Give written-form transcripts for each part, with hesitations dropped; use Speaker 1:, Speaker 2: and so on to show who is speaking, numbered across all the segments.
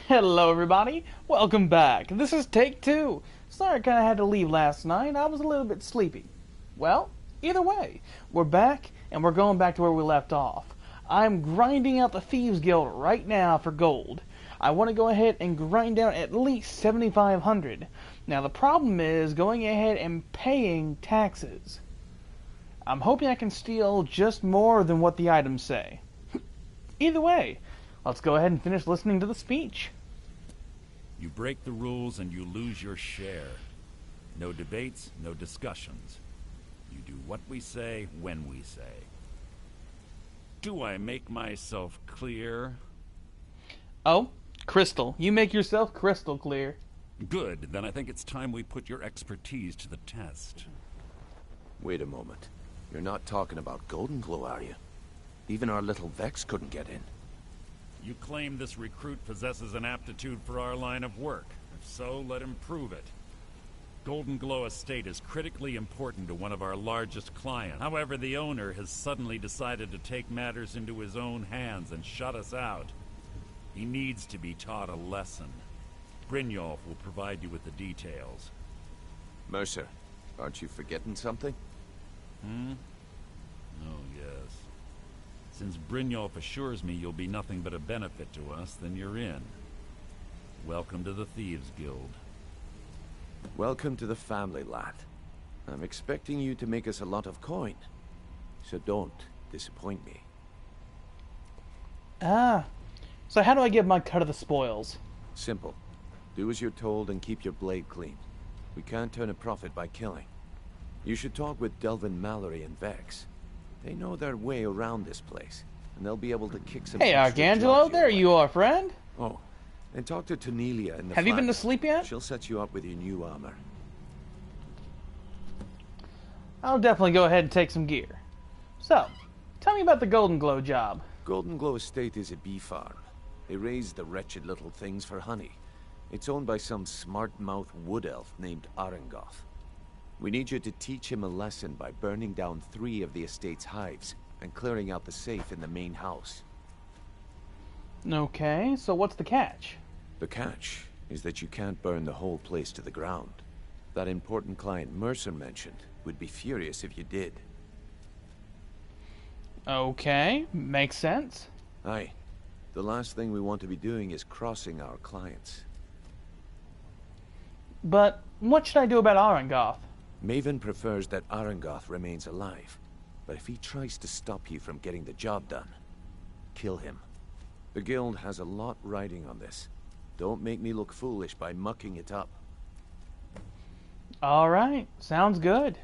Speaker 1: Hello everybody, welcome back. This is take 2. Sorry I kinda had to leave last night, I was a little bit sleepy. Well, either way, we're back and we're going back to where we left off. I'm grinding out the Thieves Guild right now for gold. I want to go ahead and grind out at least 7,500. Now the problem is going ahead and paying taxes. I'm hoping I can steal just more than what the items say. Either way, let's go ahead and finish listening to the speech.
Speaker 2: You break the rules and you lose your share. No debates, no discussions. You do what we say, when we say. Do I make myself clear?
Speaker 1: Oh, crystal. You make yourself crystal clear.
Speaker 2: Good, then I think it's time we put your expertise to the test.
Speaker 3: Wait a moment. You're not talking about Golden Glow, are you? Even our little Vex couldn't get in.
Speaker 2: You claim this recruit possesses an aptitude for our line of work. If so, let him prove it. Golden Glow Estate is critically important to one of our largest clients. However, the owner has suddenly decided to take matters into his own hands and shut us out. He needs to be taught a lesson. Brynjolf will provide you with the details.
Speaker 3: Mercer, aren't you forgetting something?
Speaker 2: Oh, yes. Since Brynjolf assures me you'll be nothing but a benefit to us, then you're in. Welcome to the Thieves Guild.
Speaker 3: Welcome to the family, lad. I'm expecting you to make us a lot of coin. So don't disappoint me.
Speaker 1: So how do I get my cut of the spoils?
Speaker 3: Simple. Do as you're told and keep your blade clean. We can't turn a profit by killing. You should talk with Delvin Mallory and Vex. They know their way around this place, and they'll be able to kick some.
Speaker 1: Hey,
Speaker 3: extra
Speaker 1: Archangelo,
Speaker 3: jobs your
Speaker 1: there
Speaker 3: way.
Speaker 1: you are, friend.
Speaker 3: Oh, and talk to Tanelia in the
Speaker 1: Have you been to
Speaker 3: flat.
Speaker 1: sleep yet?
Speaker 3: She'll set you up with your new armor.
Speaker 1: I'll definitely go ahead and take some gear. So, tell me about the Golden Glow job.
Speaker 3: Golden Glow Estate is a bee farm. They raise the wretched little things for honey. It's owned by some smart-mouth wood elf named Arengoth. We need you to teach him a lesson by burning down 3 of the estate's hives and clearing out the safe in the main house.
Speaker 1: Okay, so what's the catch?
Speaker 3: The catch is that you can't burn the whole place to the ground. That important client Mercer mentioned would be furious if you did.
Speaker 1: Okay, makes sense.
Speaker 3: Aye. The last thing we want to be doing is crossing our clients.
Speaker 1: But what should I do about Arengoth?
Speaker 3: Maven prefers that Arengoth remains alive, but if he tries to stop you from getting the job done, kill him. The guild has a lot riding on this. Don't make me look foolish by mucking it up.
Speaker 1: Alright, sounds good.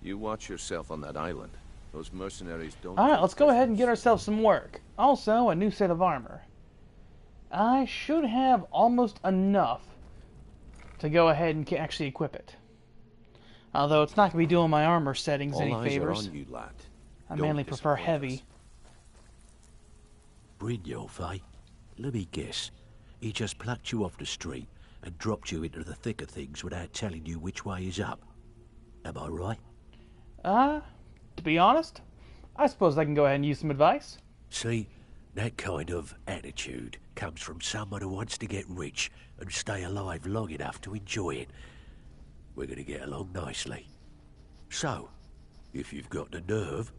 Speaker 3: You watch yourself on that island. Those mercenaries don't...
Speaker 1: Alright, let's go ahead and get ourselves some work. Also, a new set of armor. I should have almost enough to go ahead and actually equip it. Although it's not going to be doing my armor settings
Speaker 3: All
Speaker 1: any
Speaker 3: eyes
Speaker 1: favors.
Speaker 3: are on you, lad.
Speaker 1: I
Speaker 3: Don't
Speaker 1: mainly prefer
Speaker 3: disappoint
Speaker 1: heavy.
Speaker 3: us.
Speaker 4: Brynjolf, eh? Let me guess. He just plucked you off the street and dropped you into the thick of things without telling you which way is up. Am I right?
Speaker 1: To be honest, I suppose I can go ahead and use some advice.
Speaker 4: See, that kind of attitude comes from someone who wants to get rich and stay alive long enough to enjoy it. We're going to get along nicely. So, if you've got the nerve,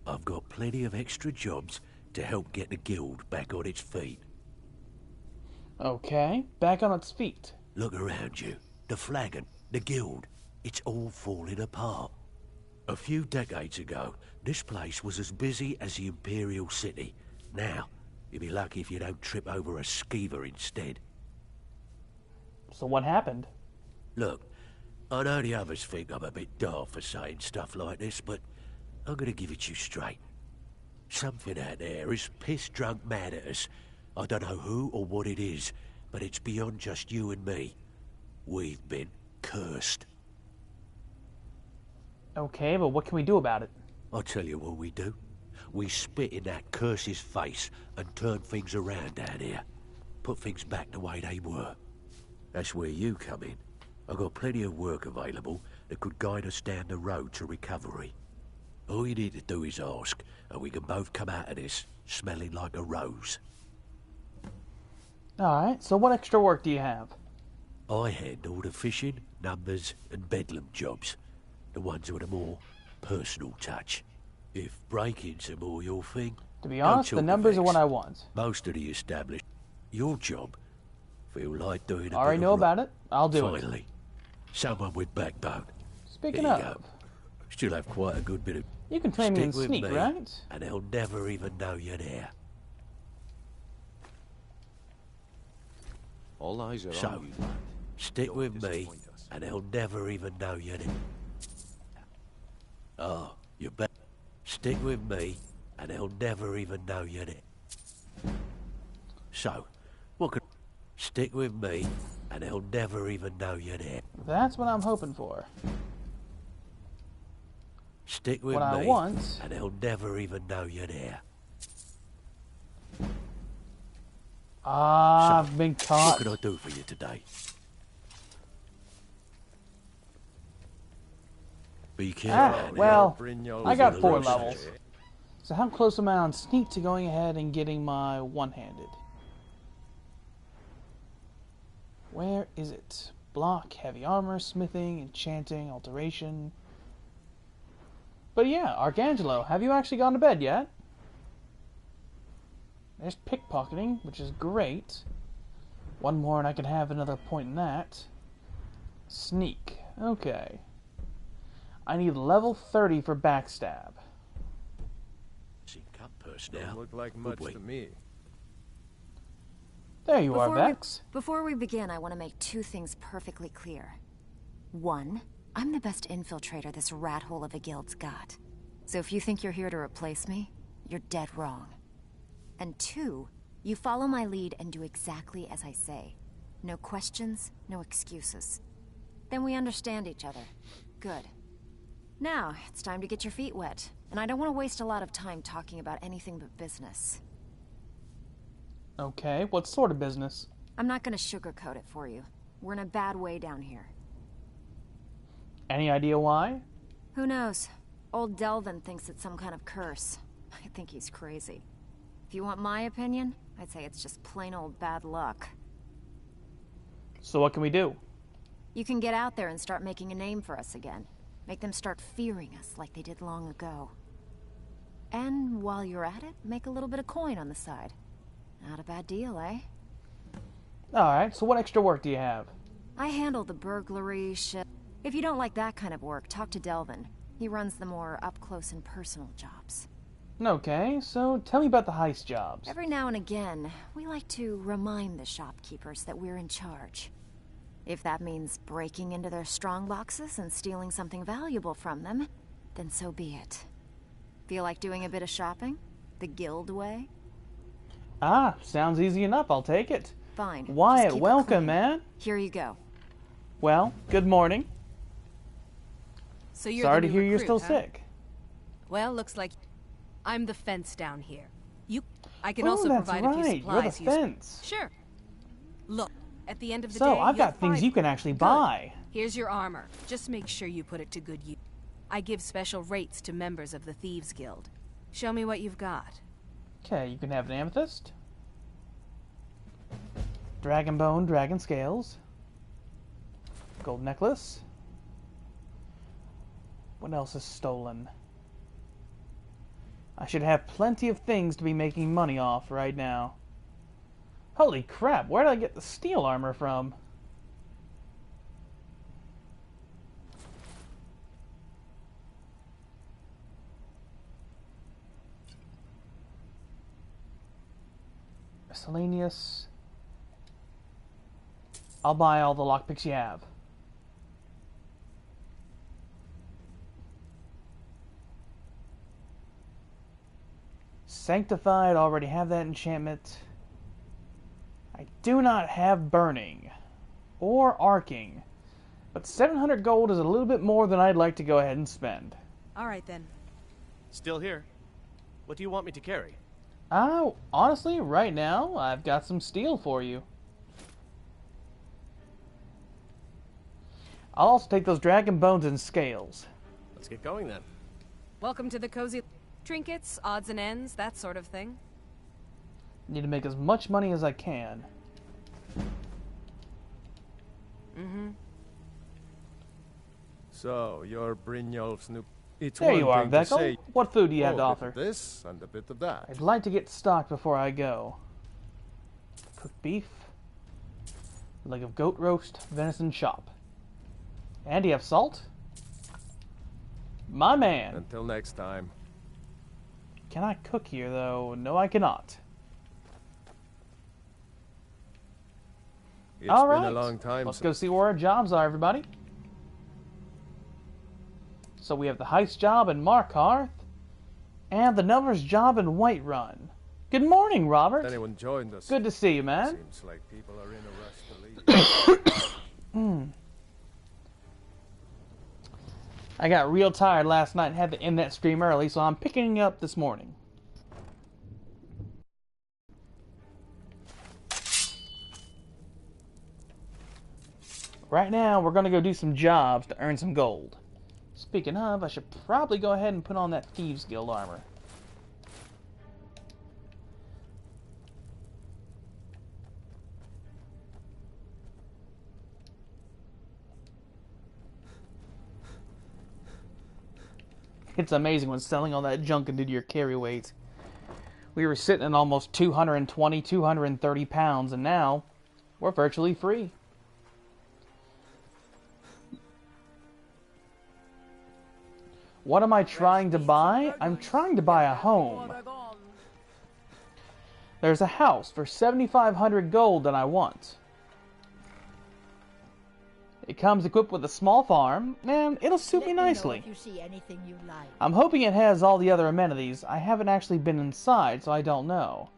Speaker 4: I've got plenty of extra jobs to help get the guild back on its feet.
Speaker 1: Okay, back on its feet.
Speaker 4: Look around you. The flagon, the guild, it's all falling apart. A few decades ago, this place was as busy as the Imperial City. Now, you'll be lucky if you don't trip over a skeever instead.
Speaker 1: So what happened?
Speaker 4: Look, I know the others think I'm a bit daft for saying stuff like this, but I'm gonna give it to you straight. Something out there is piss-drunk mad at us. I don't know who or what it is, but it's beyond just you and me. We've been cursed.
Speaker 1: Okay, but what can we do about it?
Speaker 4: I'll tell you what we do. We spit in that curse's face and turn things around down here. Put things back the way they were. That's where you come in. I've got plenty of work available that could guide us down the road to recovery. All you need to do is ask, and we can both come out of this smelling like a rose.
Speaker 1: Alright, so what extra work do you have?
Speaker 4: I handle the fishing, numbers, and bedlam jobs. The ones with a more personal touch. If breaking's a more your thing,
Speaker 1: To be
Speaker 4: don't
Speaker 1: honest,
Speaker 4: talk
Speaker 1: the
Speaker 4: of
Speaker 1: numbers are
Speaker 4: X.
Speaker 1: what I want.
Speaker 4: Most of the established. Your job. Feel like doing a
Speaker 1: I already
Speaker 4: bit
Speaker 1: know
Speaker 4: of
Speaker 1: about it. I'll do it.
Speaker 4: Finally. Someone with backbone.
Speaker 1: Speaking
Speaker 4: Here you
Speaker 1: of,
Speaker 4: go. Still have quite a good bit of...
Speaker 1: you can train me in
Speaker 4: Stick with
Speaker 1: sneak,
Speaker 4: me,
Speaker 1: right?
Speaker 4: and they'll never even know you're there.
Speaker 3: All eyes are
Speaker 4: So,
Speaker 3: on you, lad.
Speaker 4: stick
Speaker 3: Don't
Speaker 4: with me,
Speaker 3: disappoint us.
Speaker 4: and they'll never even know you're there. Oh, you bet. Stick with me, and they'll never even know you're there. So, what could... Stick with me, and they'll never even know you're there.
Speaker 1: That's what I'm hoping for.
Speaker 4: Stick with
Speaker 1: What I
Speaker 4: me,
Speaker 1: want-
Speaker 4: and they'll never even know you're there.
Speaker 1: Ah,
Speaker 4: So,
Speaker 1: I've been
Speaker 4: What
Speaker 1: caught.
Speaker 4: can I do for you today? Be careful.
Speaker 1: Well, I got
Speaker 4: Over the
Speaker 1: 4
Speaker 4: road,
Speaker 1: levels.
Speaker 4: sir.
Speaker 1: So how close am I on sneak to going ahead and getting my one-handed? Where is it? Block, heavy armor, smithing, enchanting, alteration. But yeah, Archangelo, have you actually gone to bed yet? There's pickpocketing, which is great. One more and I can have another point in that. Sneak. Okay. I need level 30 for backstab.
Speaker 4: See, cut purse now.
Speaker 5: Don't look like much
Speaker 4: wait.
Speaker 5: to me.
Speaker 1: There you are, Vex.
Speaker 6: Before we begin, I want to make 2 things perfectly clear. 1, I'm the best infiltrator this rat hole of a guild's got. So if you think you're here to replace me, you're dead wrong. And 2, you follow my lead and do exactly as I say. No questions, no excuses. Then we understand each other. Good. Now, it's time to get your feet wet. And I don't want to waste a lot of time talking about anything but business.
Speaker 1: Okay, what sort of business?
Speaker 6: I'm not going to sugarcoat it for you. We're in a bad way down here.
Speaker 1: Any idea why?
Speaker 6: Who knows? Old Delvin thinks it's some kind of curse. I think he's crazy. If you want my opinion, I'd say it's just plain old bad luck.
Speaker 1: So what can we do?
Speaker 6: You can get out there and start making a name for us again. Make them start fearing us like they did long ago. And while you're at it, make a little bit of coin on the side. Not a bad deal, eh?
Speaker 1: Alright, so what extra work do you have?
Speaker 6: I handle the burglary shit. If you don't like that kind of work, talk to Delvin. He runs the more up-close and personal jobs.
Speaker 1: Okay, so tell me about the heist jobs.
Speaker 6: Every now and again, we like to remind the shopkeepers that we're in charge. If that means breaking into their strong boxes and stealing something valuable from them, then so be it. Feel like doing a bit of shopping? The guild way?
Speaker 1: Ah, sounds easy enough, I'll take it.
Speaker 6: Fine. just
Speaker 1: Wyatt,
Speaker 6: keep it
Speaker 1: welcome,
Speaker 6: clean.
Speaker 1: man.
Speaker 6: Here you go.
Speaker 1: Well, good morning.
Speaker 7: So you're
Speaker 1: Sorry
Speaker 7: the
Speaker 1: to
Speaker 7: new
Speaker 1: hear you're
Speaker 7: recruit,
Speaker 1: still
Speaker 7: huh?
Speaker 1: sick.
Speaker 7: Well, looks like I'm the fence down here. I can
Speaker 1: Oh,
Speaker 7: also
Speaker 1: that's
Speaker 7: provide a few
Speaker 1: right, you're the
Speaker 7: supplies.
Speaker 1: fence.
Speaker 7: Sure. Look, at the end of the
Speaker 1: So,
Speaker 7: day,
Speaker 1: I've got
Speaker 7: you'll
Speaker 1: things
Speaker 7: find-
Speaker 1: you can actually
Speaker 7: Good.
Speaker 1: buy.
Speaker 7: Here's your armor. Just make sure you put it to good use. I give special rates to members of the Thieves Guild. Show me what you've got.
Speaker 1: Okay, you can have an amethyst. Dragon bone, dragon scales. Gold necklace. What else is stolen? I should have plenty of things to be making money off right now. Holy crap, where did I get the steel armor from? Miscellaneous. I'll buy all the lockpicks you have. Sanctified, already have that enchantment. I do not have burning or arcing, but 700 gold is a little bit more than I'd like to go ahead and spend.
Speaker 7: All right, then.
Speaker 8: Still here. What do you want me to carry?
Speaker 1: Honestly, right now, I've got some steel for you. I'll also take those dragon bones and scales.
Speaker 8: Let's get going then.
Speaker 7: Welcome to the cozy trinkets, odds and ends, that sort of thing.
Speaker 1: Need to make as much money as I can.
Speaker 5: So, you're Brynjolf's new... It's
Speaker 1: There
Speaker 5: one
Speaker 1: you are,
Speaker 5: thing to
Speaker 1: Veckel.
Speaker 5: say,
Speaker 1: What food do you have
Speaker 5: "Oh,
Speaker 1: to
Speaker 5: a bit
Speaker 1: offer?
Speaker 5: of this and a bit of that.
Speaker 1: I'd like to get stocked before I go. Cooked beef, leg of goat roast, venison chop. And do you have salt? My man.
Speaker 5: Until next time.
Speaker 1: Can I cook here, though? No, I cannot.
Speaker 5: It's
Speaker 1: All
Speaker 5: been
Speaker 1: right.
Speaker 5: a long time.
Speaker 1: Let's go see where our jobs are, everybody. So we have the heist job in Markarth, and the Numbers job in Whiterun. Good morning, Robert.
Speaker 5: Anyone joined us?
Speaker 1: Good to see you, man.
Speaker 5: Seems like people are in a rush to leave.
Speaker 1: I got real tired last night and had to end that stream early, so I'm picking up this morning. Right now, we're going to go do some jobs to earn some gold. Speaking of, I should probably go ahead and put on that Thieves Guild armor. It's amazing when selling all that junk into your carry weight. We were sitting at almost 220, 230 pounds, and now we're virtually free. What am I trying to buy? I'm trying to buy a home. There's a house for 7,500 gold that I want. It comes equipped with a small farm, and it'll suit me nicely. I'm hoping it has all the other amenities. I haven't actually been inside, so I don't know.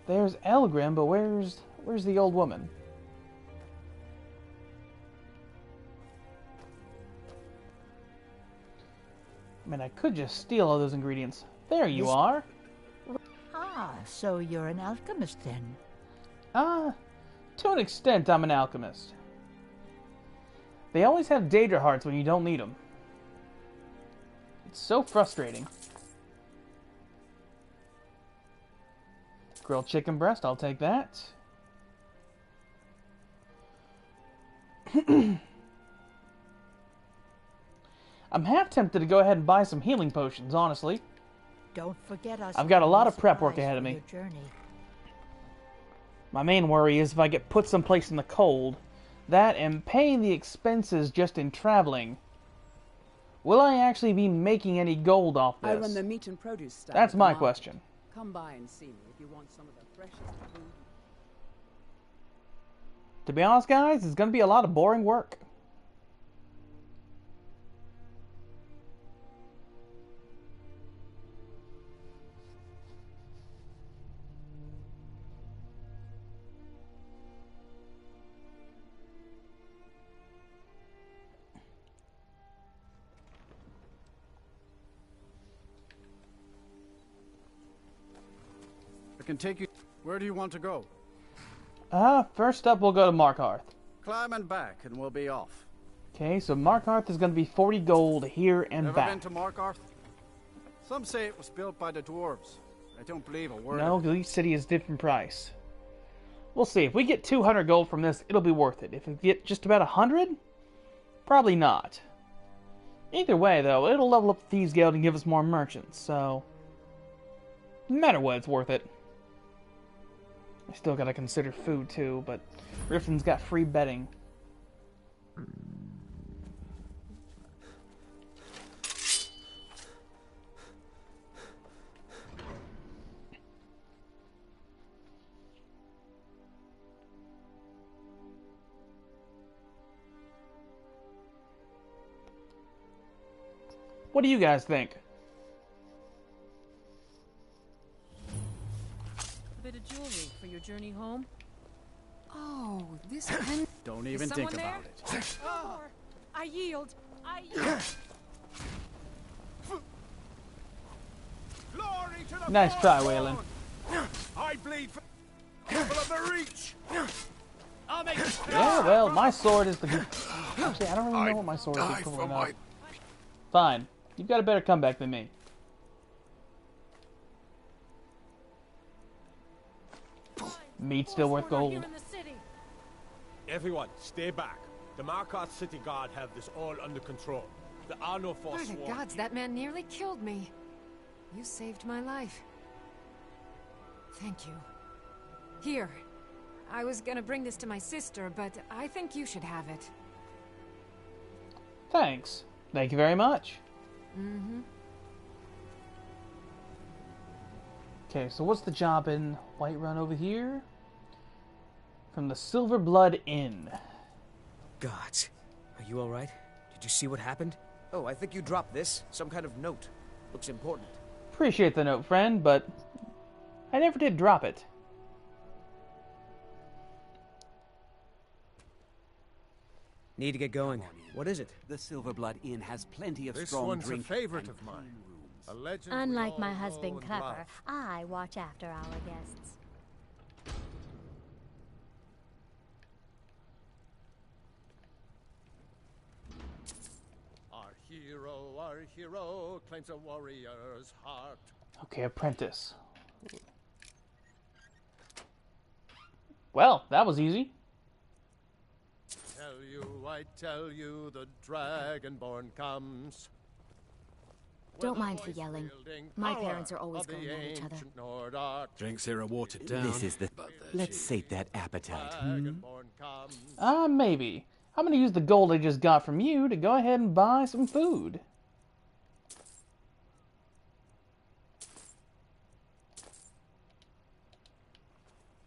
Speaker 1: There's Elgrim, but where's the old woman? I mean, I could just steal all those ingredients. There you are.
Speaker 9: Ah, so you're an alchemist then?
Speaker 1: To an extent, I'm an alchemist. They always have Daedra hearts when you don't need them. It's so frustrating. Grilled chicken breast, I'll take that. I'm half tempted to go ahead and buy some healing potions, honestly.
Speaker 9: Don't forget us.
Speaker 1: I've got a lot of prep work ahead of me. My main worry is if I get put someplace in the cold, that and paying the expenses just in traveling. Will I actually be making any gold off this?
Speaker 10: I run the meat and produce stand.
Speaker 1: That's my question.
Speaker 10: Come by and see me if you want some of the freshest food.
Speaker 1: To be honest, guys, it's going to be a lot of boring work.
Speaker 11: I can take you. Where do you want to go?
Speaker 1: First up, we'll go to Markarth.
Speaker 11: Climb and back, and we'll be off.
Speaker 1: Okay, so Markarth is going to be 40 gold here and
Speaker 11: Never
Speaker 1: back.
Speaker 11: been to Markarth? Some say it was built by the dwarves. I don't believe a word.
Speaker 1: No, each city is different price. We'll see. If we get 200 gold from this, it'll be worth it. If we get just about 100, probably not. Either way, though, it'll level up the Thieves Guild and give us more merchants, so no matter what, it's worth it. I still gotta consider food too, but Riffin's got free betting. What do you guys think?
Speaker 12: Bit of jewelry for your journey home.
Speaker 7: Oh, this pen.
Speaker 11: Don't even think about it.
Speaker 12: Oh, I yield. I yield.
Speaker 11: Glory to the
Speaker 1: Nice try, Waylon.
Speaker 11: I bleed for people of the Reach. I'll make it.
Speaker 1: Yeah, well, my sword is the good. Actually, I don't really know what my sword is equivalent of. Fine. You've got a better comeback than me. Meat's still worth gold.
Speaker 5: Everyone, stay back. The Markarth City Guard have this all under control. There are no
Speaker 13: By
Speaker 5: force
Speaker 13: the
Speaker 5: sworn.
Speaker 13: gods, that man nearly killed me. You saved my life. Thank you. Here. I was gonna bring this to my sister, but I think you should have it.
Speaker 1: Thanks. Thank you very much.
Speaker 13: Mm-hmm.
Speaker 1: Okay, so what's the job in Whiterun over here? From the Silver Blood Inn.
Speaker 14: Gods. Are you alright? Did you see what happened? Oh, I think you dropped this. Some kind of note. Looks important.
Speaker 1: Appreciate the note, friend, but I never did drop it.
Speaker 14: Need to get going. What is it?
Speaker 10: The Silver Blood Inn has plenty of
Speaker 5: This
Speaker 10: strong
Speaker 5: one's
Speaker 10: drink.
Speaker 5: a favorite of mine. A legend we
Speaker 15: Unlike
Speaker 5: all
Speaker 15: my
Speaker 5: know
Speaker 15: husband
Speaker 5: and
Speaker 15: Clever,
Speaker 5: love.
Speaker 15: I watch after our guests.
Speaker 5: Our hero claims a warrior's heart.
Speaker 1: Okay, apprentice. Well, that was easy.
Speaker 5: I tell you, the Dragonborn comes.
Speaker 6: Don't mind the yelling. My parents are always going at each other.
Speaker 11: Drinks here are watered down.
Speaker 10: This is the... Let's sate that appetite.
Speaker 1: Maybe. I'm gonna use the gold I just got from you to go ahead and buy some food.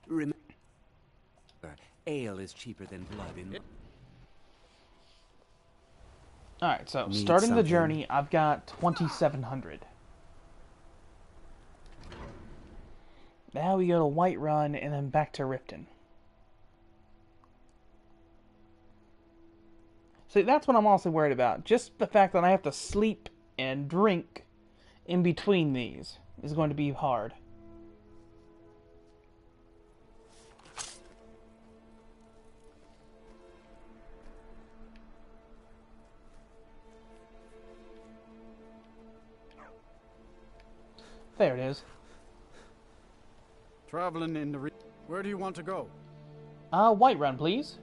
Speaker 10: Remember, ale is cheaper than blood in...
Speaker 1: Alright, so
Speaker 10: Need
Speaker 1: starting the
Speaker 10: something?
Speaker 1: journey, I've got 2,700. Now we go to Whiterun and then back to Riften. See, that's what I'm also worried about. Just the fact that I have to sleep and drink in between these is going to be hard. There it is.
Speaker 16: Traveling in the where do you want to go?
Speaker 1: Whiterun, please.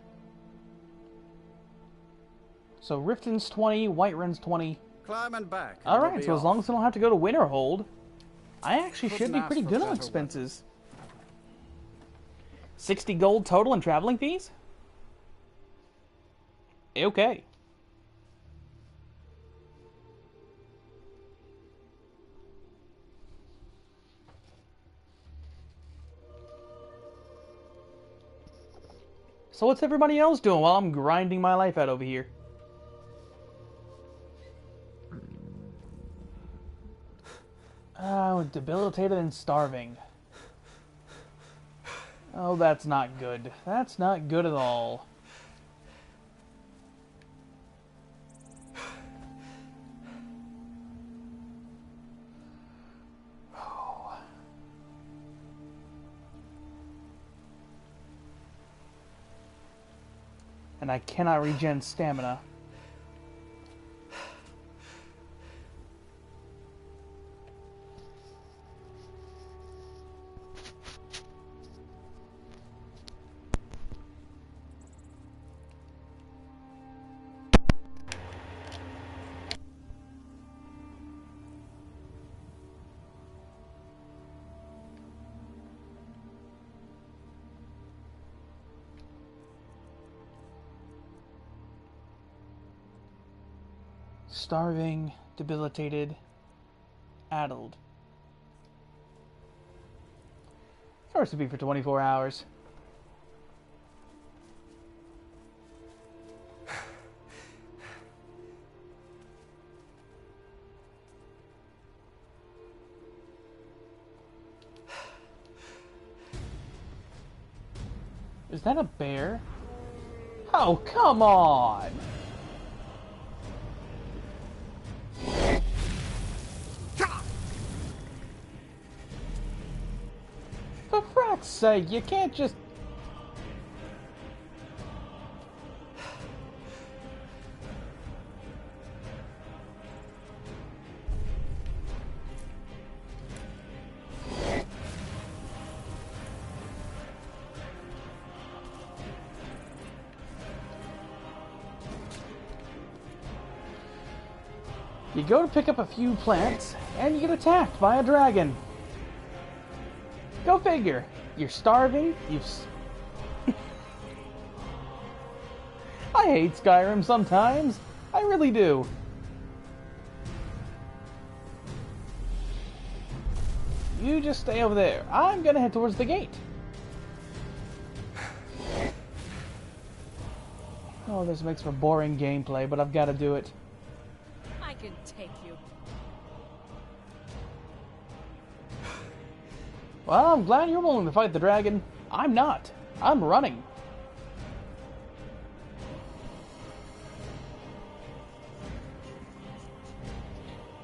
Speaker 1: So Riften's 20, Whiterun's 20.
Speaker 16: Climb and back.
Speaker 1: Alright, so as long as I don't have to go to Winterhold, I actually should be pretty good on expenses. 60 gold total in traveling fees? Okay. So what's everybody else doing while I'm grinding my life out over here? Oh, debilitated and starving. Oh, that's not good. That's not good at all. And I cannot regen stamina. Starving, debilitated, addled. First to be for 24 hours. Is that a bear? Oh, come on! For frat's sake, you can't just... You go to pick up a few plants, and you get attacked by a dragon. Go figure. You're starving, I hate Skyrim sometimes. I really do. You just stay over there. I'm gonna head towards the gate. Oh, this makes for boring gameplay, but I've got to do it.
Speaker 12: I can take you.
Speaker 1: Well, I'm glad you're willing to fight the dragon. I'm not. I'm running.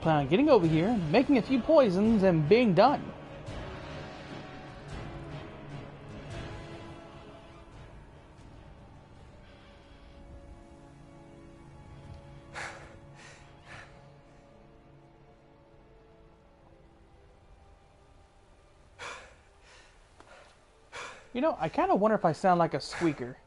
Speaker 1: Plan on getting over here, making a few poisons, and being done. You know, I kind of wonder if I sound like a squeaker.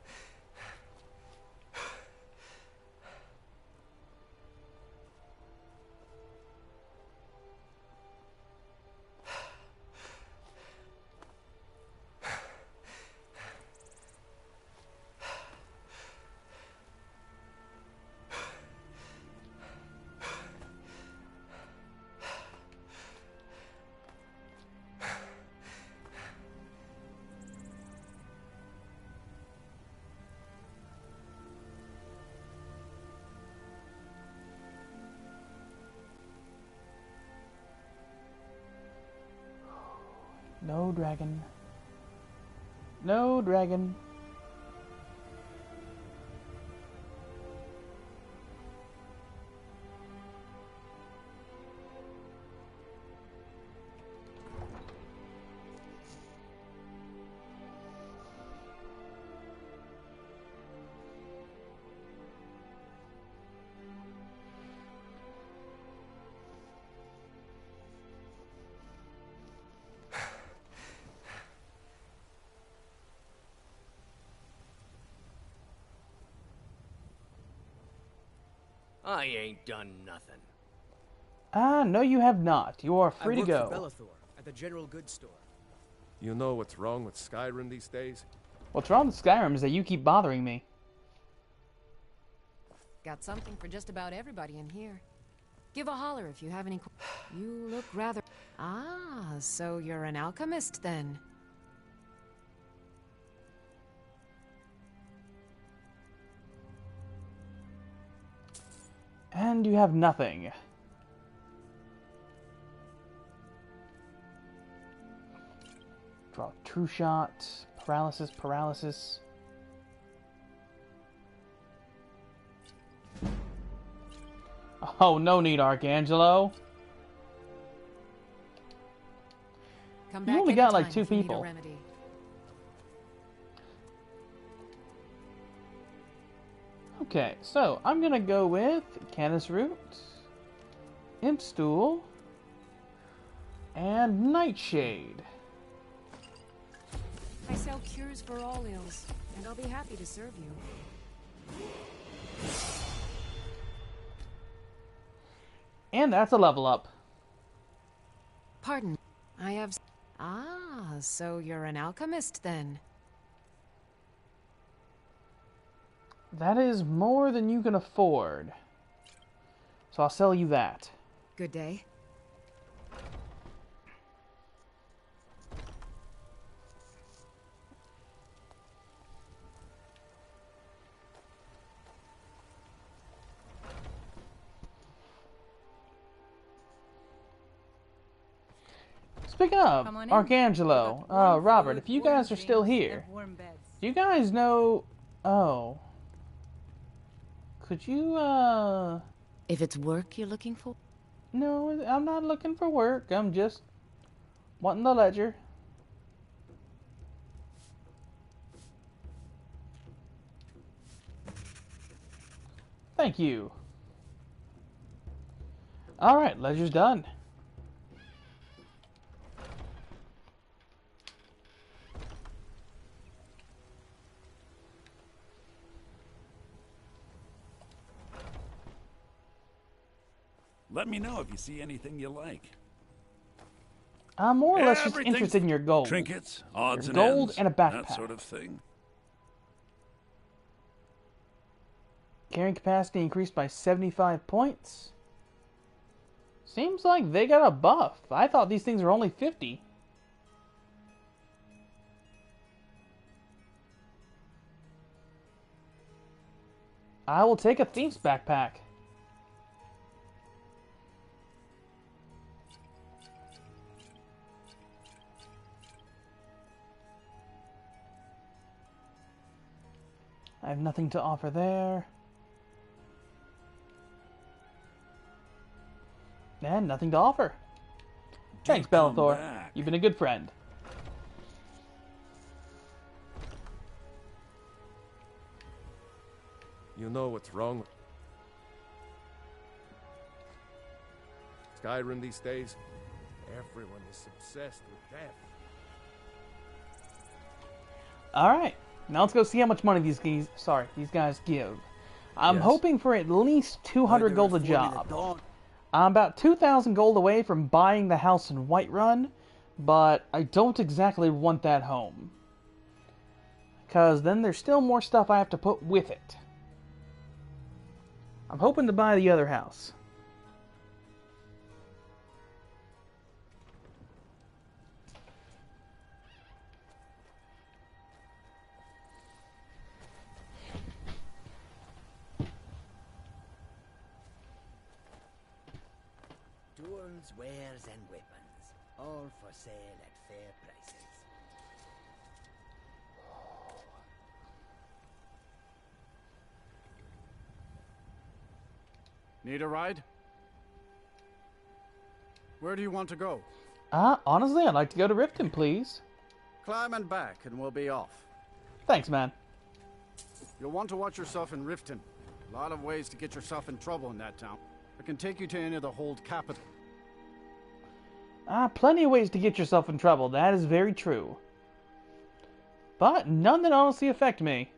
Speaker 1: No dragon. No dragon.
Speaker 14: I ain't done nothing.
Speaker 1: No you have not. You are free to
Speaker 14: I
Speaker 1: go.
Speaker 14: work for Bellathor at the general goods store.
Speaker 17: You know what's wrong with Skyrim these days?
Speaker 1: What's wrong with Skyrim is that you keep bothering me.
Speaker 13: Got something for just about everybody in here. Give a holler if you have any. You look rather. Ah, so you're an alchemist then.
Speaker 1: And you have nothing. Draw true shot. Paralysis. Oh, no need, Archangelo.
Speaker 13: Come
Speaker 1: You
Speaker 13: back
Speaker 1: only got like
Speaker 13: anytime
Speaker 1: 2
Speaker 13: if you need a
Speaker 1: people.
Speaker 13: remedy.
Speaker 1: Okay, so I'm gonna go with Canis Root, Imp Stool, and Nightshade.
Speaker 13: I sell cures for all ills, and I'll be happy to serve you.
Speaker 1: And that's a level up.
Speaker 13: Pardon, I have. Ah, so you're an alchemist then.
Speaker 1: That is more than you can afford. So I'll sell you that.
Speaker 13: Good day.
Speaker 1: Speaking of,
Speaker 12: Come on in.
Speaker 1: Archangelo, Robert, if you guys are still here, do you guys know... Oh. Could you,
Speaker 6: If it's work you're looking for?
Speaker 1: No, I'm not looking for work. I'm just wanting the ledger. Thank you. Alright, ledger's done.
Speaker 2: Let me know if you see anything you like.
Speaker 1: I'm more or less just
Speaker 2: Everything's
Speaker 1: interested in your gold.
Speaker 2: Trinkets, odds
Speaker 1: Your
Speaker 2: and
Speaker 1: gold
Speaker 2: ends,
Speaker 1: and a backpack.
Speaker 2: that sort of thing.
Speaker 1: Carrying capacity increased by 75 points. Seems like they got a buff. I thought these things were only 50. I will take a thief's backpack. I have nothing to offer there. And nothing to offer. Thanks, Bellathor. You've been a good friend.
Speaker 17: You know what's wrong with Skyrim these days? Everyone is obsessed with death.
Speaker 1: Alright, now let's go see how much money these guys give. I'm hoping for at least 200 gold a job. I'm about 2,000 gold away from buying the house in Whiterun, but I don't exactly want that home. Because then there's still more stuff I have to put with it. I'm hoping to buy the other house.
Speaker 18: Tools, wares, and weapons, all for sale at fair prices.
Speaker 16: Need a ride? Where do you want to go?
Speaker 1: Honestly, I'd like to go to Riften, please.
Speaker 16: Climb and back, and we'll be off.
Speaker 1: Thanks, man.
Speaker 16: You'll want to watch yourself in Riften. A lot of ways to get yourself in trouble in that town. I can take you to any of the Hold capital.
Speaker 1: Plenty of ways to get yourself in trouble. That is very true. But none that honestly affect me.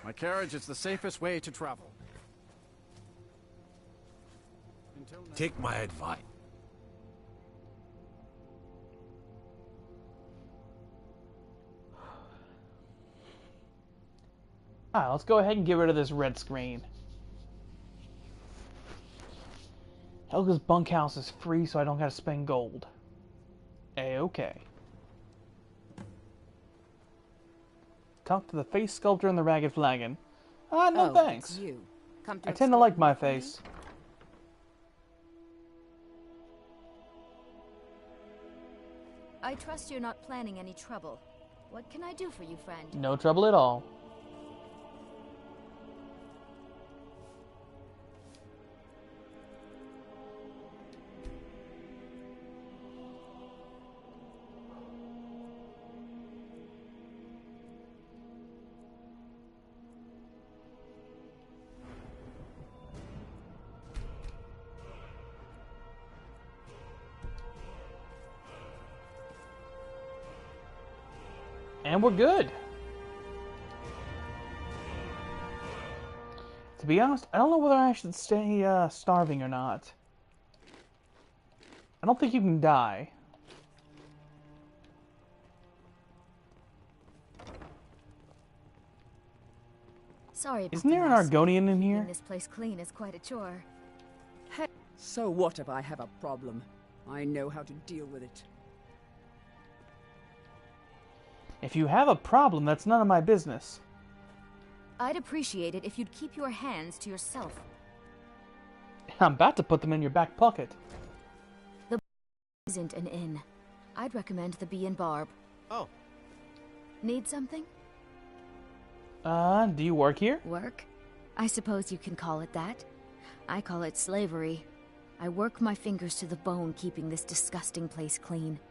Speaker 16: My carriage is the safest way to travel.
Speaker 4: Take my advice.
Speaker 1: Alright, let's go ahead and get rid of this red screen. Helga's bunkhouse is free, so I don't gotta spend gold. A-okay. Talk to the face sculptor and the ragged flagon. No thanks.
Speaker 19: You. Come to
Speaker 1: I tend to like my face.
Speaker 20: I trust you're not planning any trouble. What can I do for you, friend?
Speaker 1: No trouble at all. And we're good. To be honest, I don't know whether I should stay starving or not. I don't think you can die.
Speaker 20: Sorry about
Speaker 1: Isn't there an
Speaker 20: the mess.
Speaker 1: Argonian in here?
Speaker 20: Keeping this place clean is quite a chore.
Speaker 19: Hey, so what if I have a problem? I know how to deal with it.
Speaker 1: If you have a problem, that's none of my business.
Speaker 20: I'd appreciate it if you'd keep your hands to yourself.
Speaker 1: I'm about to put them in your back pocket.
Speaker 20: The isn't an inn. I'd recommend the Bee and Barb.
Speaker 14: Oh.
Speaker 20: Need something?
Speaker 1: Do you work here?
Speaker 20: Work? I suppose you can call it that. I call it slavery. I work my fingers to the bone keeping this disgusting place clean.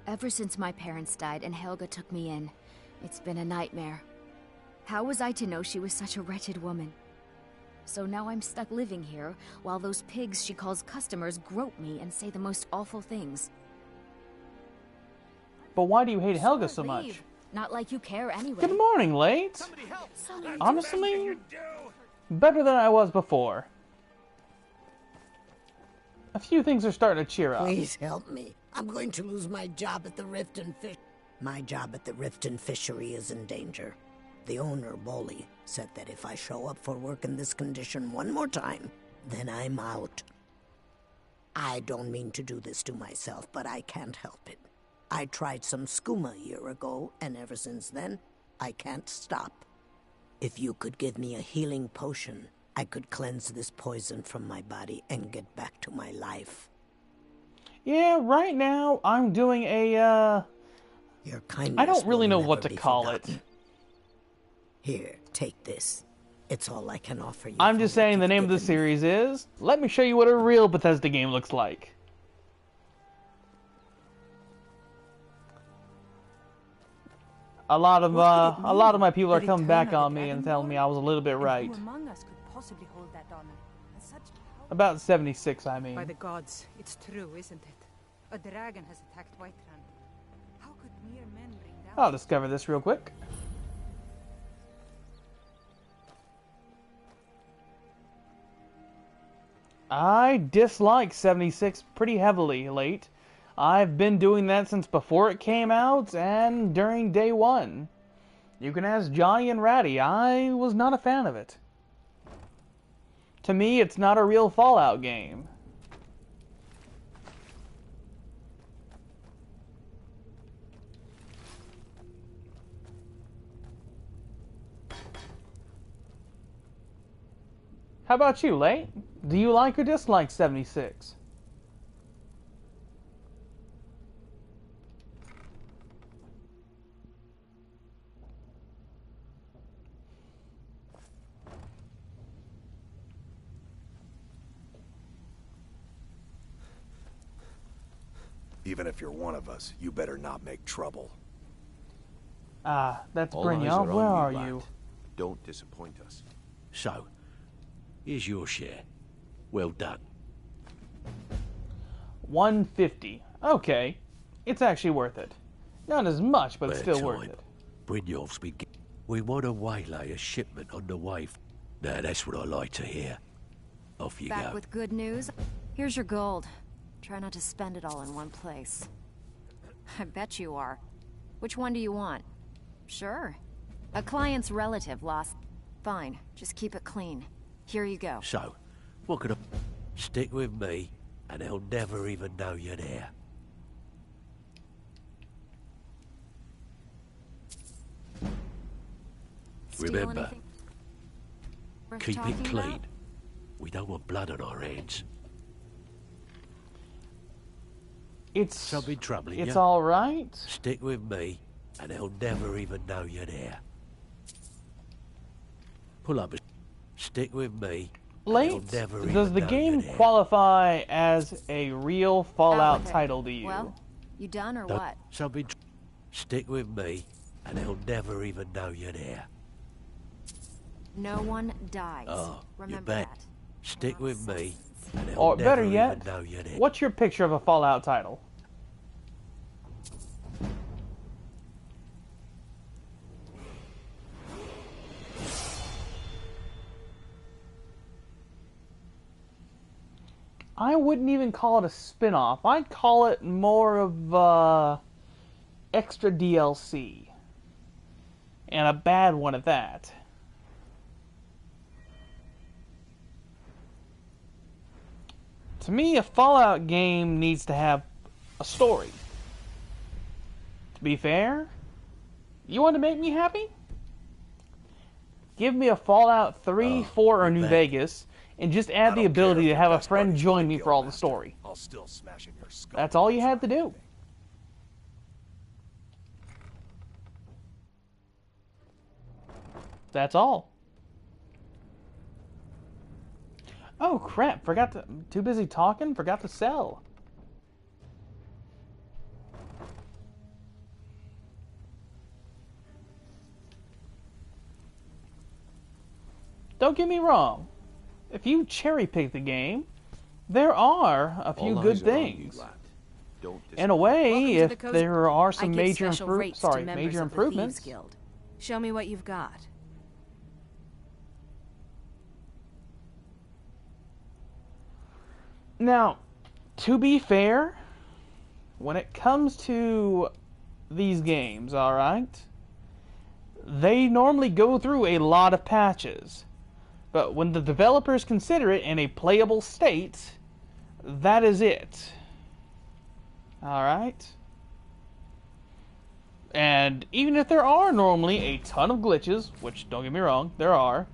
Speaker 20: Ever since my parents died and Helga took me in, it's been a nightmare. How was I to know she was such a wretched woman? So now I'm stuck living here, while those pigs she calls customers grope me and say the most awful things.
Speaker 1: But why do you hate Helga so
Speaker 20: Leave.
Speaker 1: much?
Speaker 20: Not like you care anyway.
Speaker 1: Good morning, Late. Honestly, better than I was before. A few things are starting to cheer up.
Speaker 18: Please help me. I'm going to lose my job at the Riften Fish. My job at the Riften Fishery is in danger. The owner, Bolly, said that if I show up for work in this condition one more time, then I'm out. I don't mean to do this to myself, but I can't help it. I tried some skooma a year ago, and ever since then, I can't stop. If you could give me a healing potion, I could cleanse this poison from my body and get back to my life.
Speaker 1: Yeah, right now I'm doing a,
Speaker 18: Your kindness
Speaker 1: I don't really know
Speaker 18: will
Speaker 1: what to
Speaker 18: never be
Speaker 1: call
Speaker 18: forgotten.
Speaker 1: it.
Speaker 18: Here, take this. It's all I can offer you.
Speaker 1: I'm just saying the name of the series is, let me show you what a real Bethesda game looks like. A lot of my people are coming back on me and telling me I was a little bit right.
Speaker 21: Who among us could possibly hold that honor? And such power?
Speaker 1: About 76, I mean.
Speaker 21: By the gods, it's true, isn't it? A dragon has attacked Whiterun. How could mere men bring down...
Speaker 1: I'll discover this real quick. I dislike 76 pretty heavily, Late. I've been doing that since before it came out and during day one. You can ask Johnny and Ratty, I was not a fan of it. To me, it's not a real Fallout game. How about you, Late? Do you like or dislike 76?
Speaker 17: Even if you're one of us, you better not make trouble.
Speaker 1: Ah, that's
Speaker 3: All eyes
Speaker 1: Brynja.
Speaker 3: are on
Speaker 1: Where
Speaker 3: you,
Speaker 1: are
Speaker 3: lad.
Speaker 1: you?
Speaker 3: Don't disappoint us.
Speaker 4: So, here's your share. Well done.
Speaker 1: 150. Okay. It's actually worth it. Not as much, but it's still worth it.
Speaker 4: Brynjolf's been... We want to waylay a shipment on the way. Now, that's what I like to hear. Off you
Speaker 6: Back
Speaker 4: go.
Speaker 6: with good news. Here's your gold. Try not to spend it all in one place. I bet you are. Which one do you want? Sure. A client's relative lost... Fine. Just keep it clean. Here you go.
Speaker 4: So, what could I... Stick with me, and they'll never even know you're there.
Speaker 6: Steal
Speaker 4: Remember,
Speaker 6: anything worth
Speaker 4: keep
Speaker 6: talking
Speaker 4: it clean.
Speaker 6: about?
Speaker 4: We don't want blood on our hands.
Speaker 1: It's...
Speaker 4: Something troubling
Speaker 1: It's
Speaker 4: you?
Speaker 1: all right.
Speaker 4: Stick with me, and they'll never even know you're there. Pull up. Stick with me.
Speaker 1: Late, does the game qualify as a real Fallout title to you?
Speaker 6: Well, you done or
Speaker 4: Don't-
Speaker 6: what?
Speaker 4: Something. Stick with me, and they'll never even know you're there.
Speaker 6: No one dies.
Speaker 4: Oh, you
Speaker 6: Remember
Speaker 4: bet.
Speaker 6: that.
Speaker 4: Stick with me, and they'll
Speaker 1: Or
Speaker 4: never
Speaker 1: better
Speaker 4: even
Speaker 1: yet,
Speaker 4: know you're there.
Speaker 1: what's your picture of a Fallout title? I wouldn't even call it a spin-off. I'd call it more of extra DLC. And a bad one at that. To me, a Fallout game needs to have a story. To be fair, you want to make me happy? Give me a Fallout 3, 4, or New
Speaker 17: bet.
Speaker 1: Vegas, and just add the ability to have a friend join me for all the story.
Speaker 17: I'll still smash in your skull.
Speaker 1: That's all you had to do. That's all. Oh crap, too busy talking, forgot to sell. Don't get me wrong, if you cherry pick the game, there are a few
Speaker 3: All
Speaker 1: good
Speaker 3: eyes are on you,
Speaker 1: things.
Speaker 3: lad. Don't
Speaker 1: In a way,
Speaker 7: Welcome to
Speaker 1: if
Speaker 7: the
Speaker 1: there are some
Speaker 7: I give
Speaker 1: major
Speaker 7: special rates to members
Speaker 1: major
Speaker 7: of the
Speaker 1: improvements.
Speaker 7: Thieves Guild. Show me what you've got.
Speaker 1: Now, to be fair, when it comes to these games, alright, they normally go through a lot of patches. But when the developers consider it in a playable state, that is it. Alright? And even if there are normally a ton of glitches, which, don't get me wrong, there are,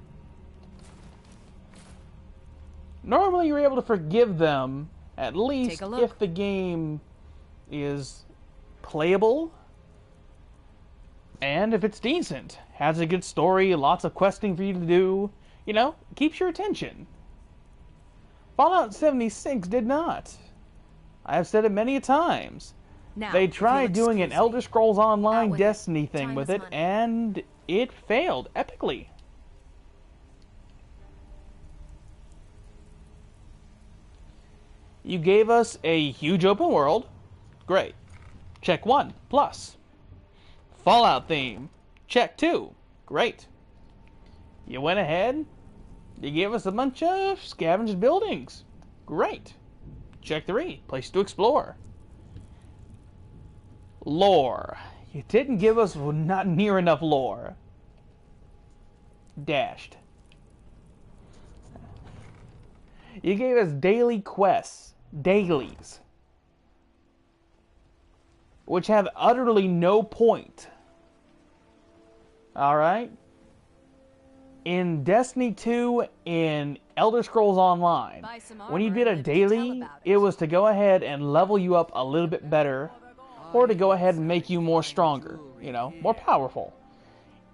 Speaker 1: normally you're able to forgive them, at least if the game is playable, and if it's decent. Has a good story, lots of questing for you to do, you know, keeps your attention. Fallout 76 did not. I have said it many a times.
Speaker 7: Now,
Speaker 1: they tried doing an Elder Scrolls Online Destiny thing with it, and it failed epically. You gave us a huge open world. Great. Check 1. Plus. Fallout theme. Check 2. Great. You went ahead. You gave us a bunch of scavenged buildings. Great. Check 3. Place to explore. Lore. You didn't give us not near enough lore. Dashed. You gave us daily quests. Dailies. Which have utterly no point. Alright? In Destiny 2, in Elder Scrolls Online, when you did a daily, it was to go ahead and level you up a little bit better, or to go ahead and make you more stronger, you know, more powerful.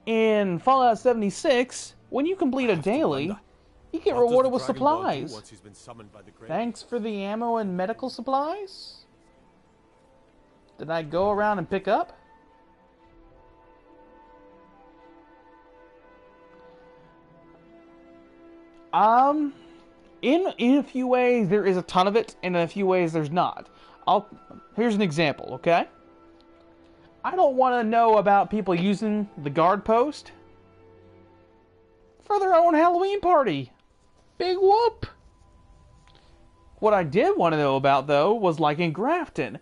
Speaker 1: In Fallout 76, when you complete a daily, you get rewarded with supplies. Thanks for the ammo and medical supplies? Did I go around and pick up? In a few ways there is a ton of it, and in a few ways there's not. Here's an example, okay? I don't want to know about people using the guard post for their own Halloween party. Big whoop! What I did want to know about, though, was like in Grafton,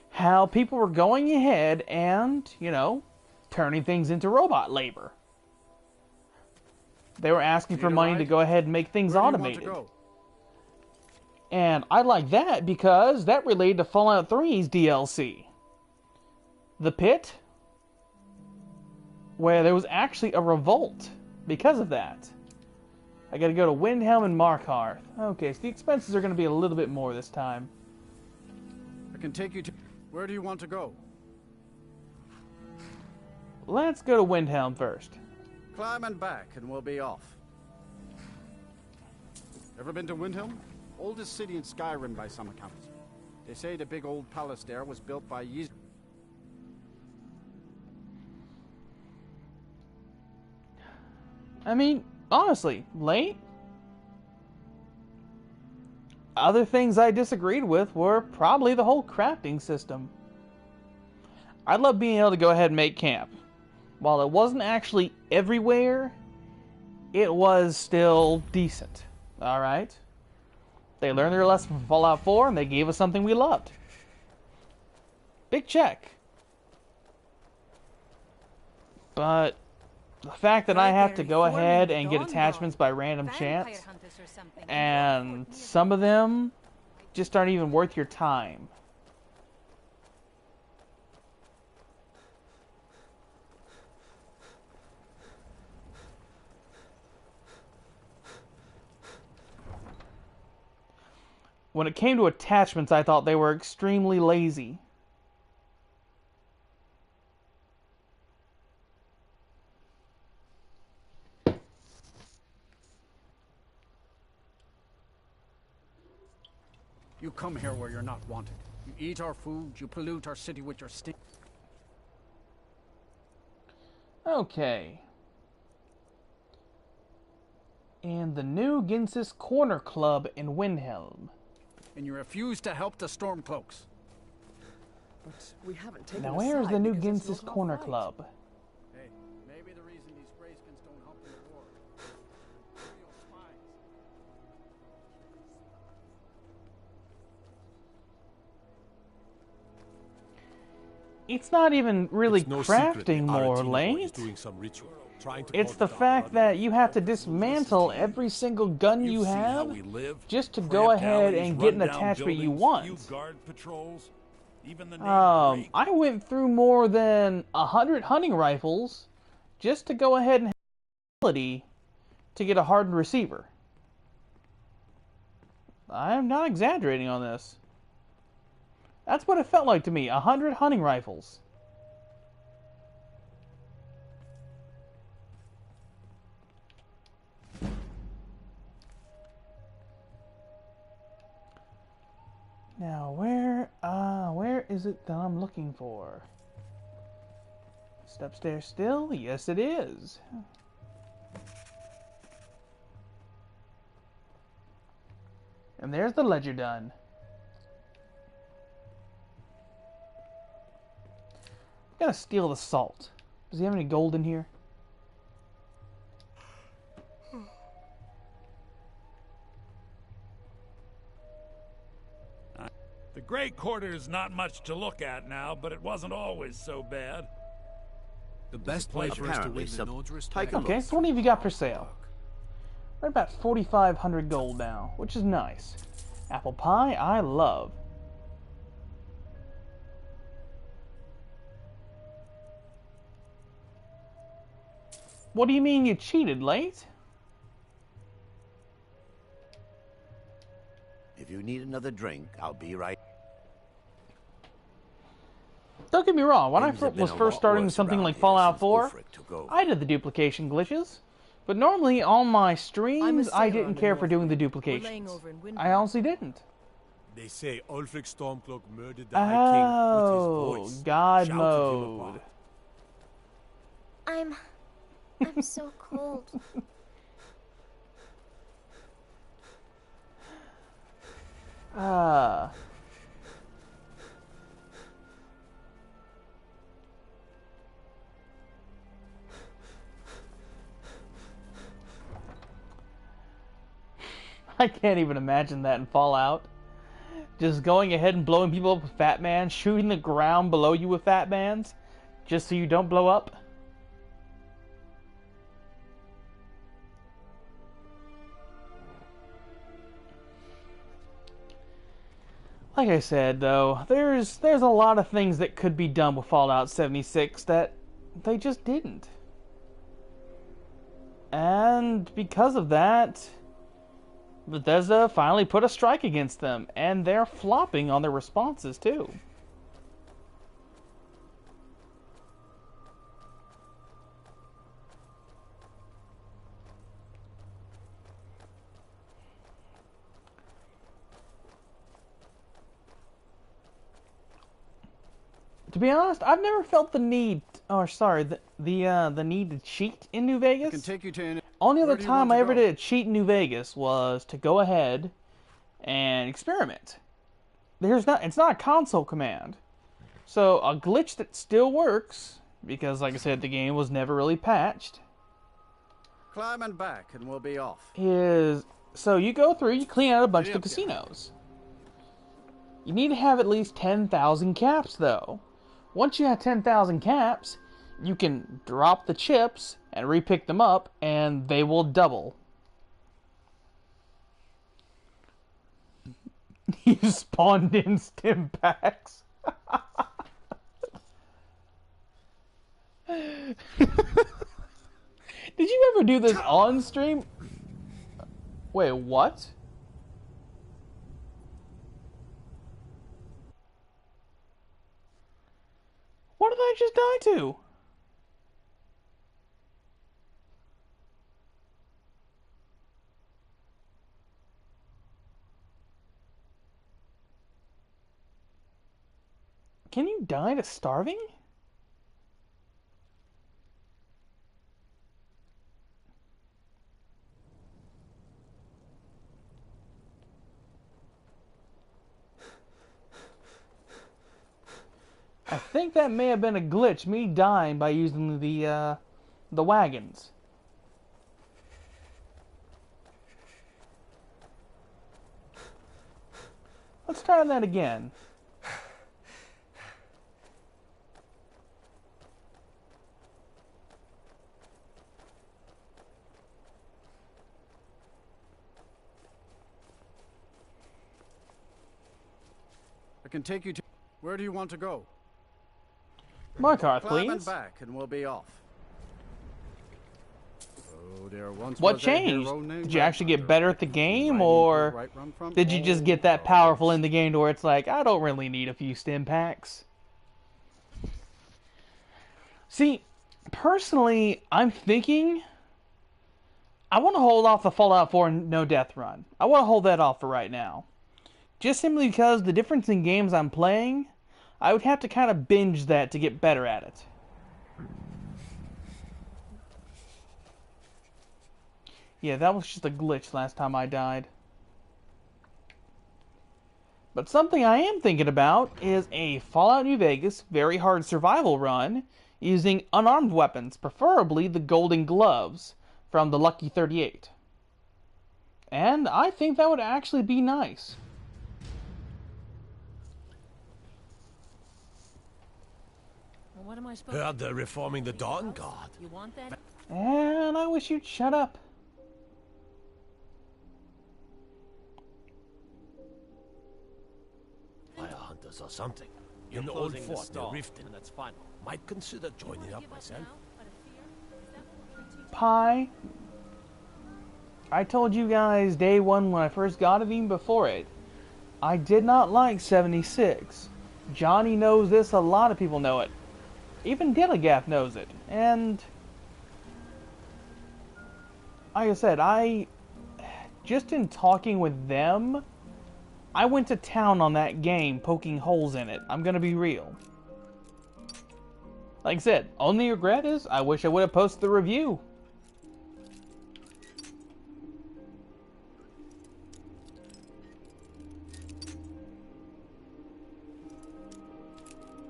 Speaker 1: how people were going ahead and, you know, turning things into robot labor. They were asking for money to go ahead and make things automated. And I like that because that related to Fallout 3's DLC. The Pit, where there was actually a revolt because of that. I gotta go to Windhelm and Markarth. Okay, so the expenses are gonna be a little bit more this time.
Speaker 16: I can take you to... Where do you want to go?
Speaker 1: Let's go to Windhelm first.
Speaker 16: Climb and back, and we'll be off. Ever been to Windhelm? Oldest city in Skyrim by some accounts. They say the big old palace there was built by
Speaker 1: I mean, honestly, late? Other things I disagreed with were probably the whole crafting system. I love being able to go ahead and make camp. While it wasn't actually everywhere, it was still decent. Alright? They learned their lesson from Fallout 4 and they gave us something we loved. Big check. But the fact that I have to go ahead and get attachments by random chance, and some of them just aren't even worth your time. When it came to attachments, I thought they were extremely lazy.
Speaker 16: You come here where you're not wanted. You eat our food, you pollute our city with your stink.
Speaker 1: Okay. And the new Ginsis Corner Club in Windhelm.
Speaker 16: And you refuse to help the Stormcloaks.
Speaker 8: But we haven't taken
Speaker 1: Now
Speaker 8: a
Speaker 1: where's
Speaker 8: side
Speaker 1: the new
Speaker 8: because it's
Speaker 1: Ginsis
Speaker 8: not our
Speaker 1: Corner
Speaker 8: fight.
Speaker 1: Club?
Speaker 16: Hey, maybe the reason these Greyskins don't help in the war. Imperial spies.
Speaker 1: It's not even really
Speaker 22: It's no secret
Speaker 1: crafting
Speaker 22: the
Speaker 1: more
Speaker 22: Aretino boy is
Speaker 1: late.
Speaker 22: doing some ritual, trying to
Speaker 1: It's
Speaker 22: call
Speaker 1: the
Speaker 22: Dark
Speaker 1: fact
Speaker 22: Brotherhood
Speaker 1: that you have to dismantle every single gun you
Speaker 2: You've seen how
Speaker 1: have
Speaker 2: we live.
Speaker 1: just to
Speaker 2: Cramped
Speaker 1: go ahead
Speaker 2: alleys,
Speaker 1: and get an
Speaker 2: rundown
Speaker 1: attachment you
Speaker 2: buildings,
Speaker 1: want.
Speaker 2: few guard patrols, even the name Drake.
Speaker 1: I went through more than 100 hunting rifles just to go ahead and have the ability to get a hardened receiver. I'm not exaggerating on this. That's what it felt like to me, 100 hunting rifles. Now, where is it that I'm looking for? Is it upstairs still? Yes, it is. And there's the ledger done. I'm gonna steal the salt. Does he have any gold in here?
Speaker 2: The Great Quarter's not much to look at now, but it wasn't always so bad.
Speaker 4: The best way for us to win the Nodes respect.
Speaker 1: Okay, so what have you got for sale? We're about 4,500 gold now, which is nice. Apple pie, I love. What do you mean you cheated, Late?
Speaker 4: If you need another drink, I'll be right.
Speaker 1: Don't get me wrong, when I
Speaker 4: Things have been
Speaker 1: was
Speaker 4: a
Speaker 1: first
Speaker 4: lot
Speaker 1: starting
Speaker 4: worse
Speaker 1: something
Speaker 4: around
Speaker 1: like
Speaker 4: here
Speaker 1: Fallout
Speaker 4: since
Speaker 1: 4,
Speaker 4: Ulfric took over.
Speaker 1: I did the duplication glitches. But normally on my streams, I
Speaker 19: sailor
Speaker 1: didn't
Speaker 19: on the
Speaker 1: care for
Speaker 19: North
Speaker 1: doing the
Speaker 19: Wind. We're laying
Speaker 1: duplications.
Speaker 19: over in
Speaker 1: I honestly didn't.
Speaker 22: They say Ulfric Stormcloak murdered the High King with his
Speaker 1: Oh,
Speaker 22: voice.
Speaker 1: God
Speaker 22: Shouted him
Speaker 1: mode.
Speaker 22: apart.
Speaker 23: I'm so cold.
Speaker 1: Ah. I can't even imagine that in Fallout. Just going ahead and blowing people up with Fat Man, shooting the ground below you with Fat Mans, just so you don't blow up. Like I said, though, there's a lot of things that could be done with Fallout 76 that they just didn't. And because of that, Bethesda finally put a strike against them, and they're flopping on their responses too. To be honest, I've never felt the need, or sorry, the need to cheat in New Vegas.
Speaker 16: I can take you to any...
Speaker 1: Only
Speaker 16: Where
Speaker 1: other
Speaker 16: do you
Speaker 1: time
Speaker 16: want
Speaker 1: I
Speaker 16: to
Speaker 1: ever
Speaker 16: go?
Speaker 1: did cheat in New Vegas was to go ahead and experiment. It's not a console command. So a glitch that still works, because like I said, the game was never really patched,
Speaker 16: Climbing back and we'll be off.
Speaker 1: is so you go through, you clean out a bunch of the
Speaker 16: Yep.
Speaker 1: casinos. You need to have at least 10,000 caps though. Once you have 10,000 caps, you can drop the chips and repick them up, and they will double. You spawned in stim packs. Did you ever do this on stream? Wait, what? What did I just die to? Can you die to starving? I think that may have been a glitch, me dying by using the wagons. Let's try that again.
Speaker 16: I can take you to... Where do you want to go?
Speaker 1: Markarth,
Speaker 16: Climb and
Speaker 1: please.
Speaker 16: back, and we'll be off. Oh, there once
Speaker 1: What
Speaker 16: was a
Speaker 1: changed?
Speaker 16: hero named
Speaker 1: Did you actually get better at the game, or did you just get that powerful in the game to where it's like, I don't really need a few stim packs? See, personally, I'm thinking I want to hold off the Fallout 4 no death run. I want to hold that off for right now. Just simply because the difference in games I'm playing, I would have to kind of binge that to get better at it. Yeah, that was just a glitch last time I died. But something I am thinking about is a Fallout New Vegas very hard survival run using unarmed weapons, preferably the golden gloves from the Lucky 38. And I think that would actually be nice.
Speaker 12: What am I supposed
Speaker 4: Heard they're reforming the Dawn Guard.
Speaker 12: You want that?
Speaker 1: And I wish you'd shut up.
Speaker 4: Fire hunters or something. In the old fort near Riften. That's final. Might consider joining up myself.
Speaker 1: Pie. I told you guys day one when I first got it, even before it, I did not like 76. Johnny knows this, a lot of people know it. Even Dilligath knows it. And like I said, just in talking with them, I went to town on that game, poking holes in it. I'm gonna be real. Like I said, only regret is I wish I would have posted the review.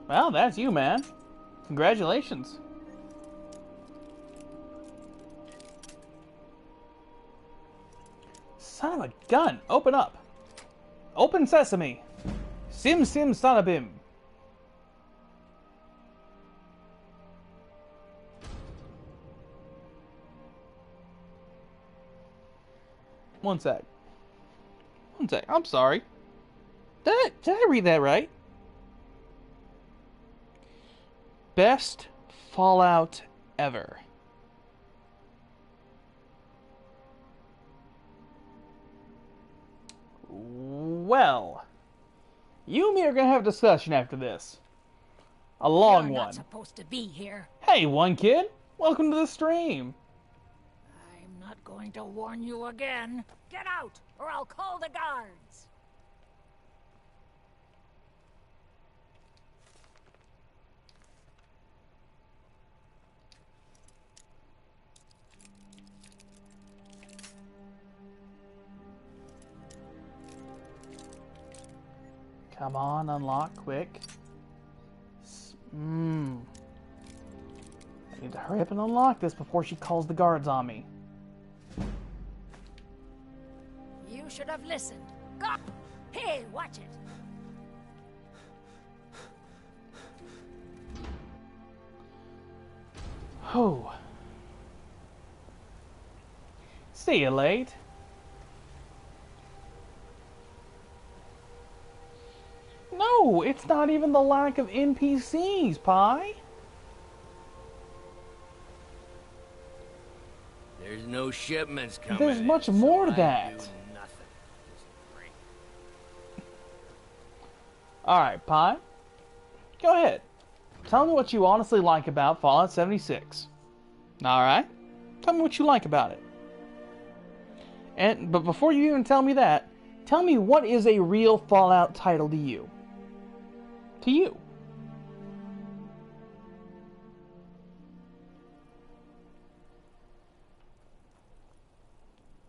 Speaker 1: Well, that's you, man. Congratulations. Son of a gun! Open up! Open sesame! Sim sim son of him! One sec. One sec. I'm sorry. Did I read that right? Best Fallout ever. Well, you and me are going to have a discussion after this. A long
Speaker 12: You're
Speaker 1: one.
Speaker 12: not supposed to be here.
Speaker 1: Hey, one kid. Welcome to the stream.
Speaker 12: I'm not going to warn you again. Get out, or I'll call the guards.
Speaker 1: Come on, unlock quick. I need to hurry up and unlock this before she calls the guards on me.
Speaker 12: You should have listened. Go! Hey, watch it.
Speaker 1: Oh. See you late. No, it's not even the lack of NPCs, Pi.
Speaker 5: There's no shipments coming.
Speaker 1: There's much more to that.
Speaker 5: Nothing.
Speaker 1: Alright, Pi. Go ahead. Tell me what you honestly like about Fallout 76. Alright? Tell me what you like about it. But before you even tell me that, tell me what is a real Fallout title to you? To you.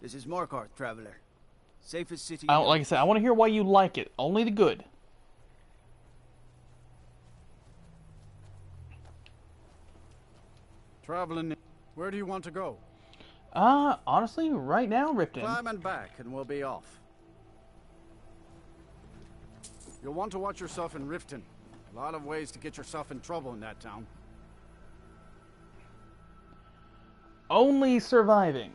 Speaker 10: This is Markarth, traveler. Safest city.
Speaker 1: Like I said, I want to hear why you like it. Only the good.
Speaker 16: Traveling. Where do you want to go?
Speaker 1: Honestly, right now, Riften.
Speaker 16: Climb and back, and we'll be off. You'll want to watch yourself in Riften. A lot of ways to get yourself in trouble in that town.
Speaker 1: Only surviving.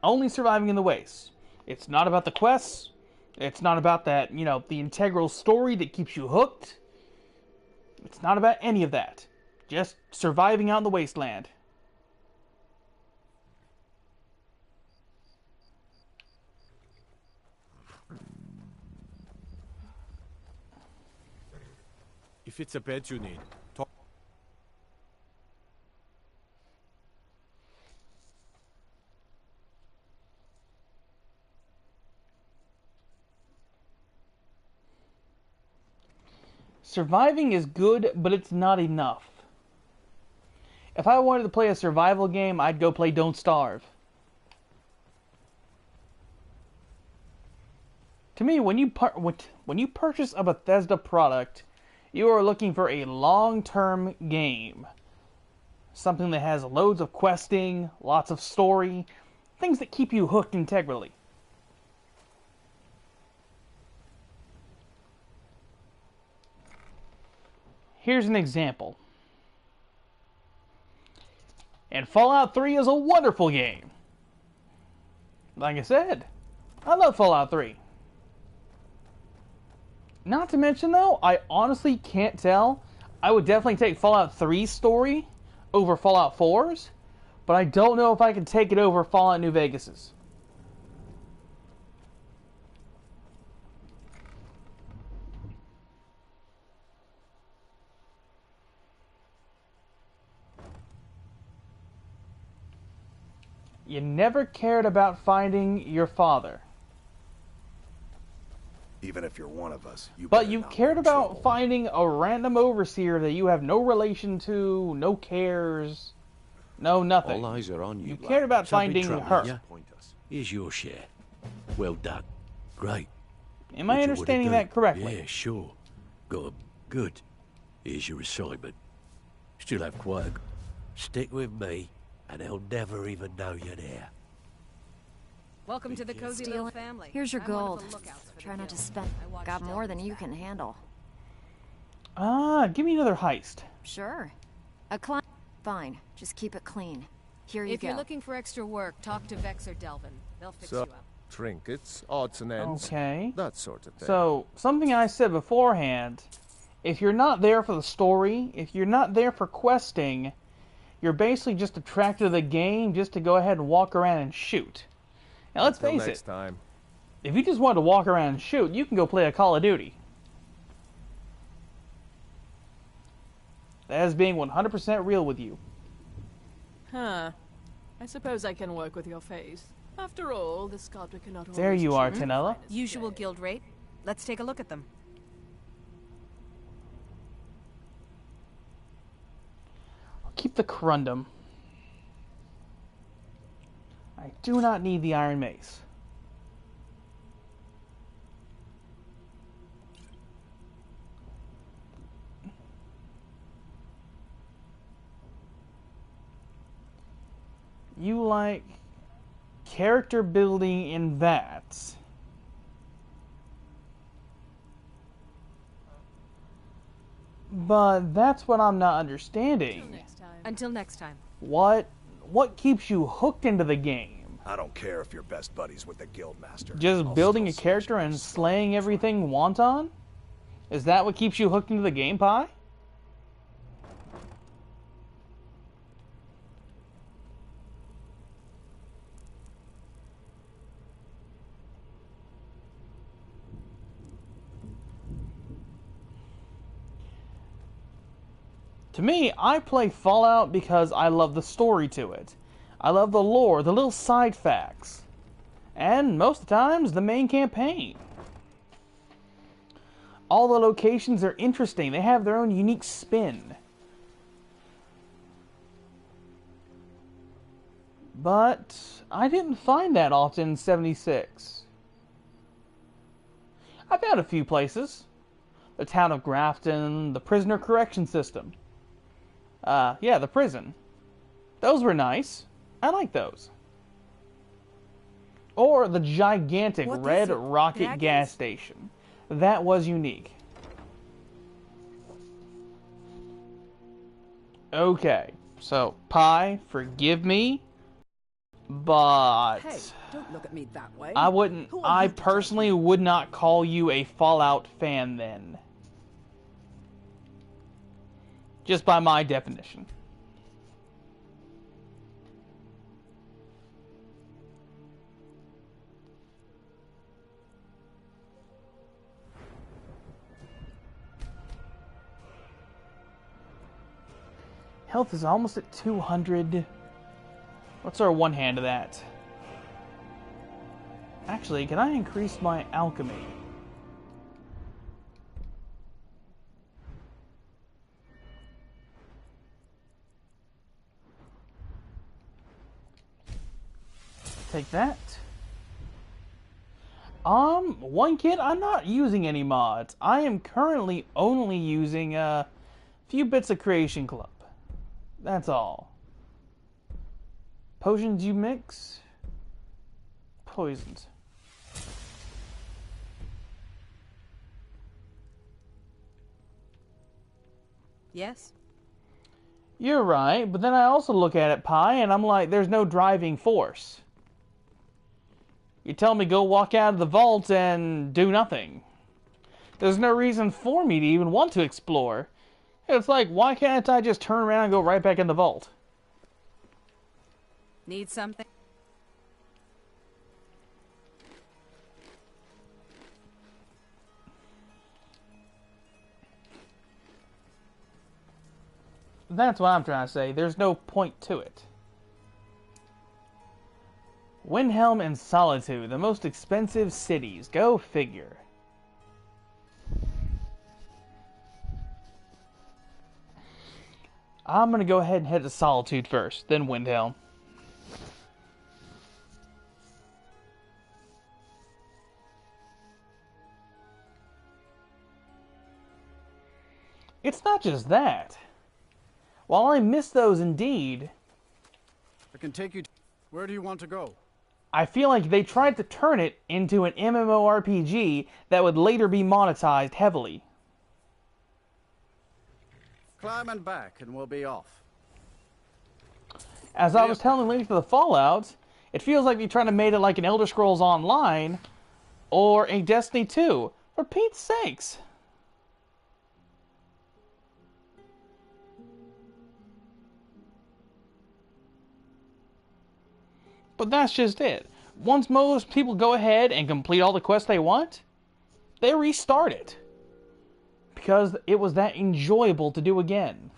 Speaker 1: Only surviving in the wastes. It's not about the quests. It's not about that, you know, the integral story that keeps you hooked. It's not about any of that. Just surviving out in the wasteland.
Speaker 22: If it's a bed you need, talk.
Speaker 1: Surviving is good, but it's not enough. If I wanted to play a survival game, I'd go play Don't Starve. To me, when you purchase a Bethesda product, you are looking for a long-term game. Something that has loads of questing, lots of story, things that keep you hooked integrally. Here's an example. And Fallout 3 is a wonderful game. Like I said, I love Fallout 3. Not to mention, though, I honestly can't tell. I would definitely take Fallout 3's story over Fallout 4's, but I don't know if I could take it over Fallout New Vegas's. You never cared about finding your father.
Speaker 17: Even if you're one of us,
Speaker 1: But you cared about finding a random overseer that you have no relation to, no cares, no nothing.
Speaker 3: All eyes are on you.
Speaker 1: You cared about finding her.
Speaker 4: Yeah? Here's your share. Well done. Great.
Speaker 1: Am I understanding that correctly?
Speaker 4: Yeah, sure. Good. Good. Here's your assignment. Still have quite a... Stick with me, and they'll never even know you're there.
Speaker 7: Welcome to the cozy little family.
Speaker 6: Here's your
Speaker 7: I'm one of
Speaker 6: gold.
Speaker 7: the lookouts for
Speaker 6: Try
Speaker 7: the
Speaker 6: not to
Speaker 7: guild.
Speaker 6: spend. Got more than you can handle.
Speaker 1: Give me another heist.
Speaker 6: Sure. A client. Fine. Just keep it clean. Here you
Speaker 7: If
Speaker 6: go.
Speaker 7: you're looking for extra work, talk to Vex or Delvin. They'll fix you up.
Speaker 9: Trinkets, odds and ends,
Speaker 1: Okay.
Speaker 9: that sort of thing.
Speaker 1: So, something I said beforehand, if you're not there for the story, if you're not there for questing, you're basically just attracted to the game just to go ahead and walk around and shoot. Now let's
Speaker 9: Until
Speaker 1: face
Speaker 9: next
Speaker 1: it,
Speaker 9: time.
Speaker 1: if you just want to walk around and shoot, you can go play a Call of Duty. That is being 100% real with you.
Speaker 11: Huh. I suppose I can work with your face. After all, the sculptor cannot
Speaker 1: There
Speaker 11: always
Speaker 1: you are,
Speaker 11: choose.
Speaker 1: Tenella.
Speaker 7: Usual guild rate. Let's take a look at them.
Speaker 1: I'll keep the corundum. I do not need the iron mace. You like character building in that. But that's what I'm not understanding.
Speaker 7: Until next time.
Speaker 1: What keeps you hooked into the game?
Speaker 17: I don't care if you're best buddies with the guildmaster.
Speaker 1: Just building a character and slaying everything wanton? Is that what keeps you hooked into the game, Pie? To me, I play Fallout because I love the story to it. I love the lore, the little side facts. And most of the times, the main campaign. All the locations are interesting. They have their own unique spin. But I didn't find that often in 76. I found a few places. The town of Grafton, the prisoner correction system. Yeah, the prison. Those were nice. I like those. Or the gigantic Red Rocket gas station. That was unique. Okay, so Pi, forgive me, but
Speaker 19: Hey, don't look at me that way.
Speaker 1: I personally would not call you a Fallout fan then. Just by my definition. Health is almost at 200. What's our one hand of that? Actually, can I increase my alchemy? Take that. One kid, I'm not using any mods. I am currently only using a few bits of Creation Club. That's all. Potions you mix? Poisons.
Speaker 7: Yes?
Speaker 1: You're right, but then I also look at it, Pi, and I'm like, there's no driving force. You tell me go walk out of the vault and do nothing. There's no reason for me to even want to explore. It's like, why can't I just turn around and go right back in the vault?
Speaker 7: Need something?
Speaker 1: That's what I'm trying to say. There's no point to it. Windhelm and Solitude, the most expensive cities. Go figure. I'm going to go ahead and head to Solitude first, then Windhelm. It's not just that. While I miss those indeed,
Speaker 16: I can take you to... Where do you want to go?
Speaker 1: I feel like they tried to turn it into an MMORPG that would later be monetized heavily.
Speaker 16: Climb and back, and we'll be off.
Speaker 1: As I was telling Lady for the Fallout, it feels like they're trying to make it like an Elder Scrolls Online or a Destiny 2. For Pete's sakes. But that's just it. Once most people go ahead and complete all the quests they want, they restart it. Because it was that enjoyable to do again.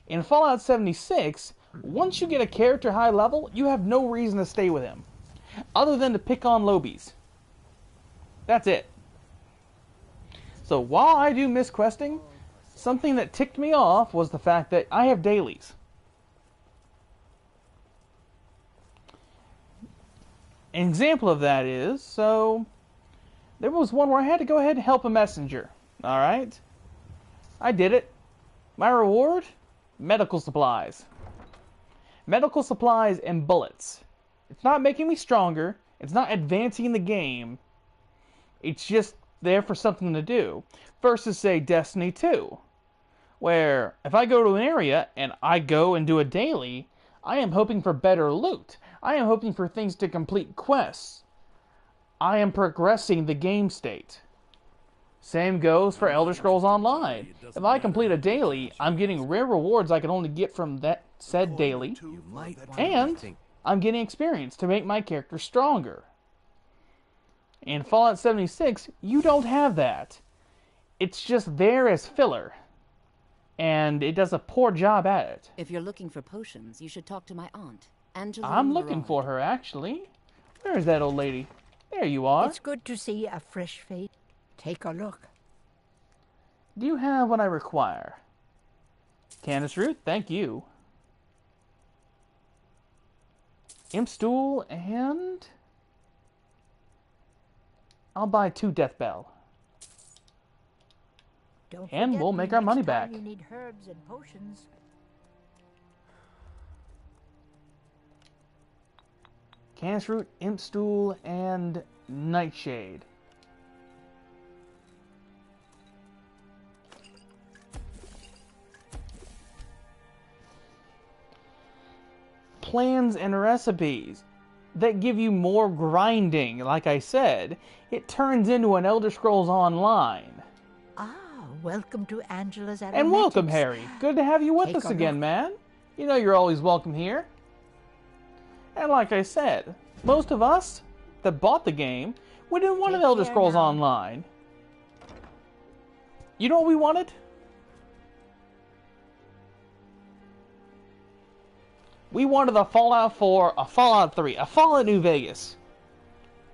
Speaker 1: In Fallout 76, once you get a character high level, you have no reason to stay with him. Other than to pick on lobies. That's it. So while I do miss questing, something that ticked me off was the fact that I have dailies. An example of that is, so there was one where I had to go ahead and help a messenger. Alright? I did it. My reward? Medical supplies. Medical supplies and bullets. It's not making me stronger. It's not advancing the game. It's just there for something to do. Versus, say, Destiny 2. Where, if I go to an area and I go and do a daily, I am hoping for better loot. I am hoping for things to complete quests. I am progressing the game state. Same goes for Elder Scrolls Online. If I complete a daily, I'm getting rare rewards I can only get from that said daily, and I'm getting experience to make my character stronger. In Fallout 76, you don't have that. It's just there as filler, and it does a poor job at it.
Speaker 13: If you're looking for potions, you should talk to my aunt, Angela.
Speaker 1: I'm looking for her, actually. Where is that old lady? There you are.
Speaker 14: It's good to see a fresh face. Take a look.
Speaker 1: Do you have what I require? Candace Root, thank you. Imp Stool, and I'll buy 2 Death Bell.
Speaker 14: Don't
Speaker 1: and we'll make our money back.
Speaker 14: You need herbs and potions.
Speaker 1: Canis Root, Imp Stool, and Nightshade. Plans and recipes that give you more grinding. Like I said, it turns into an Elder Scrolls Online.
Speaker 14: Ah, welcome to Angela's Aromatics.
Speaker 1: And welcome, Harry. Good to have you with us again, man. You know you're always welcome here. And like I said, most of us that bought the game, we didn't want an Elder Scrolls Online. You know what we wanted? We wanted a Fallout 4, a Fallout 3, a Fallout New Vegas,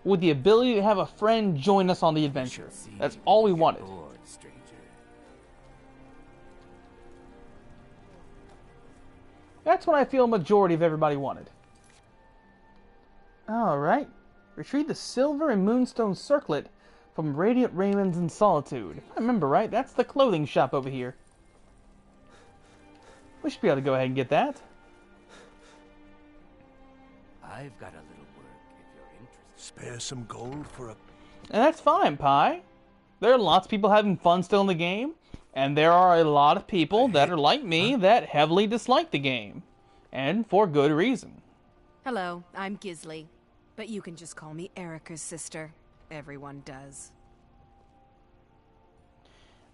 Speaker 1: with the ability to have a friend join us on the adventure. That's all we wanted. That's what I feel a majority of everybody wanted. Alright. Retrieve the Silver and Moonstone Circlet from Radiant Raymonds in Solitude. I remember, right? That's the clothing shop over here. We should be able to go ahead and get that.
Speaker 4: I've got a little work if you're interested.
Speaker 22: Spare some gold for a...
Speaker 1: And that's fine, Pi. There are lots of people having fun still in the game, and there are a lot of people that are like me that heavily dislike the game. And for good reason.
Speaker 7: Hello, I'm Gisli, but you can just call me Erica's sister. Everyone does.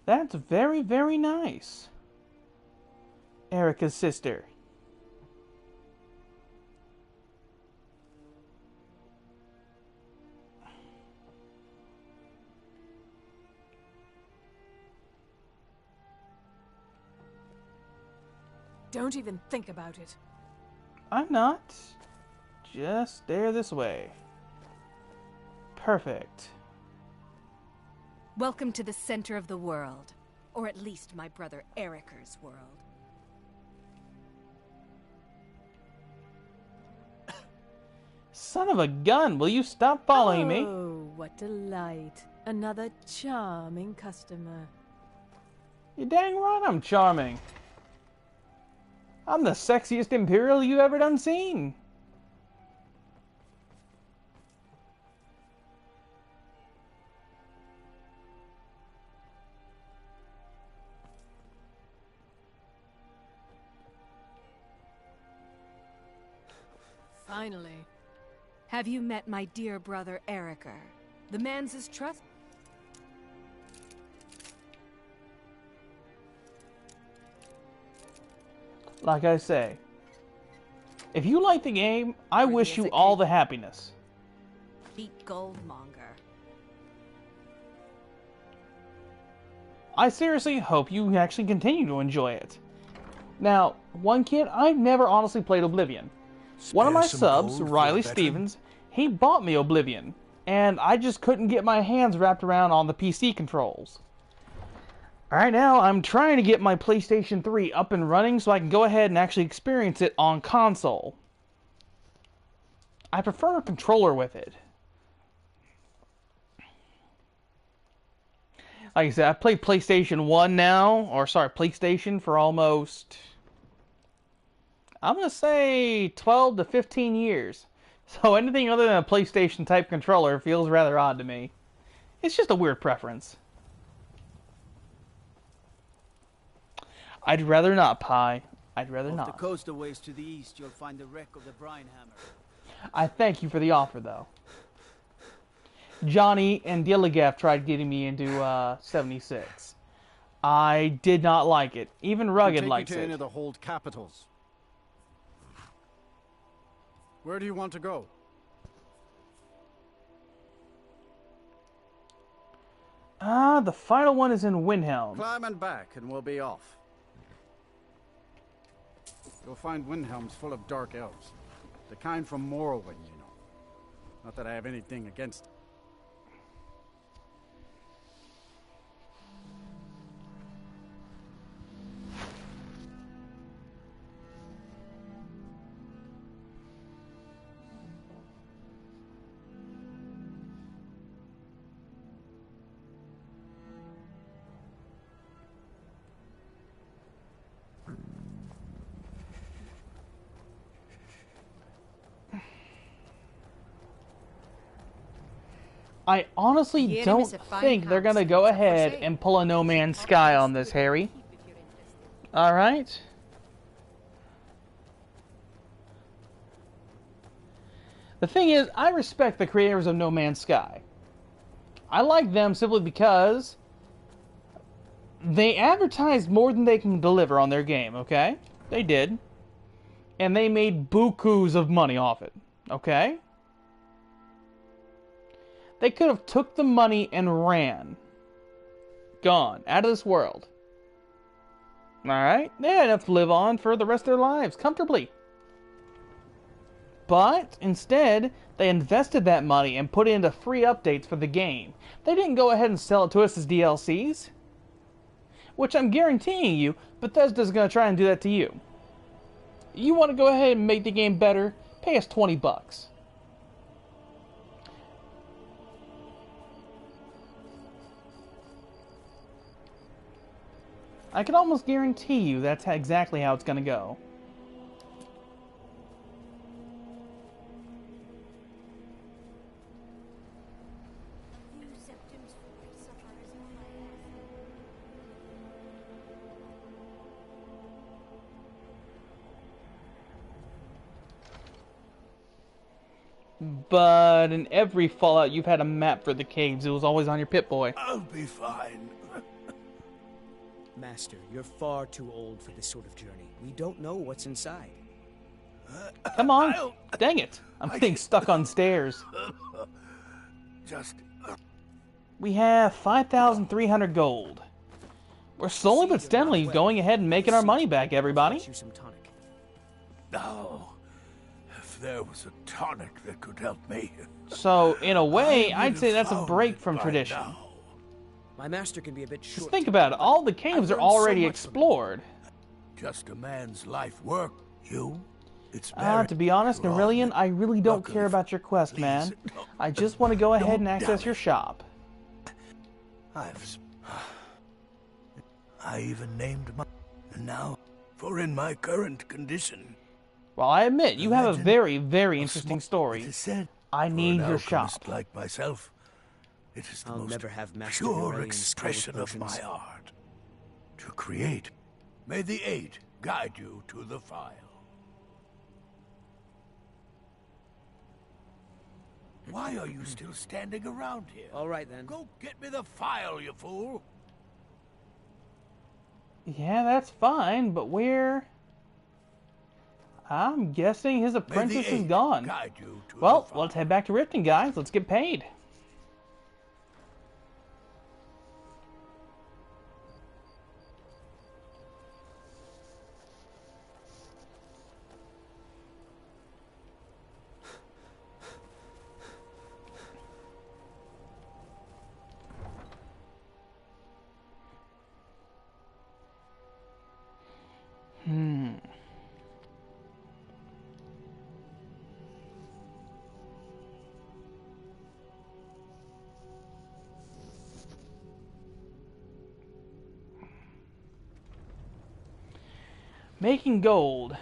Speaker 1: That's very, very nice. Erica's sister.
Speaker 11: Don't even think about it.
Speaker 1: I'm not. Just stare this way. Perfect.
Speaker 7: Welcome to the center of the world. Or at least my brother Erica's world.
Speaker 1: Son of a gun, will you stop following me?
Speaker 11: Oh, what delight. Another charming customer.
Speaker 1: You're dang right I'm charming. I'm the sexiest Imperial you've ever done seen.
Speaker 7: Finally. Have you met my dear brother Erica? The man's his trust.
Speaker 1: Like I say, if you like the game, I wish you all the happiness.
Speaker 7: Beat Goldmonger.
Speaker 1: I seriously hope you actually continue to enjoy it. Now, one kid, I've never honestly played Oblivion. One of my subs, Riley Stevens, he bought me Oblivion, and I just couldn't get my hands wrapped around on the PC controls. Right now, I'm trying to get my PlayStation 3 up and running so I can go ahead and actually experience it on console. I prefer a controller with it. Like I said, I've played PlayStation 1 now, or sorry, PlayStation for almost, I'm going to say 12 to 15 years. So anything other than a PlayStation type controller feels rather odd to me. It's just a weird preference. I'd rather not, Pi. I'd rather not.
Speaker 10: Off the coast a ways to the east, you'll find the wreck of the brine hammer.
Speaker 1: I thank you for the offer, though. Johnny and Dilligaff tried getting me into 76. I did not like it. Even Rugged likes it.
Speaker 16: Take you to any of the hold capitals. Where do you want to go?
Speaker 1: The final one is in Windhelm.
Speaker 16: Climb and back, and we'll be off. You'll find Windhelm's full of dark elves. The kind from Morrowind, you know. Not that I have anything against them.
Speaker 1: I honestly don't think they're going to go ahead and pull a No Man's Sky on this, Harry. Alright? The thing is, I respect the creators of No Man's Sky. I like them simply because they advertised more than they can deliver on their game, okay? They did. And they made bukus of money off it, okay? They could have took the money and ran. Gone. Out of this world. Alright? They had enough to live on for the rest of their lives, comfortably. But, instead, they invested that money and put it into free updates for the game. They didn't go ahead and sell it to us as DLCs. Which I'm guaranteeing you, Bethesda's going to try and do that to you. You want to go ahead and make the game better? Pay us $20. I can almost guarantee you that's exactly how it's going to go. But in every Fallout, you've had a map for the caves. It was always on your Pip-Boy.
Speaker 4: I'll be fine.
Speaker 15: Master, you're far too old for this sort of journey. We don't know what's inside.
Speaker 1: Come on. Dang it. I'm getting stuck on stairs. We have 5,300 gold. We're slowly but steadily going ahead and making our money back, everybody.
Speaker 4: No. If there was a tonic that could help me.
Speaker 1: So, in a way, I'd say that's a break from tradition.
Speaker 15: My master can be a bit short.
Speaker 1: Just think about it. All the caves are already explored.
Speaker 4: Just a man's life work.
Speaker 1: To be honest, Nerillion, I really don't care about your quest, man. I just want to go ahead and access your shop.
Speaker 4: I even named my... Now, for in my current condition...
Speaker 1: Well, I admit, you have a very, very interesting story. I need your shop.
Speaker 4: Like myself, it is the
Speaker 15: I'll
Speaker 4: most
Speaker 15: never have
Speaker 4: pure expression of my art. To create. May the 8 guide you to the file. Why are you still standing around here?
Speaker 15: All right, then.
Speaker 4: Go get me the file, you fool.
Speaker 1: Yeah, that's fine, but where... I'm guessing his apprentice is gone. Well, let's head back to Riften, guys. Let's get paid. Making gold.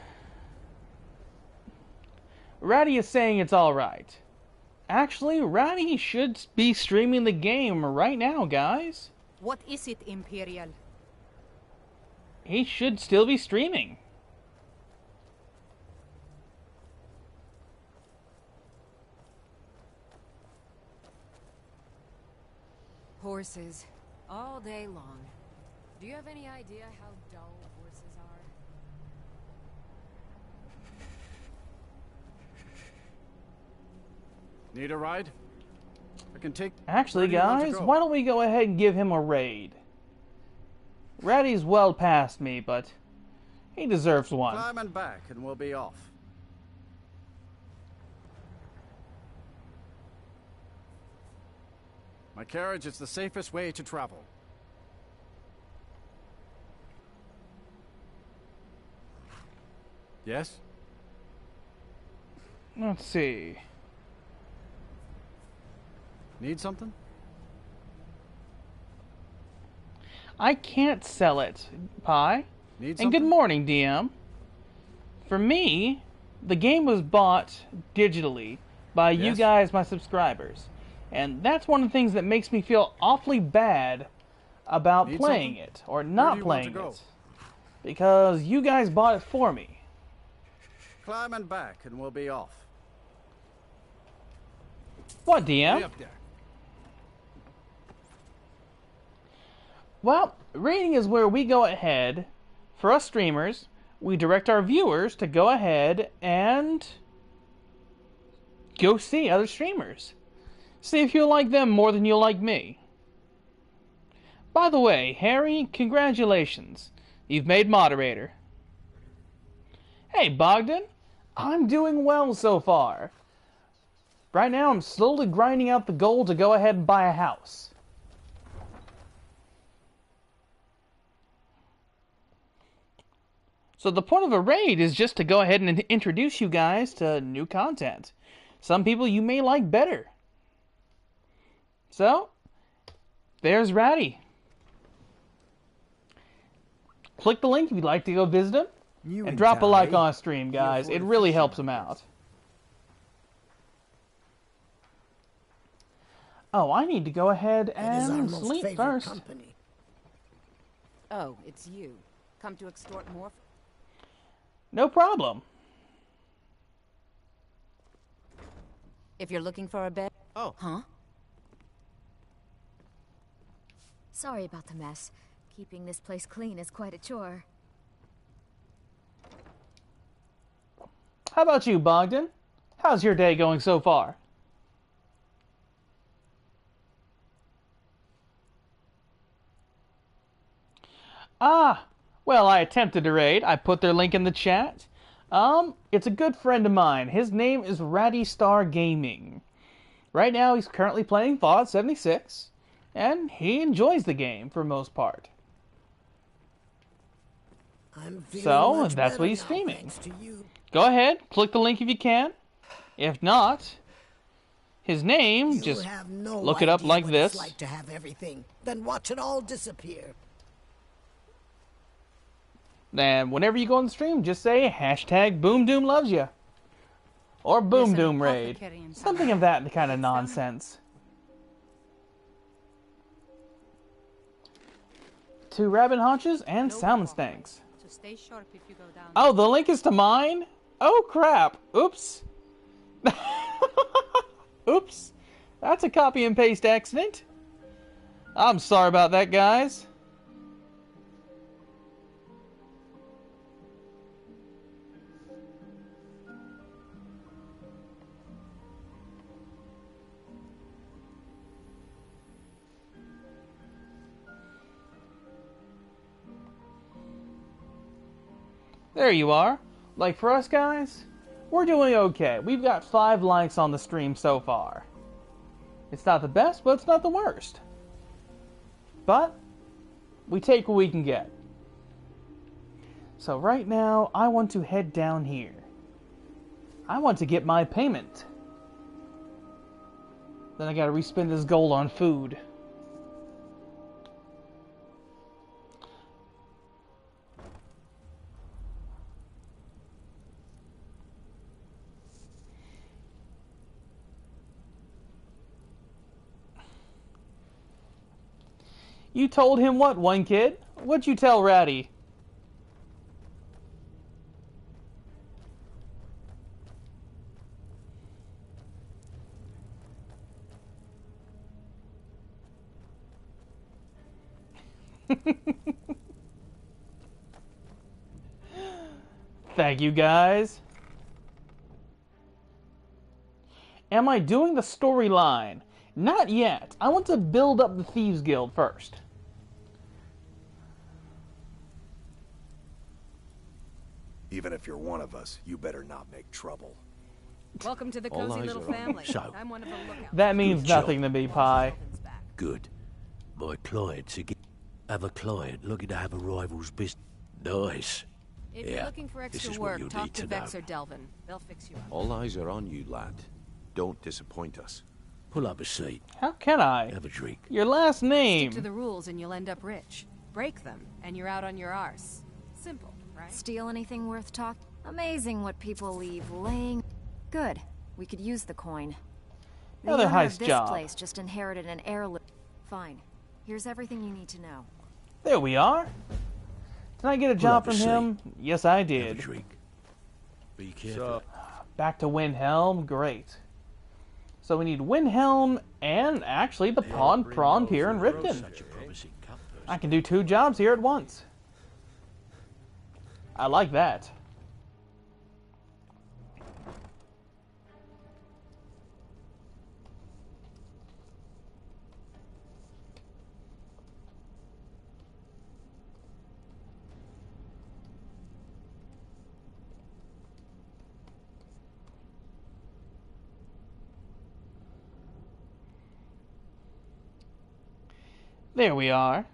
Speaker 1: Ratty is saying it's alright. Actually, Ratty should be streaming the game right now, guys.
Speaker 21: What is it, Imperial?
Speaker 1: He should still be streaming.
Speaker 18: Horses. All day long. Do you have any idea how dull horses are?
Speaker 16: Need a ride? I can take...
Speaker 1: Actually, guys, why don't we go ahead and give him a raid? Ratty's well past me, but he deserves one.
Speaker 16: Climb and back, and we'll be off. My carriage is the safest way to travel. Yes?
Speaker 1: Let's see.
Speaker 16: Need something?
Speaker 1: I can't sell it, Pi.
Speaker 16: Need
Speaker 1: and good morning, DM. For me, the game was bought digitally by you guys, my subscribers. And that's one of the things that makes me feel awfully bad about
Speaker 16: Need
Speaker 1: playing
Speaker 16: something?
Speaker 1: it, or
Speaker 16: Where do
Speaker 1: not
Speaker 16: you want
Speaker 1: playing
Speaker 16: to go?
Speaker 1: it. Because you guys bought it for me.
Speaker 16: Climbing back and we'll be off.
Speaker 1: What, DM?
Speaker 16: Way up there.
Speaker 1: Well, rating is where we go ahead, for us streamers, we direct our viewers to go ahead and go see other streamers. See if you'll like them more than you'll like me. By the way, Harry, congratulations. You've made moderator. Hey, Bogdan. I'm doing well so far. Right now, I'm slowly grinding out the gold to go ahead and buy a house. So the point of a raid is just to go ahead and introduce you guys to new content. Some people you may like better. So, there's Ratty. Click the link if you'd like to go visit him. And drop a like on stream, guys. It really helps him out. Oh, I need to go ahead and sleep first.
Speaker 13: Company. Oh, it's you. Come to extort more?
Speaker 1: No problem.
Speaker 13: If you're looking for a bed...
Speaker 15: Oh.
Speaker 13: Huh?
Speaker 6: Sorry about the mess. Keeping this place clean is quite a chore.
Speaker 1: How about you, Bogdan? How's your day going so far? Ah, well, I attempted to raid. I put their link in the chat. It's a good friend of mine. His name is Ratty Star Gaming. Right now, he's currently playing Fallout 76, and he enjoys the game for most part. So, that's what he's streaming. Go ahead, click the link if you can. If not, his name, just look it up like this.
Speaker 2: Like to have everything, then watch it all disappear.
Speaker 1: And whenever you go on the stream, just say hashtag BoomDoom loves you. Or BoomDoom raid. Something of that kind of nonsense. 2 rabbit haunches and salmon stanks.
Speaker 21: So stay sharp if you go down.
Speaker 1: Oh, the link is to mine? Oh crap. Oops. Oops. That's a copy and paste accident. I'm sorry about that, guys. There you are. Like for us guys, we're doing okay. We've got 5 likes on the stream so far. It's not the best, but it's not the worst. But we take what we can get. So right now, I want to head down here. I want to get my payment. Then I gotta respend this gold on food. You told him what, one kid? What'd you tell Ratty? Thank you, guys. Am I doing the storyline? Not yet. I want to build up the Thieves Guild first.
Speaker 17: Even if you're one of us, you better not make trouble.
Speaker 18: Welcome to the cozy little family.
Speaker 4: So,
Speaker 18: I'm one of the lookouts.
Speaker 1: That means nothing to me, Pie.
Speaker 4: Good. My client's again. Have a client looking to have a rival's business. Nice.
Speaker 18: If you're looking for
Speaker 4: this
Speaker 18: extra
Speaker 4: is what
Speaker 18: work,
Speaker 4: you'll
Speaker 18: talk
Speaker 4: need
Speaker 18: to
Speaker 4: to
Speaker 18: Vex
Speaker 4: know.
Speaker 18: or Delvin. They'll fix you up.
Speaker 3: All eyes are on you, lad. Don't disappoint us.
Speaker 4: Pull up a seat.
Speaker 1: How can I?
Speaker 4: Have a drink.
Speaker 1: Your last name.
Speaker 7: Stick to the rules and you'll end up rich. Break them, and you're out on your arse. Simple, right?
Speaker 6: Steal anything worth talking? Amazing what people leave laying. Good. We could use the coin. The
Speaker 1: Another
Speaker 6: owner of
Speaker 1: heist
Speaker 6: this
Speaker 1: job.
Speaker 6: place just inherited an heirloom. Fine. Here's everything you need to know.
Speaker 1: There we are. Did I get a job from
Speaker 4: Obviously.
Speaker 1: him? Yes, I
Speaker 4: Have a
Speaker 1: did.
Speaker 4: drink. Be careful.
Speaker 1: Back to Windhelm. Great. So we need Windhelm and actually the Prawn Pier in Riften.
Speaker 4: Such a promising cup person.
Speaker 1: I can do 2 jobs here at once. I like that. There we are.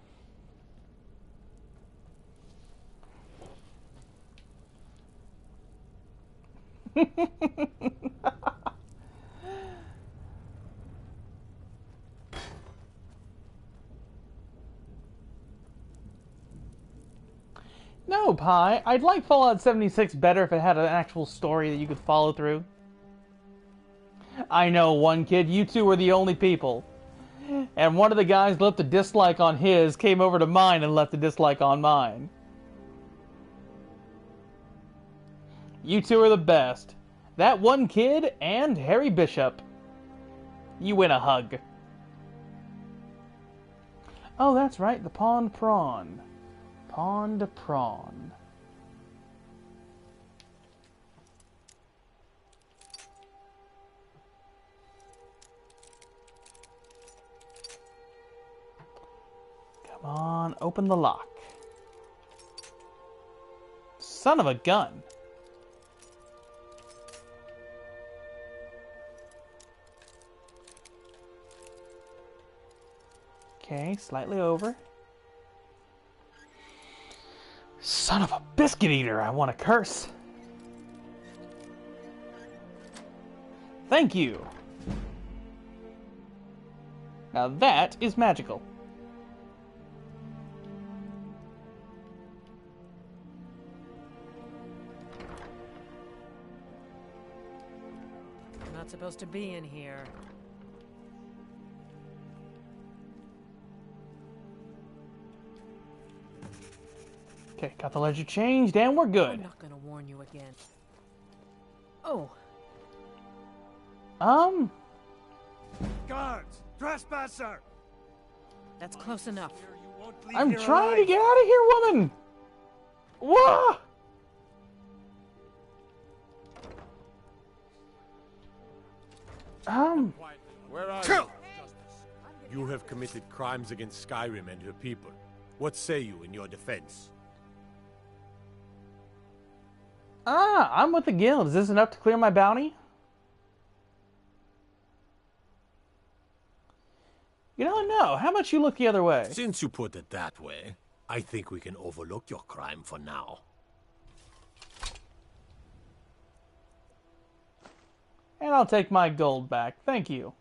Speaker 1: No, Pi. I'd like Fallout 76 better if it had an actual story that you could follow through. I know, one kid, you two were the only people. And one of the guys left a dislike on his, came over to mine and left a dislike on mine. You two are the best. That one kid and Harry Bishop. You win a hug. Oh, that's right, the Pond Prawn. Pond Prawn. Come on, open the lock. Son of a gun. Okay, slightly over. Son of a biscuit eater, I want to curse. Thank you. Now that is magical.
Speaker 21: You're not supposed to be in here.
Speaker 1: Okay, got the ledger changed, and we're good.
Speaker 21: I'm not gonna warn you again. Oh.
Speaker 22: Guards! Trespasser!
Speaker 21: That's close enough.
Speaker 1: I'm trying to get out of here, woman! Whoa!
Speaker 22: Where are you? You have committed crimes against Skyrim and her people. What say you in your defense?
Speaker 1: I'm with the guild. Is this enough to clear my bounty? You don't know. How about you look the other way?
Speaker 22: Since you put it that way, I think we can overlook your crime for now.
Speaker 1: And I'll take my gold back. Thank you.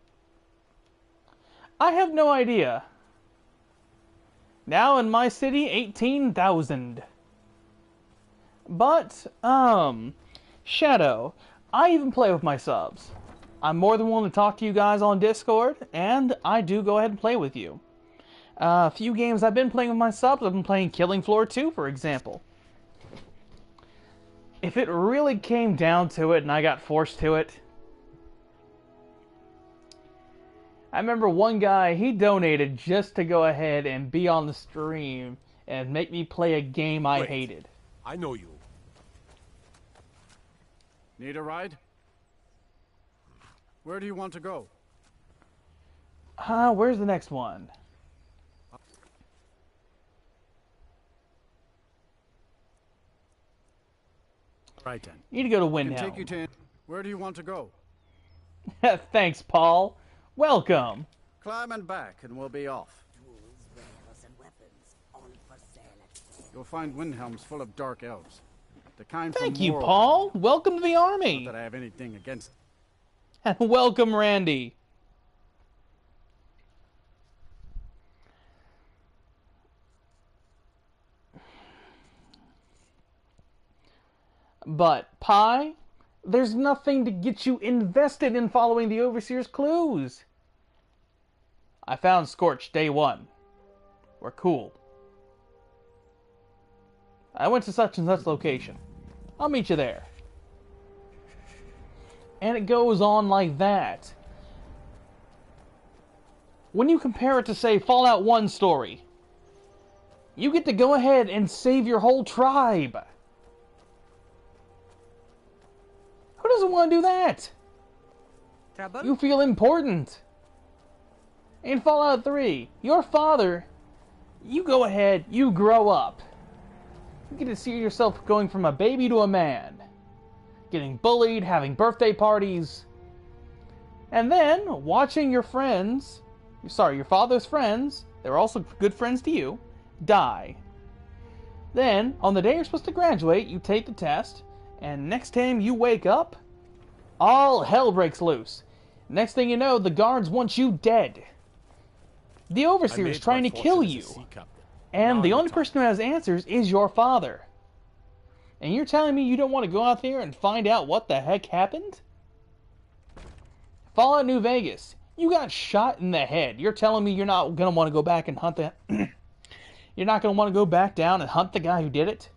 Speaker 1: I have no idea. Now in my city, 18,000. But, Shadow, I even play with my subs. I'm more than willing to talk to you guys on Discord, and I do go ahead and play with you. A few games I've been playing with my subs, I've been playing Killing Floor 2, for example. If it really came down to it and I got forced to it, I remember one guy, he donated just to go ahead and be on the stream and make me play a game I hated.
Speaker 22: I know you.
Speaker 16: Need a ride? Where do you want to go?
Speaker 1: Where's the next one?
Speaker 16: Right then.
Speaker 1: You need to go to
Speaker 16: I can
Speaker 1: Windhelm.
Speaker 16: take you to... Where do you want to go?
Speaker 1: Thanks, Paul. Welcome.
Speaker 16: Climb and back, and we'll be off. You'll find Windhelm's full of dark elves. The kind
Speaker 1: Thank
Speaker 16: from
Speaker 1: you,
Speaker 16: Morrowind.
Speaker 1: Paul. Welcome to the army.
Speaker 16: Not that I have anything against...
Speaker 1: And welcome, Randy. But, Pi, There's nothing to get you invested in following the Overseer's clues. I found Scorch day one. We're cool. I went to such and such location. I'll meet you there. And it goes on like that. When you compare it to, say, Fallout 1 story, you get to go ahead and save your whole tribe. Who doesn't want to do that?
Speaker 21: Trouble?
Speaker 1: You feel important. In Fallout 3, your father, you go ahead, you grow up. You get to see yourself going from a baby to a man. Getting bullied, having birthday parties. And then, watching your friends, your father's friends, they're also good friends to you, die. Then, on the day you're supposed to graduate, you take the test, and next time you wake up, all hell breaks loose. Next thing you know, the guards want you dead. The Overseer is trying to kill you. And the only person who has answers is your father. And you're telling me you don't want to go out there and find out what the heck happened? Fallout New Vegas. You got shot in the head. You're telling me you're not going to want to go back and hunt the... You're not going to want to go back down and hunt the guy who did it?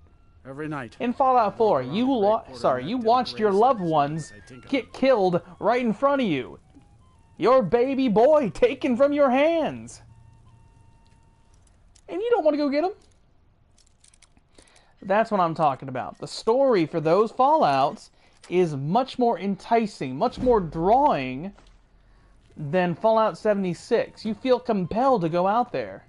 Speaker 16: Every night.
Speaker 1: In Fallout 4, you watched your loved ones get killed right in front of you. Your baby boy taken from your hands. And you don't want to go get him? That's what I'm talking about. The story for those Fallouts is much more enticing, much more drawing than Fallout 76. You feel compelled to go out there.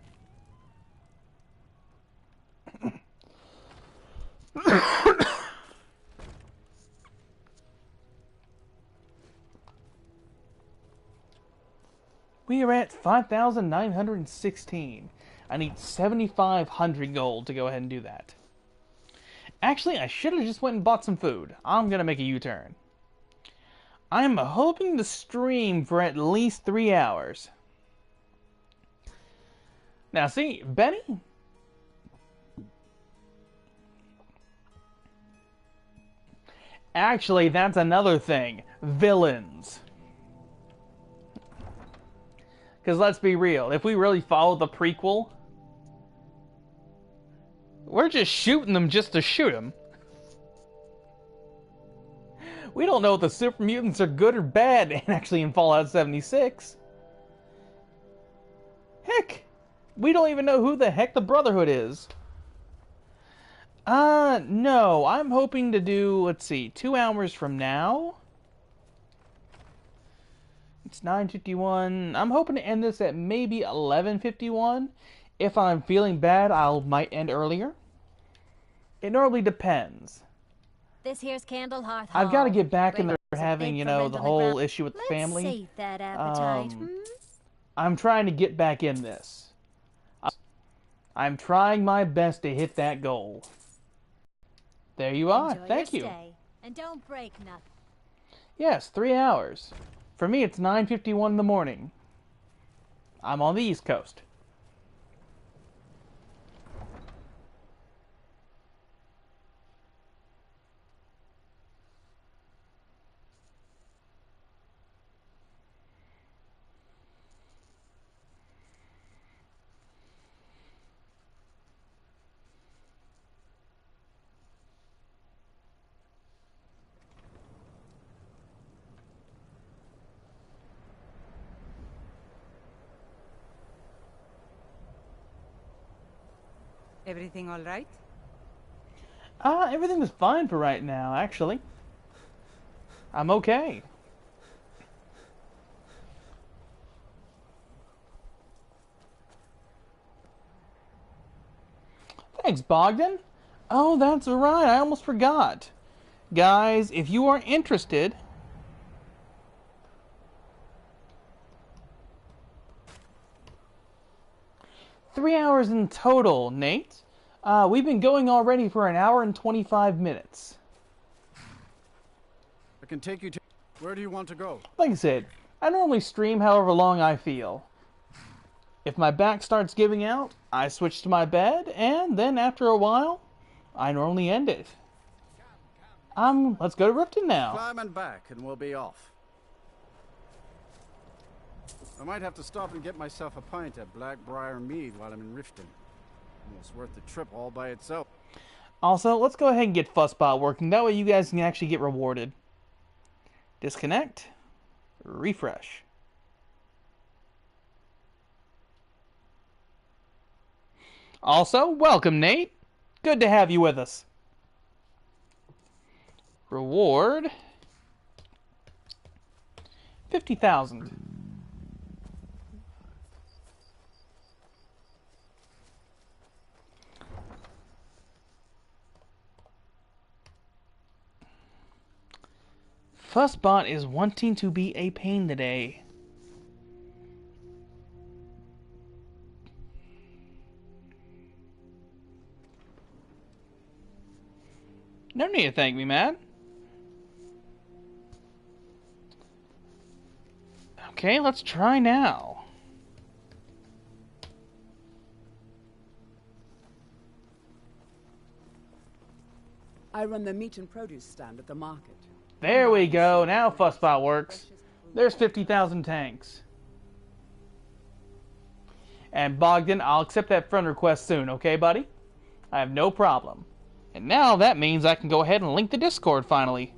Speaker 1: We are at 5,916. I need 7,500 gold to go ahead and do that. Actually, I should have just went and bought some food. I'm going to make a U-turn. I'm hoping to stream for at least 3 hours. Now, see, Benny? Actually, that's another thing. Villains. Because let's be real, if we really follow the prequel, we're just shooting them just to shoot them. We don't know if the super mutants are good or bad, actually, in Fallout 76. Heck, we don't even know who the heck the Brotherhood is. No, I'm hoping to do, let's see, 2 hours from now. It's 9:51. I'm hoping to end this at maybe 11:51. If I'm feeling bad, might end earlier. It normally depends.
Speaker 8: This here's Candle Hearth
Speaker 1: I've got to get back in
Speaker 8: Bring
Speaker 1: there having, the whole issue with the family.
Speaker 8: Let's sate that appetite.
Speaker 1: I'm trying to get back in this. I'm trying my best to hit that goal. There you are.
Speaker 8: Enjoy
Speaker 1: Thank
Speaker 8: your
Speaker 1: you.
Speaker 8: Stay, and don't break nothing.
Speaker 1: Yes, 3 hours. For me, it's 9:51 in the morning. I'm on the East Coast.
Speaker 21: Everything all right?
Speaker 1: Everything is fine for right now, actually. I'm okay. Thanks, Bogdan. Oh, that's right. I almost forgot. Guys, if you are interested... Three hours in total, Nate. We've been going already for 1 hour and 25 minutes.
Speaker 16: I can take you to... Where do you want to go?
Speaker 1: Like I said, I normally stream however long I feel. If my back starts giving out, I switch to my bed, and then after a while, I normally end it. Let's go to Riften now.
Speaker 16: Climbing back and we'll be off. I might have to stop and get myself a pint at Blackbriar Mead while I'm in Riften. Almost worth the trip all by itself.
Speaker 1: Also, let's go ahead and get Fussbot working. That way you guys can actually get rewarded. Disconnect. Refresh. Also, welcome, Nate. Good to have you with us. Reward 50,000. Fussbot is wanting to be a pain today. No need to thank me, man. Okay, let's try now.
Speaker 19: I run the meat and produce stand at the market.
Speaker 1: There we go. Now Fussbot works. There's 50,000 tanks. And Bogdan, I'll accept that friend request soon, okay, buddy? I have no problem. And now that means I can go ahead and link the Discord finally.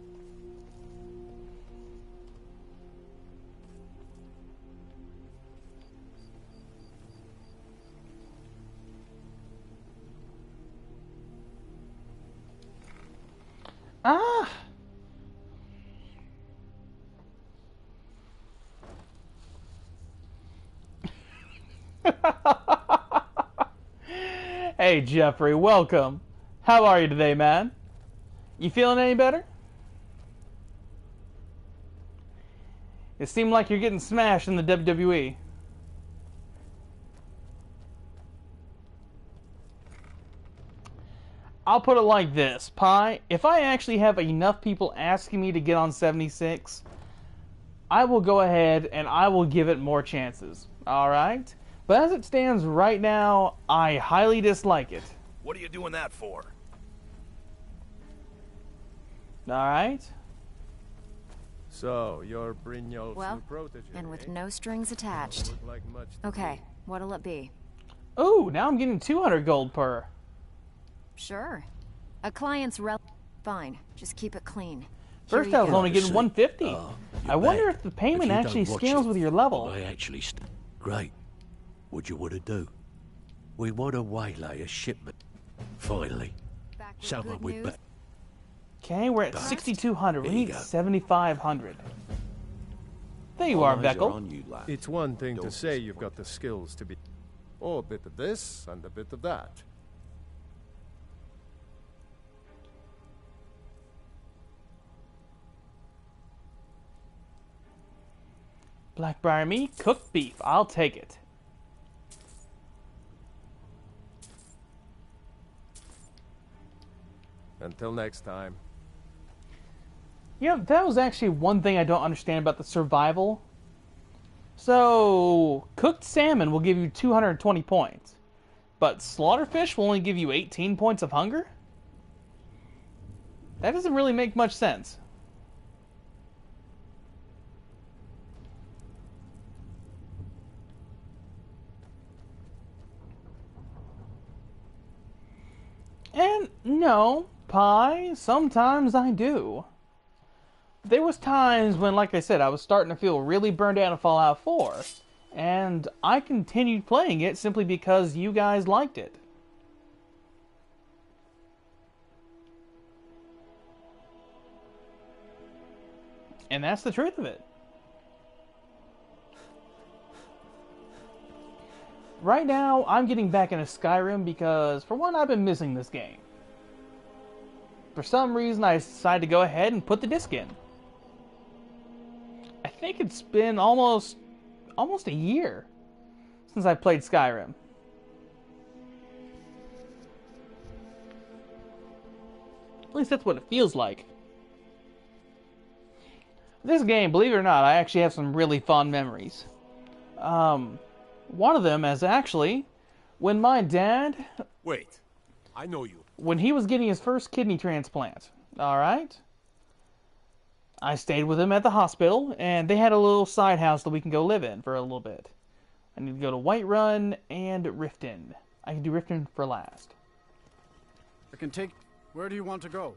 Speaker 1: Ah! Hey, Jeffrey, welcome. How are you today, man? You feeling any better? It seemed like you're getting smashed in the WWE. I'll put it like this, Pi. If I actually have enough people asking me to get on 76, I will go ahead and I will give it more chances. Alright? But as it stands right now, I highly dislike it.
Speaker 17: What are you doing that for?
Speaker 1: Alright?
Speaker 22: So, you're Brynjolf's
Speaker 6: Well,
Speaker 22: new protege,
Speaker 6: and with
Speaker 22: eh?
Speaker 6: no strings attached.
Speaker 22: Look like much to
Speaker 6: Okay,
Speaker 22: me.
Speaker 6: what'll it be?
Speaker 1: Ooh, now I'm getting 200 gold per.
Speaker 6: Sure. A client's fine. Just keep it clean.
Speaker 1: First
Speaker 6: Here
Speaker 1: I
Speaker 6: you
Speaker 1: was
Speaker 6: go.
Speaker 1: only getting 150.
Speaker 4: Oh,
Speaker 1: I wonder
Speaker 4: bet.
Speaker 1: if the payment
Speaker 4: If you
Speaker 1: actually
Speaker 4: don't watch
Speaker 1: scales
Speaker 4: it,
Speaker 1: with your level.
Speaker 4: I actually Great. What do you want to do? We want to waylay a shipment. Finally. Someone with better.
Speaker 1: Okay, we're at
Speaker 4: But
Speaker 1: 6,200. We
Speaker 4: there you
Speaker 1: need
Speaker 4: go.
Speaker 1: 7,500. There you are, Veckel.
Speaker 22: It's one thing to say you've got the skills to be... Oh, a bit of this and a bit of that.
Speaker 1: Blackbriar meat, cooked beef. I'll take it.
Speaker 22: Until next time.
Speaker 1: You know, that was actually one thing I don't understand about the survival. So, cooked salmon will give you 220 points. But slaughterfish will only give you 18 points of hunger? That doesn't really make much sense. And no, Pi, sometimes I do. There was times when, like I said, I was starting to feel really burned out in Fallout 4, and I continued playing it simply because you guys liked it. And that's the truth of it. Right now, I'm getting back into Skyrim because, for one, I've been missing this game. For some reason, I decided to go ahead and put the disc in. I think it's been almost a year since I played Skyrim. At least that's what it feels like. This game, believe it or not, I actually have some really fond memories. One of them is actually when my dad...
Speaker 22: Wait, I know you.
Speaker 1: When he was getting his first kidney transplant. Alright. I stayed with him at the hospital, and they had a little side house that we can go live in for a little bit. I need to go to Whiterun and Riften. I can do Riften for last.
Speaker 16: I can take... Where do you want to go?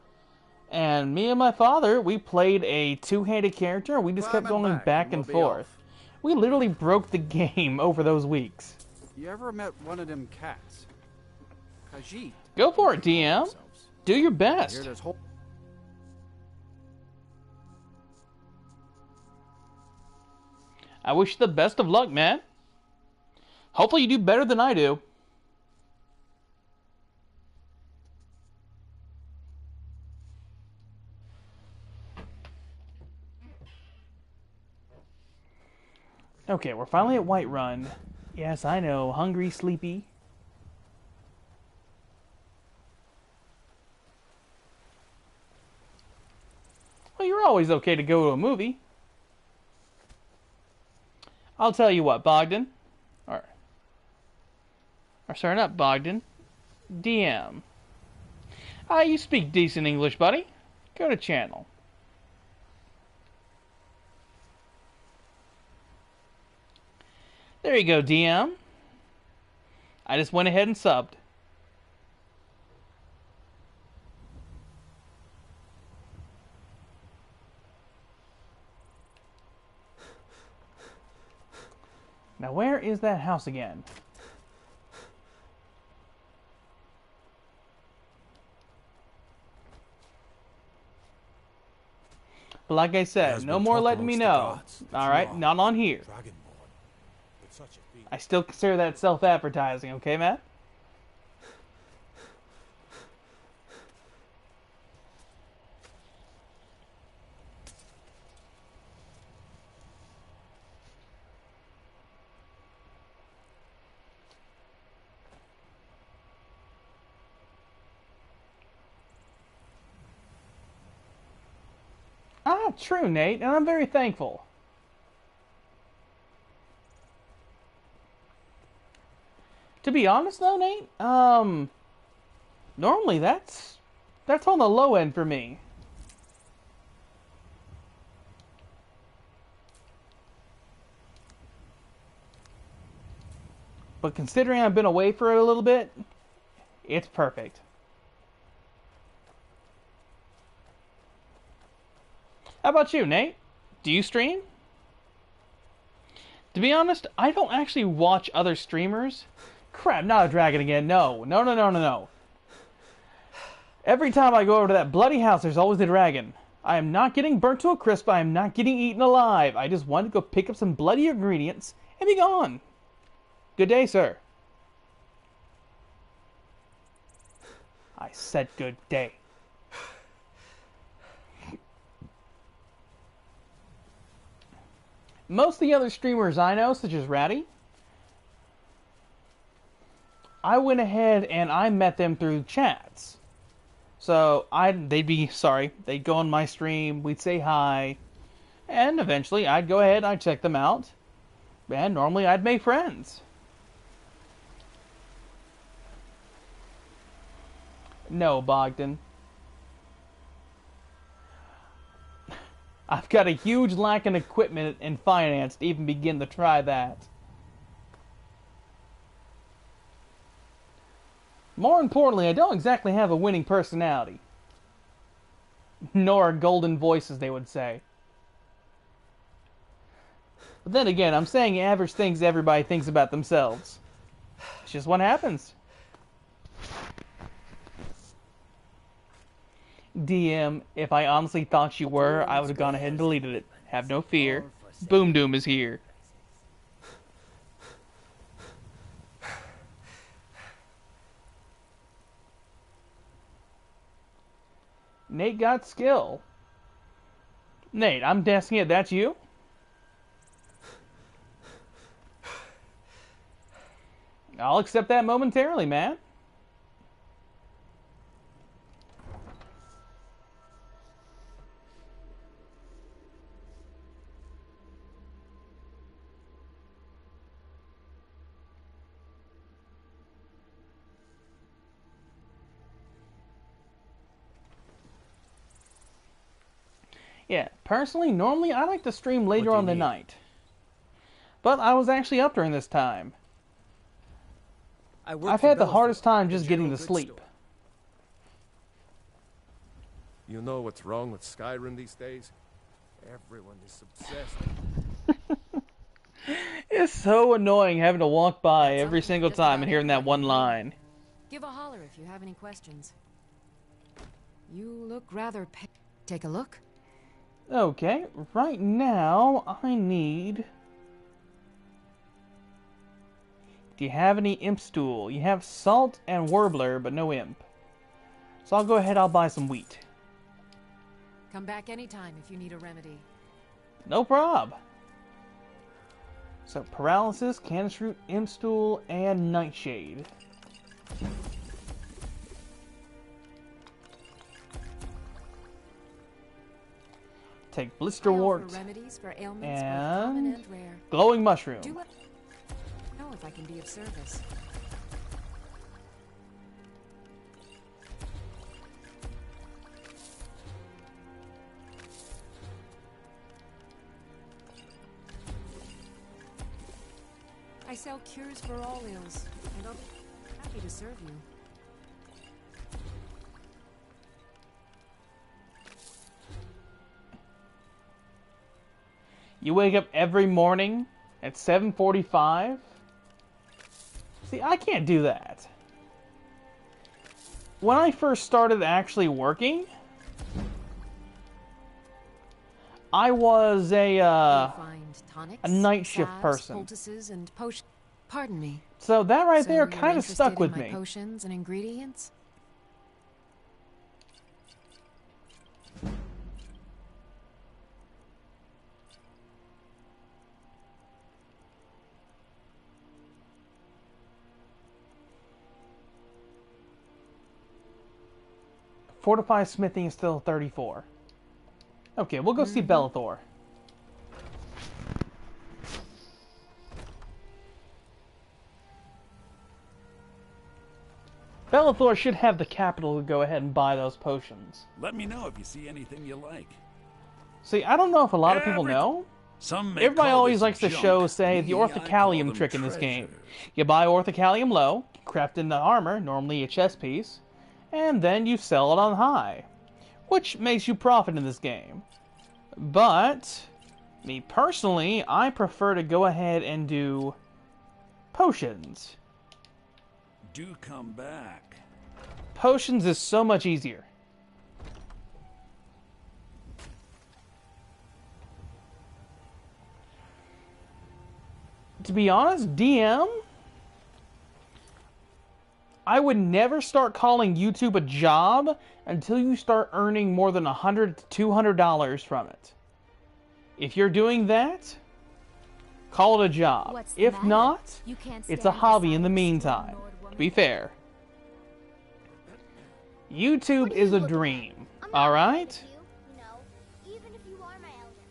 Speaker 1: And me and my father, we played a two-handed character, and we just kept going back and forth. We literally broke the game over those weeks.
Speaker 16: You ever met one of them cats? Khajiit.
Speaker 1: Go for it, DM. Do your best. I wish you the best of luck, man. Hopefully you do better than I do. Okay, we're finally at Whiterun. Yes, I know. Hungry, sleepy. Well, you're always okay to go to a movie. I'll tell you what, Bogdan. Or sorry, not Bogdan. DM. You speak decent English, buddy. Go to channel. There you go, DM. I just went ahead and subbed. Now, where is that house again? But like I said, no more letting me know. Alright, not on here. I still consider that self-advertising, okay, Matt? Ah, true, Nate, and I'm very thankful. To be honest, though, Nate, normally that's on the low end for me. But considering I've been away for a little bit, it's perfect. How about you, Nate? Do you stream? To be honest, I don't actually watch other streamers. Crap, not a dragon again. No. Every time I go over to that bloody house, there's always a dragon. I am not getting burnt to a crisp. I am not getting eaten alive. I just wanted to go pick up some bloody ingredients and be gone. Good day, sir. I said good day. Most of the other streamers I know, such as Ratty, I went ahead and I met them through chats. So they'd go on my stream, we'd say hi, and eventually I'd go ahead, I'd check them out, and normally I'd make friends. No, Bogdan. I've got a huge lack in equipment and finance to even begin to try that. More importantly, I don't exactly have a winning personality. Nor a golden voice, as they would say. But then again, I'm saying average things everybody thinks about themselves. It's just what happens. DM, if I honestly thought you were, I would have gone ahead and deleted it. Have no fear. Boom Doom is here. Nate got skill. Nate, I'm guessing it. That's you? I'll accept that momentarily, man. Personally, normally I like to stream later on the night. But I was actually up during this time. I've had the hardest time just getting to sleep.
Speaker 9: You know what's wrong with Skyrim these days? Everyone is obsessed.
Speaker 1: It's so annoying having to walk by every single time and hearing that one line.
Speaker 18: Give a holler if you have any questions. You look rather take a look.
Speaker 1: Okay, right now I need... Do you have any imp stool? You have salt and warbler, but no imp. So I'll go ahead, I'll buy some wheat.
Speaker 18: Come back anytime if you need a remedy.
Speaker 1: No prob. So paralysis, canis root, imp stool, and nightshade. Take blister wart and glowing mushroom.
Speaker 18: Do let me know if I can be of service. I sell cures for all ills, and I'll be happy to serve you.
Speaker 1: You wake up every morning at 7:45? See, I can't do that. When I first started actually working, I was a night shift person.
Speaker 18: And pardon me.
Speaker 1: So that right there
Speaker 18: you're
Speaker 1: kind of stuck
Speaker 18: interested
Speaker 1: with
Speaker 18: in my
Speaker 1: me.
Speaker 18: Potions and ingredients?
Speaker 1: Fortify smithing is still 34. Okay, we'll go see Bellathor. Bellathor should have the capital to go ahead and buy those potions.
Speaker 12: Let me know if you see anything you like.
Speaker 1: See, I don't know if a lot of people know. Everybody always likes to say the orthocalium trick in this game. You buy orthocalium low, craft in the armor, normally a chest piece, and then you sell it on high, which makes you profit in this game. But, me personally, I prefer to go ahead and do potions.
Speaker 12: Do come back.
Speaker 1: Potions is so much easier. To be honest, DM, I would never start calling YouTube a job until you start earning more than $100 to $200 from it. If you're doing that, call it a job. If not, it's a hobby in the meantime. To be fair. YouTube is a dream, alright?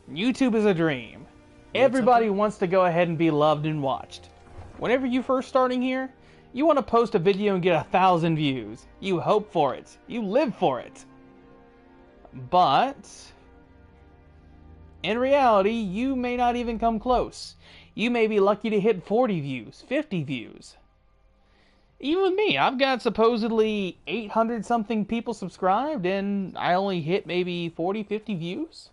Speaker 1: YouTube is a dream. Everybody wants to go ahead and be loved and watched. Whenever you're first starting here, you want to post a video and get 1,000 views. You hope for it. You live for it. But in reality, you may not even come close. You may be lucky to hit 40 views, 50 views. Even with me, I've got supposedly 800 something people subscribed and I only hit maybe 40, 50 views.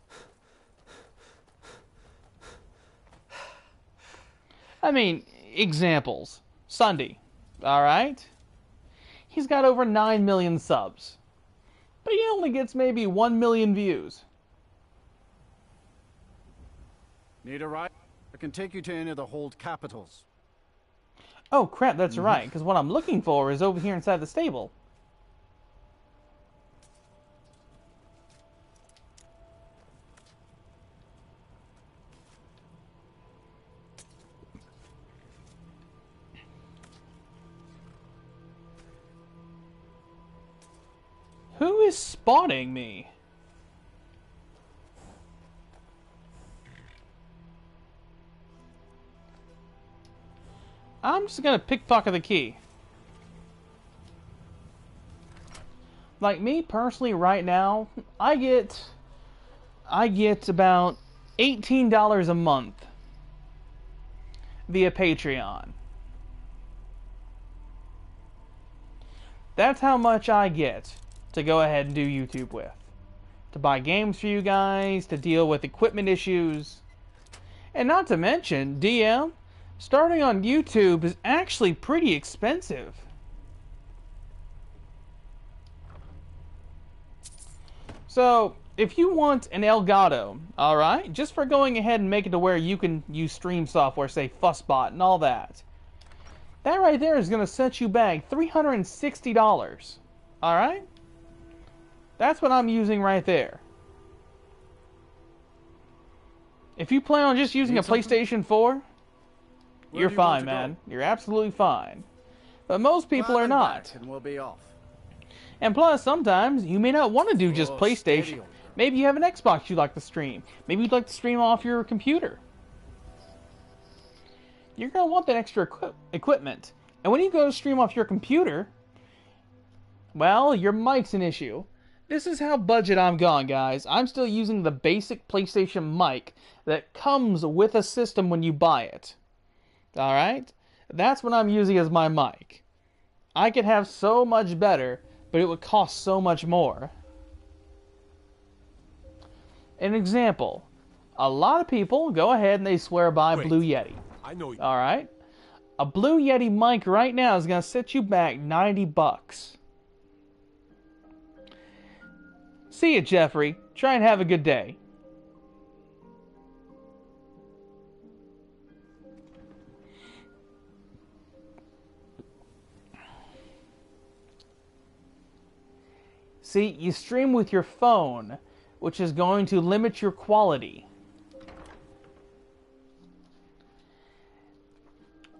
Speaker 1: I mean, examples. Sunday, alright? He's got over 9 million subs. But he only gets maybe 1 million views.
Speaker 16: Need a ride? I can take you to any of the hold capitals.
Speaker 1: Oh crap, that's right, because what I'm looking for is over here inside the stable. Who is spotting me? I'm just gonna pickpocket the key. Like me personally right now, I get I get about $18 a month via Patreon. That's how much I get to go ahead and do YouTube with. To buy games for you guys, to deal with equipment issues. And not to mention, DM, starting on YouTube is actually pretty expensive. So, if you want an Elgato, alright, just for going ahead and make it to where you can use stream software, say Fussbot and all that, that right there is going to set you back $360. Alright? That's what I'm using right there. If you plan on just using a PlayStation 4, you're fine, man. You're absolutely fine. But most people are not.
Speaker 16: And we'll be off.
Speaker 1: And plus, sometimes you may not want to do just PlayStation. Maybe you have an Xbox you'd like to stream. Maybe you'd like to stream off your computer. You're going to want that extra equipment. And when you go to stream off your computer, well, your mic's an issue. This is how budget I'm gone, guys. I'm still using the basic PlayStation mic that comes with a system when you buy it. Alright? That's what I'm using as my mic. I could have so much better, but it would cost so much more. An example. A lot of people go ahead and they swear by Blue Yeti.
Speaker 22: I know you.
Speaker 1: Alright? A Blue Yeti mic right now is going to set you back $90. See you, Jeffrey. Try and have a good day. See, you stream with your phone, which is going to limit your quality.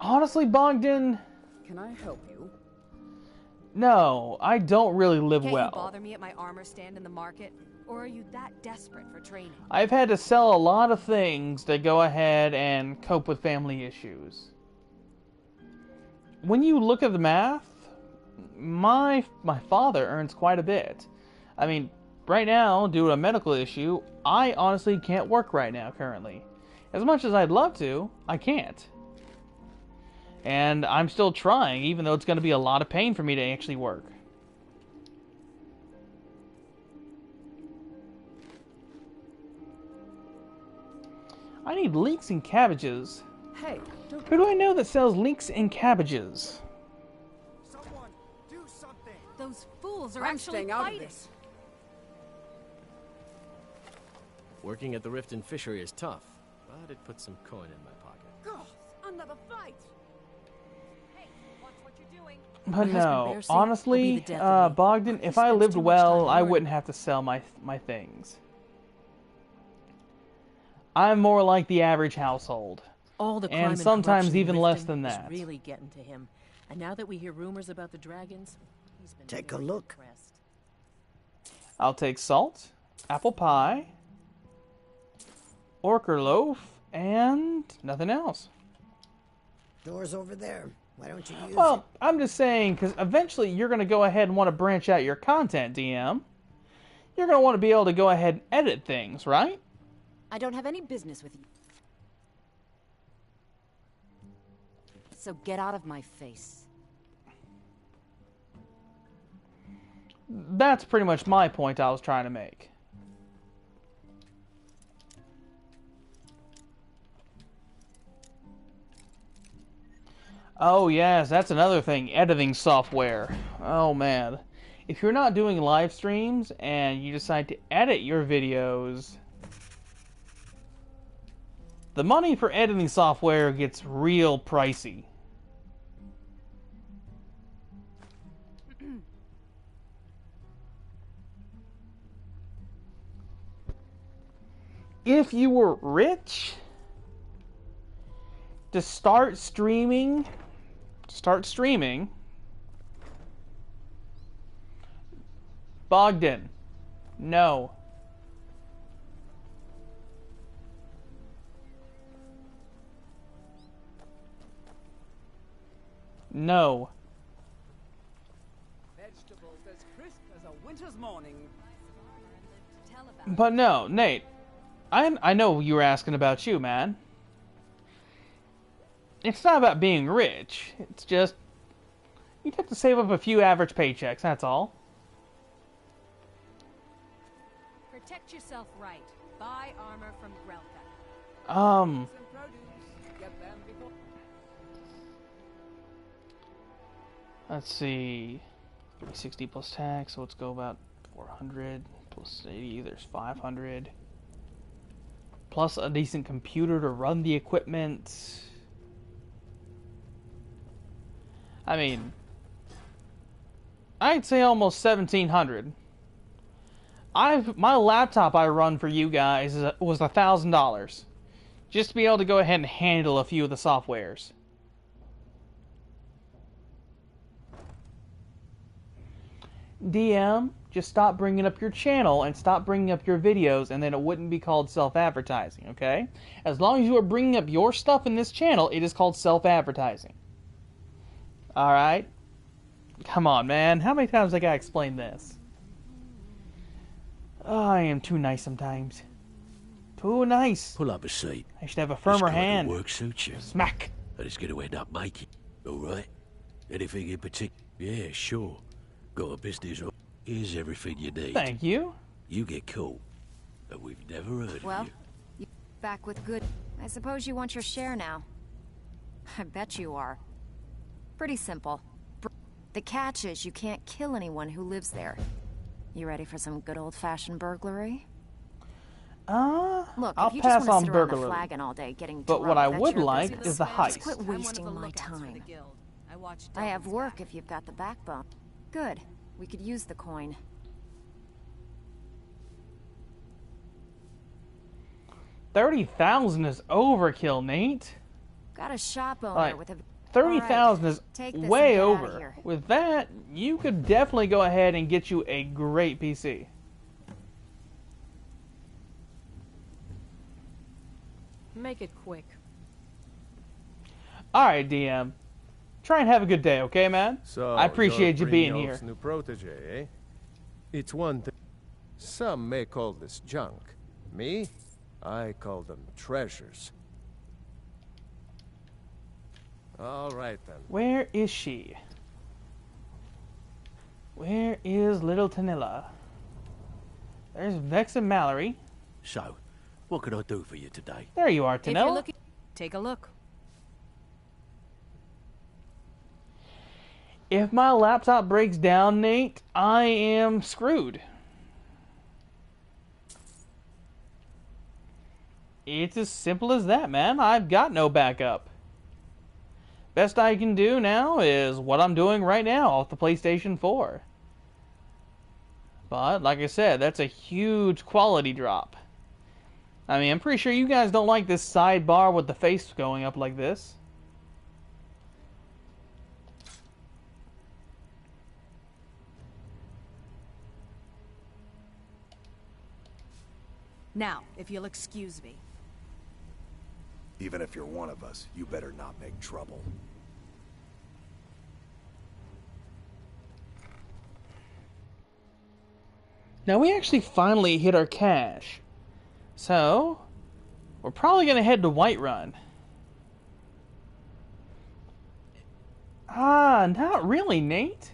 Speaker 1: Honestly, Bogdan...
Speaker 13: Can I help you?
Speaker 1: No, I don't really live
Speaker 7: Can't
Speaker 1: well.
Speaker 7: you bother me at my armor stand in the market? Or are you that desperate for training?
Speaker 1: I've had to sell a lot of things to go ahead and cope with family issues. When you look at the math, my father earns quite a bit. I mean, right now, due to a medical issue, I honestly can't work right now currently. As much as I'd love to, I can't. And I'm still trying, even though it's going to be a lot of pain for me to actually work. I need leeks and cabbages.
Speaker 13: Hey,
Speaker 1: who do I know that sells leeks and cabbages?
Speaker 10: Someone, do something.
Speaker 7: Those fools are
Speaker 19: I'm
Speaker 7: actually
Speaker 19: staying out of
Speaker 7: fighting.
Speaker 19: this.
Speaker 5: Working at the Rift and Fishery is tough, but it puts some coin in my pocket.
Speaker 21: Goth, another fight.
Speaker 1: But no, honestly, Bogdan, if I lived well, I wouldn't have to sell my things. I'm more like the average household.
Speaker 20: All the crime
Speaker 1: and sometimes
Speaker 20: corruption
Speaker 1: even
Speaker 20: in
Speaker 1: less
Speaker 20: Riften
Speaker 1: than
Speaker 20: is
Speaker 1: that.
Speaker 20: really getting to him. And now that we hear rumors about the dragons, he's been
Speaker 2: Take a
Speaker 20: very
Speaker 2: look.
Speaker 20: impressed.
Speaker 1: I'll take salt, apple pie, orker loaf, and nothing else.
Speaker 2: Door's over there. Why don't you use
Speaker 1: Well, I'm just saying, because eventually you're going to go ahead and want to branch out your content, DM. You're going to want to be able to go ahead and edit things, right?
Speaker 13: I don't have any business with you. So get out of my face.
Speaker 1: That's pretty much my point I was trying to make. Oh yes, that's another thing, editing software. Oh man. If you're not doing live streams and you decide to edit your videos, the money for editing software gets real pricey. If you were rich to start streaming, Bogdan, no. No.
Speaker 10: Vegetables as crisp as a winter's morning.
Speaker 1: But no, Nate, I know you were asking about you, man. It's not about being rich. It's just you'd have to save up a few average paychecks, that's all.
Speaker 7: Protect yourself right. Buy armor from Grelka.
Speaker 1: Let's see. 360 plus tax, so let's go about 400 plus 80, there's 500. Plus a decent computer to run the equipment. I mean, I'd say almost 1,700. My laptop I run for you guys was $1,000, just to be able to go ahead and handle a few of the softwares. DM, just stop bringing up your channel and stop bringing up your videos, and then it wouldn't be called self-advertising, okay? As long as you are bringing up your stuff in this channel, it is called self-advertising. Alright? Come on, man. How many times I gotta explain this? Oh, I am too nice sometimes. Too nice.
Speaker 4: Pull up a seat.
Speaker 1: I should have a firmer hand.
Speaker 4: Work suits you.
Speaker 1: Smack.
Speaker 4: And it's going to end up making. All right. Anything in particular? Yeah, sure. Got a business. Here's everything you need.
Speaker 1: Thank you.
Speaker 4: You get cool. But we've never heard
Speaker 6: Well,
Speaker 4: of you.
Speaker 6: you back with good. I suppose you want your share now. I bet you are. Pretty simple. The catch is you can't kill anyone who lives there. You ready for some good old-fashioned burglary?
Speaker 1: Look,
Speaker 6: I'll
Speaker 1: I'll pass on burglary.
Speaker 6: Flagon all day getting
Speaker 1: but
Speaker 6: drunk,
Speaker 1: what I
Speaker 6: that's
Speaker 1: would
Speaker 6: your
Speaker 1: like
Speaker 6: business.
Speaker 1: is the heist.
Speaker 6: Just quit wasting my time. I have work if you've got the backbone. Good. We could use the coin.
Speaker 1: $30,000 is overkill, Nate.
Speaker 6: Got a shop owner
Speaker 1: Like,
Speaker 6: with a
Speaker 1: 30,000 is
Speaker 6: take this
Speaker 1: way
Speaker 6: and get outta
Speaker 1: over.
Speaker 6: here.
Speaker 1: With that, you could definitely go ahead and get you a great PC.
Speaker 20: Make it quick.
Speaker 1: Alright, DM. Try and have a good day, okay, man?
Speaker 9: So,
Speaker 1: I appreciate you
Speaker 9: you're
Speaker 1: being
Speaker 9: Brynjolf's
Speaker 1: here.
Speaker 9: new protege, eh? It's one thing. Some may call this junk. Me? I call them treasures. All right, then.
Speaker 1: Where is she? Where is little Tanilla? There's Vex and Mallory.
Speaker 4: So, what can I do for you today?
Speaker 1: There you are,
Speaker 7: If you're
Speaker 1: Tanilla.
Speaker 7: looking, take a look.
Speaker 1: If my laptop breaks down, Nate, I am screwed. It's as simple as that, man. I've got no backup. Best I can do now is what I'm doing right now off the PlayStation 4. But, like I said, that's a huge quality drop. I mean, I'm pretty sure you guys don't like this sidebar with the face going up like this.
Speaker 7: Now, if you'll excuse me.
Speaker 17: Even if you're one of us, you better not make trouble.
Speaker 1: Now we actually finally hit our cash. So, we're probably going to head to Whiterun. Not really, Nate.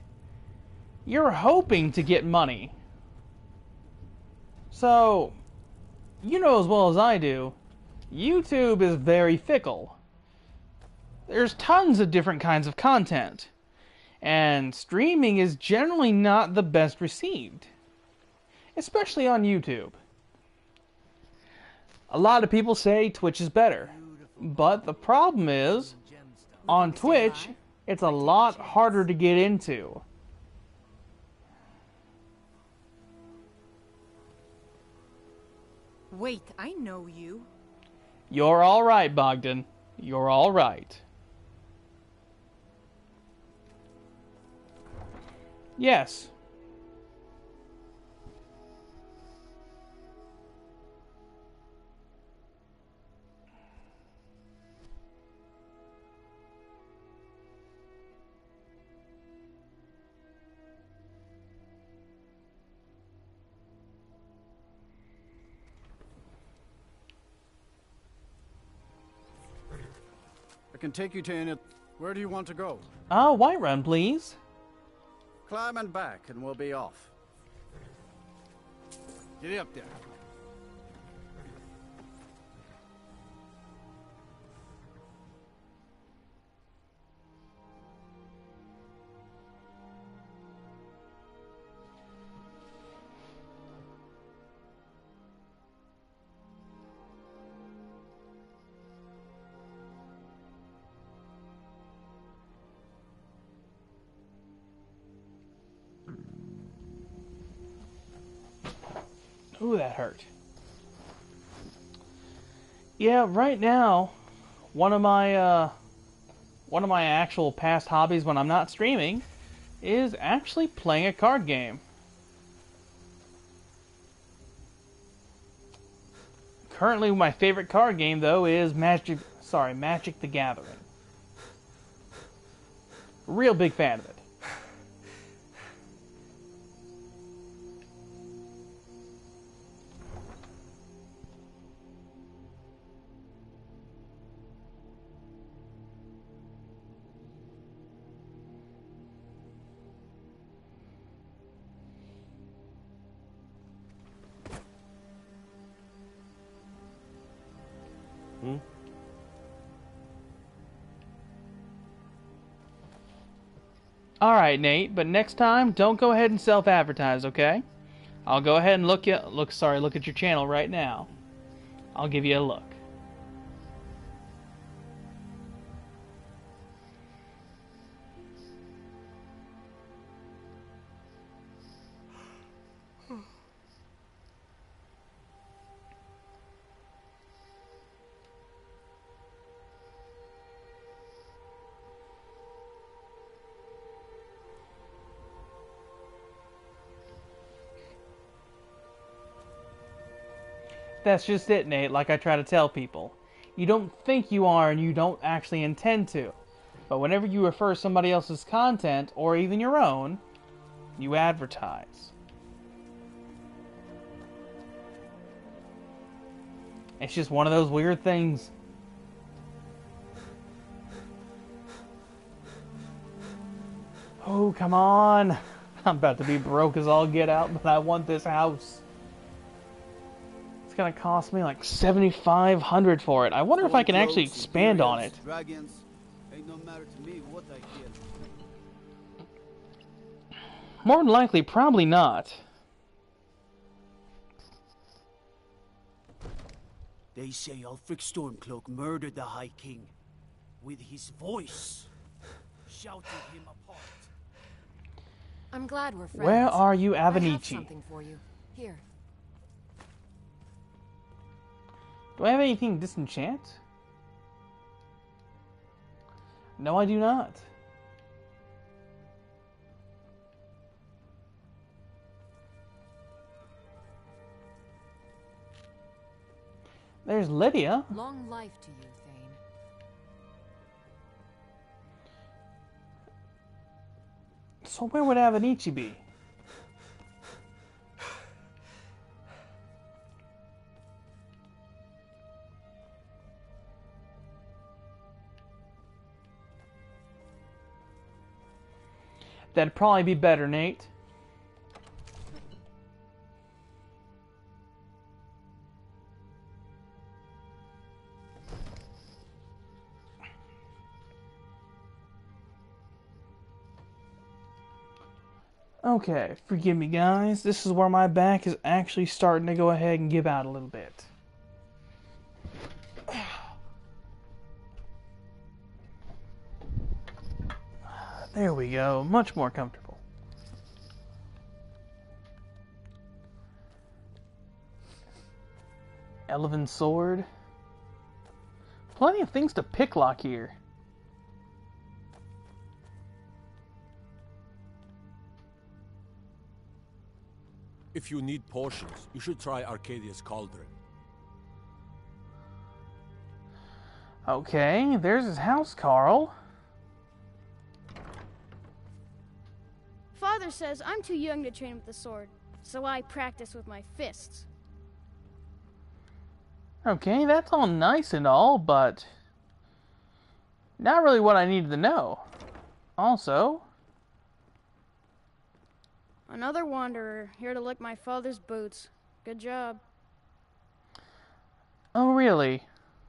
Speaker 1: You're hoping to get money. So, you know as well as I do, YouTube is very fickle. There's tons of different kinds of content, and streaming is generally not the best received, especially on YouTube. A lot of people say Twitch is better, but the problem is, on Twitch, it's a lot harder to get into.
Speaker 21: Wait, I know you.
Speaker 1: You're alright, Bogdan. You're alright. Yes.
Speaker 16: can take you to any... Where do you want to go?
Speaker 1: Whiterun, please.
Speaker 16: Climb and back, and we'll be off. Get up there.
Speaker 1: Ooh, that hurt. Yeah, right now, one of my actual past hobbies when I'm not streaming is actually playing a card game. Currently, my favorite card game though is Magic the Gathering. Real big fan of it. Alright, Nate, but next time, don't go ahead and self-advertise, okay? I'll go ahead and look at your channel right now. I'll give you a look. That's just it, Nate, like I try to tell people. You don't think you are and you don't actually intend to. But whenever you refer somebody else's content, or even your own, you advertise. It's just one of those weird things. Oh, come on. I'm about to be broke as all get out, but I want this house. It's gonna cost me like $7,500 for it. I wonder if I can actually expand on it.
Speaker 11: Dragons ain't no matter to me what I kill.
Speaker 1: More than likely, probably not.
Speaker 11: They say Ulfric Stormcloak murdered the High King with his voice, shouting him apart.
Speaker 18: I'm glad we're friends.
Speaker 1: Where are you,
Speaker 18: I have
Speaker 1: Avenici?
Speaker 18: something for you. Here.
Speaker 1: Do I have anything disenchant? No, I do not. There's Lydia.
Speaker 18: Long life to you, Thane.
Speaker 1: So where would Avenici be? That'd probably be better, Nate. Okay, forgive me guys, this is where my back is actually starting to go ahead and give out a little bit. There we go, much more comfortable. Elven sword. Plenty of things to picklock here.
Speaker 22: If you need potions, you should try Arcadia's Cauldron.
Speaker 1: Okay, there's his house, Carl.
Speaker 14: Father says I'm too young to train with the sword, so I practice with my fists.
Speaker 1: Okay, that's all nice and all, but Not really what I needed to know. Also...
Speaker 14: Another wanderer, here to lick my father's boots. Good job.
Speaker 1: Oh, really?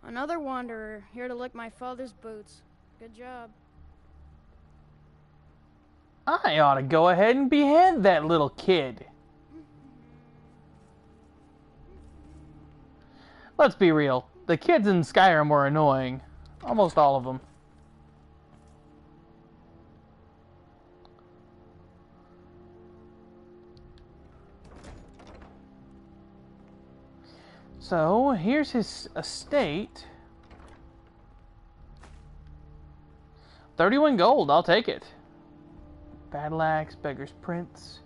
Speaker 14: Another wanderer, here to lick my father's boots. Good job.
Speaker 1: I ought to go ahead and behead that little kid. Let's be real. The kids in Skyrim were annoying. Almost all of them. So, here's his estate. 31 gold, I'll take it. Battle Axe, Beggar's Prince.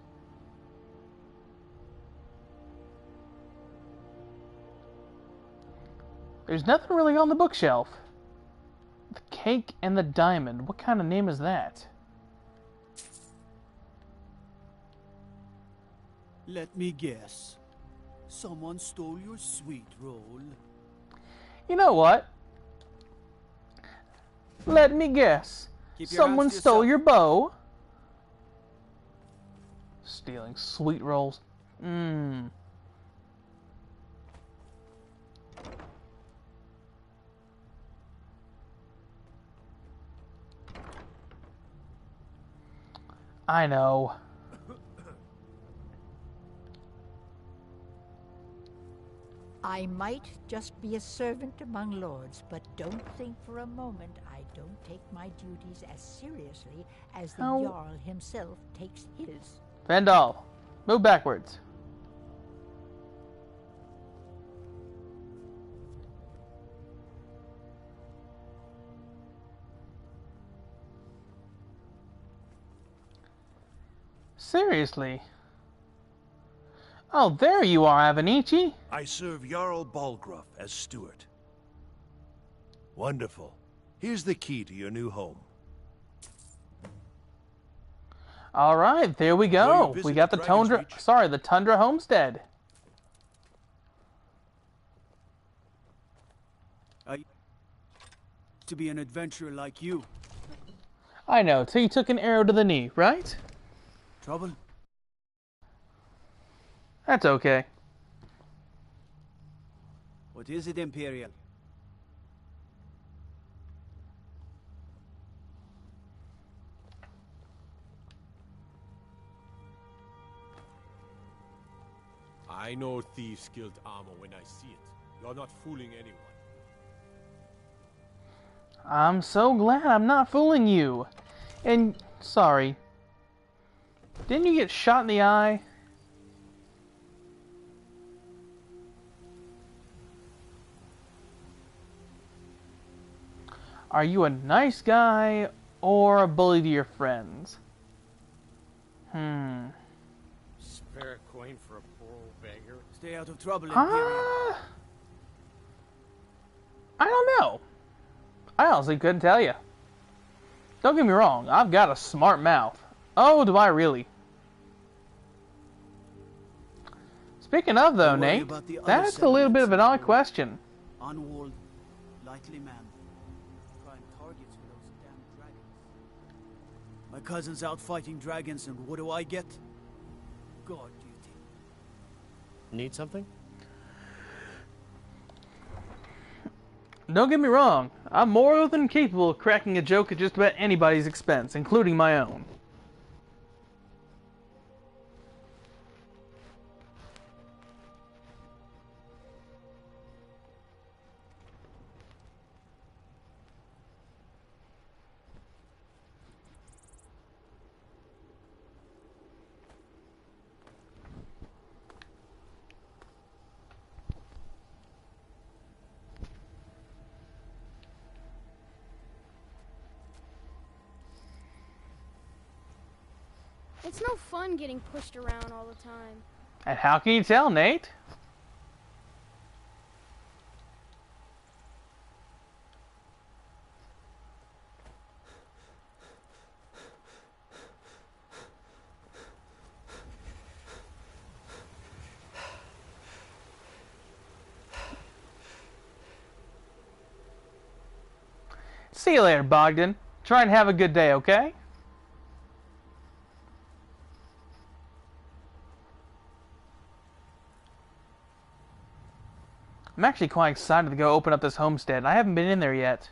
Speaker 1: There's nothing really on the bookshelf. The Cake and the Diamond. What kind of name is that?
Speaker 11: Let me guess. Someone stole your sweet roll.
Speaker 1: You know what? Let me guess. Someone stole your bow. Stealing sweet rolls. I know.
Speaker 3: I might just be a servant among lords, but don't think for a moment I don't take my duties as seriously as the Jarl himself takes his.
Speaker 1: Vandal, move backwards. Seriously? Oh, there you are, Avenici.
Speaker 17: I serve Jarl Balgruuf as steward. Wonderful. Here's the key to your new home.
Speaker 1: All right, there we go. We got the Tundra. Sorry, the Tundra Homestead.
Speaker 11: To be an adventurer like you.
Speaker 1: I know, till you took an arrow to the knee, right?
Speaker 11: Trouble?
Speaker 1: That's okay.
Speaker 11: What is it, Imperial?
Speaker 22: I know Thieves Guild armor when I see it. You're not fooling anyone.
Speaker 1: I'm so glad I'm not fooling you. And, sorry. Didn't you get shot in the eye? Are you a nice guy or a bully to your friends?
Speaker 22: Spare a coin for a poor old beggar?
Speaker 11: Stay out of trouble, Imperial.
Speaker 1: I don't know. I honestly couldn't tell you. Don't get me wrong, I've got a smart mouth. Oh, do I really? Speaking of, though, Nate, that's a little bit of an odd question.
Speaker 11: Unwalled, lightly manned. Prime targets for those damn dragons. My cousin's out fighting dragons, and what do I get? God duty.
Speaker 5: Need something?
Speaker 1: Don't get me wrong, I'm more than capable of cracking a joke at just about anybody's expense, including my own.
Speaker 14: It's no fun getting pushed around all the time.
Speaker 1: And how can you tell, Nate? See you later, Bogdan. Try and have a good day, okay? I'm actually quite excited to go open up this homestead. I haven't been in there yet.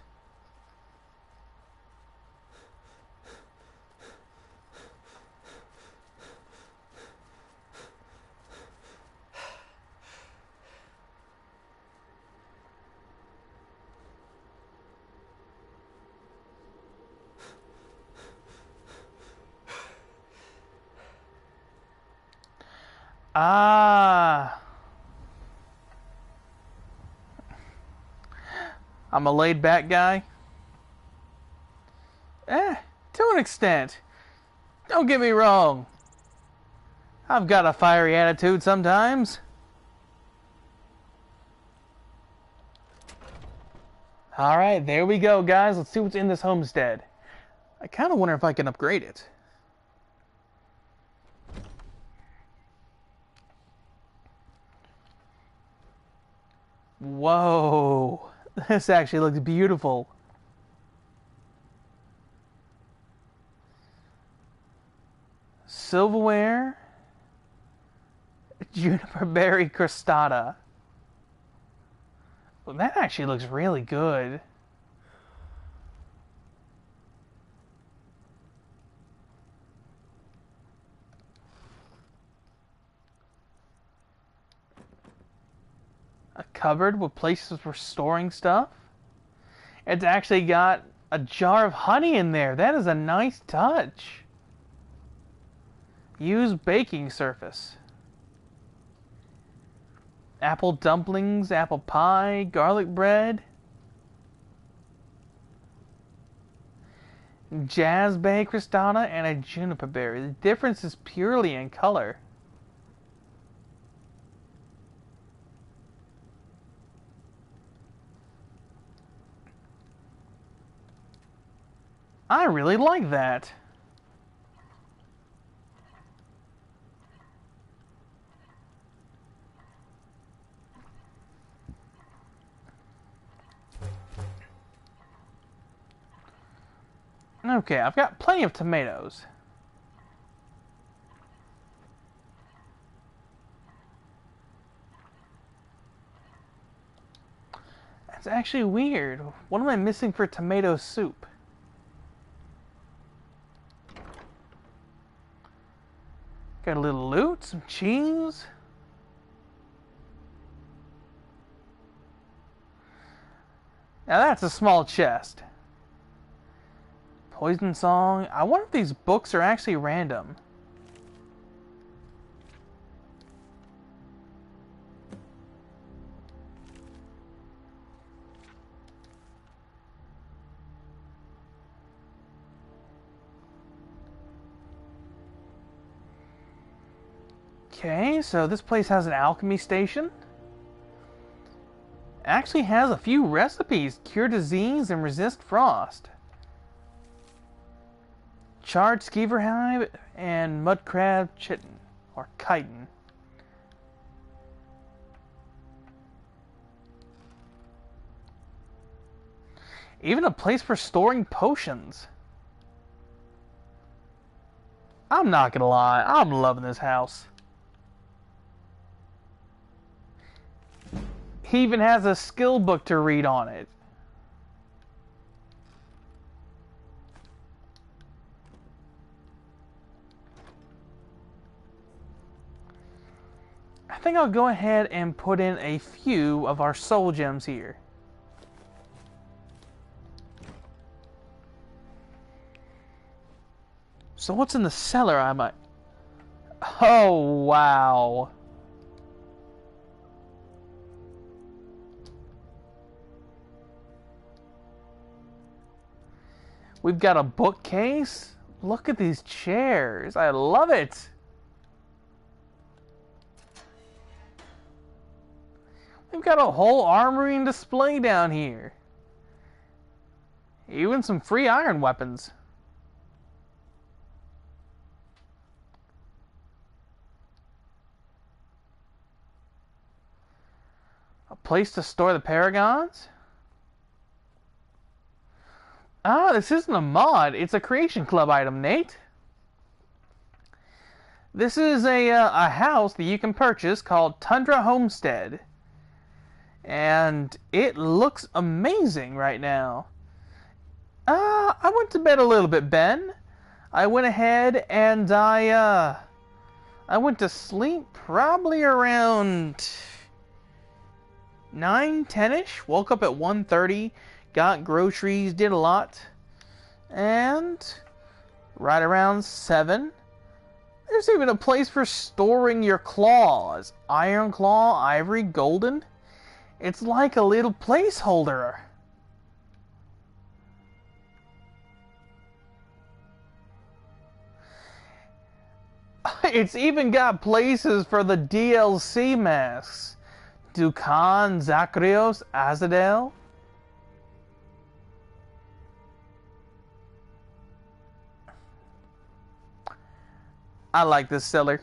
Speaker 1: Ah. I'm a laid-back guy. To an extent. Don't get me wrong. I've got a fiery attitude sometimes. Alright, there we go, guys. Let's see what's in this homestead. I kind of wonder if I can upgrade it. Whoa. This actually looks beautiful. Silverware. Juniper berry crostata. Well, that actually looks really good. A cupboard with places for storing stuff. It's actually got a jar of honey in there. That is a nice touch. Use baking surface. Apple dumplings, apple pie, garlic bread. Jazzberry crostata and a juniper berry. The difference is purely in color. I really like that. Okay, I've got plenty of tomatoes. That's actually weird. What am I missing for tomato soup? Got a little loot, some cheese. Now that's a small chest. Poison song. I wonder if these books are actually random. Okay, so this place has an alchemy station. Actually has a few recipes. Cure disease and resist frost. Charred skeever hive and mud crab chitin or chitin. Even a place for storing potions. I'm not gonna lie, I'm loving this house. He even has a skill book to read on it. I think I'll go ahead and put in a few of our soul gems here. So what's in the cellar? I might... Oh, wow. We've got a bookcase. Look at these chairs. I love it. We've got a whole armory and display down here. Even some free iron weapons. A place to store the paragons. Ah, this isn't a mod. It's a Creation Club item, Nate. This is a house that you can purchase called Tundra Homestead. And it looks amazing right now. I went to bed a little bit, Ben. I went ahead and I went to sleep probably around 9, 10-ish. Woke up at 1:30, got groceries, did a lot. And right around 7, there's even a place for storing your claws. Iron claw, ivory, golden. It's like a little placeholder. It's even got places for the DLC masks. Dukan, Zacharios, Azadel. I like this cellar.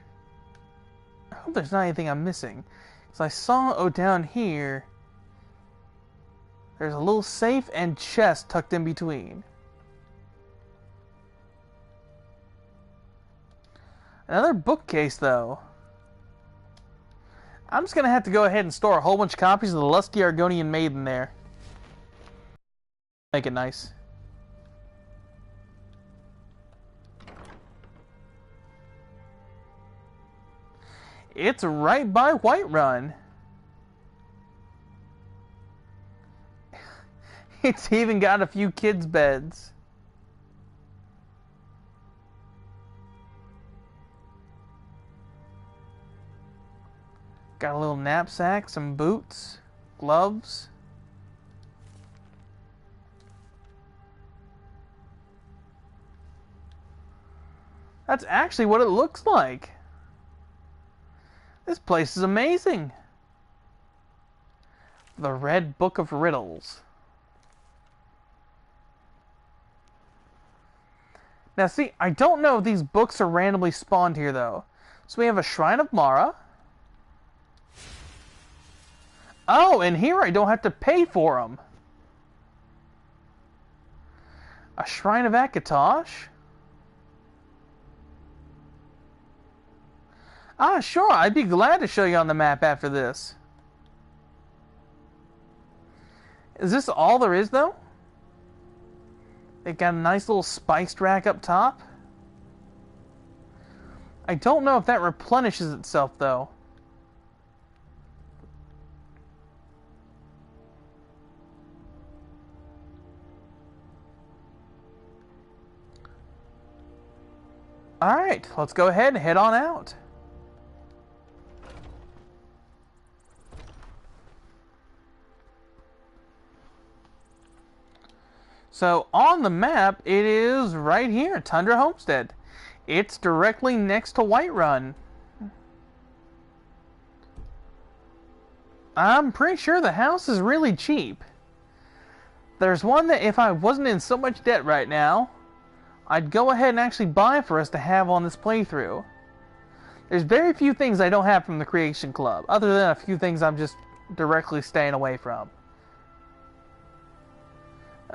Speaker 1: I hope there's not anything I'm missing. Because I saw, down here, there's a little safe and chest tucked in between. Another bookcase, though. I'm just going to have to go ahead and store a whole bunch of copies of the Lusty Argonian Maiden there. Make it nice. It's right by Whiterun. It's even got a few kids' beds. Got a little knapsack, some boots, gloves. That's actually what it looks like. This place is amazing. The Red Book of Riddles. Now see, I don't know if these books are randomly spawned here though. So we have a Shrine of Mara. Oh, and here I don't have to pay for them. A Shrine of Akatosh. Ah, sure, I'd be glad to show you on the map after this. Is this all there is, though? It got a nice little spiced rack up top. I don't know if that replenishes itself, though. Alright, let's go ahead and head on out. So, on the map, it is right here, Tundra Homestead. It's directly next to Whiterun. I'm pretty sure the house is really cheap. There's one that if I wasn't in so much debt right now, I'd go ahead and actually buy for us to have on this playthrough. There's very few things I don't have from the Creation Club, other than a few things I'm just directly staying away from.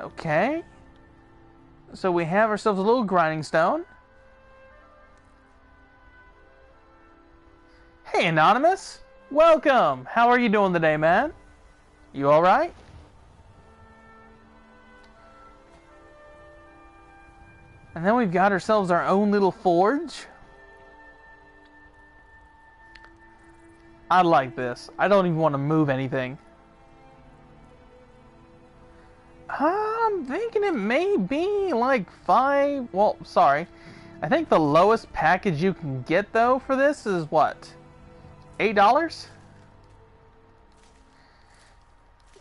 Speaker 1: Okay. So we have ourselves a little grinding stone. Hey, Anonymous! Welcome! How are you doing today, man? You alright? And then we've got ourselves our own little forge. I like this. I don't even want to move anything. I'm thinking it may be like 5... Well, sorry. I think the lowest package you can get, though, for this is what? $8?